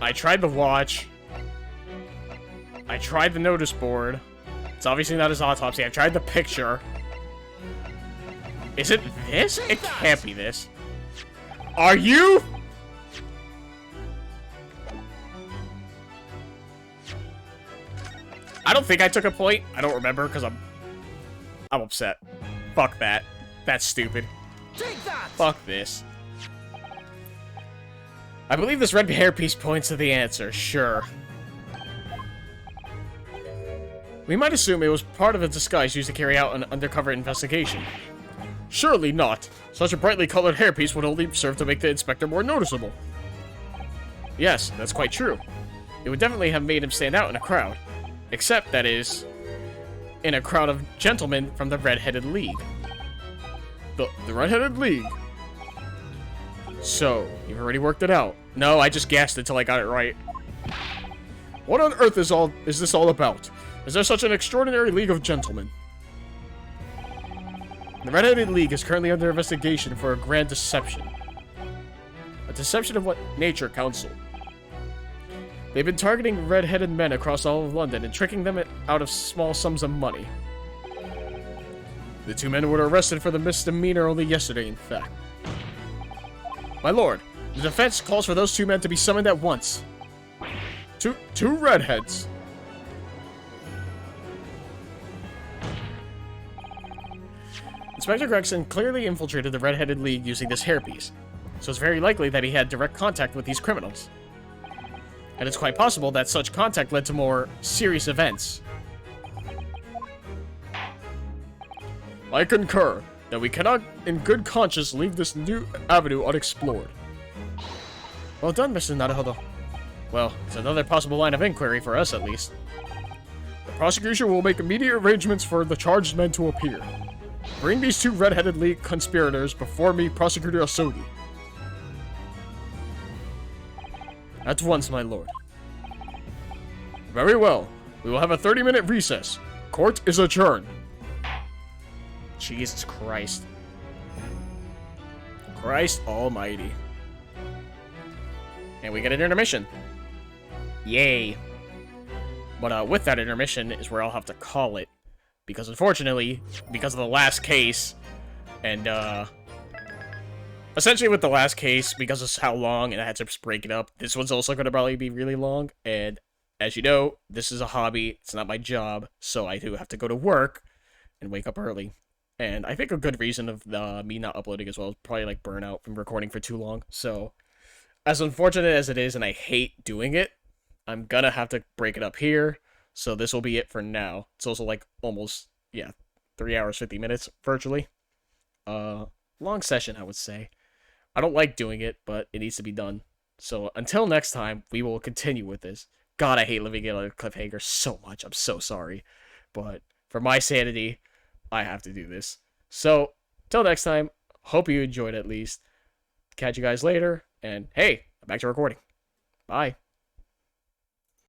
I tried the watch. I tried the notice board. It's obviously not his autopsy. I tried the picture. Is it this? It can't be this. Are you? I don't think I took a point. I don't remember because I'm upset. Fuck that. That's stupid. Take that! Fuck this. I believe this red hairpiece points to the answer, sure. We might assume it was part of a disguise used to carry out an undercover investigation. Surely not. Such a brightly colored hairpiece would only serve to make the inspector more noticeable. Yes, that's quite true. It would definitely have made him stand out in a crowd. Except, that is, in a crowd of gentlemen from the Red-Headed League. The Red-Headed League? So, you've already worked it out. No, I just guessed until I got it right. What on earth is this all about? Is there such an extraordinary league of gentlemen? The Red-Headed League is currently under investigation for a grand deception. A deception of what nature, Council? They've been targeting red-headed men across all of London and tricking them out of small sums of money. The two men were arrested for the misdemeanor only yesterday, in fact. My lord, the defense calls for those two men to be summoned at once. Two redheads. Inspector Gregson clearly infiltrated the Red-Headed League using this hairpiece, so it's very likely that he had direct contact with these criminals. And it's quite possible that such contact led to more serious events. I concur that we cannot, in good conscience, leave this new avenue unexplored. Well done, Mr. Naruhodo. Well, it's another possible line of inquiry for us, at least. The prosecution will make immediate arrangements for the charged men to appear. Bring these two Red-Headed League conspirators before me, Prosecutor Asogi. At once, my lord. Very well. We will have a 30-minute recess. Court is adjourned. Jesus Christ. Christ almighty. And we get an intermission. Yay. But with that intermission is where I'll have to call it. Because unfortunately, because of the last case, and essentially with the last case, because of how long and I had to just break it up, this one's also going to probably be really long. And as you know, this is a hobby. It's not my job. So I do have to go to work and wake up early. And I think a good reason of me not uploading as well is probably like burnout from recording for too long. So as unfortunate as it is, and I hate doing it, I'm gonna have to break it up here. So this will be it for now. It's also like almost, yeah, 3 hours, 50 minutes virtually. Long session, I would say. I don't like doing it, but it needs to be done. So until next time, we will continue with this. God, I hate living in a cliffhanger so much. I'm so sorry. But for my sanity, I have to do this. So, till next time, hope you enjoyed at least. Catch you guys later, and hey, I'm back to recording. Bye.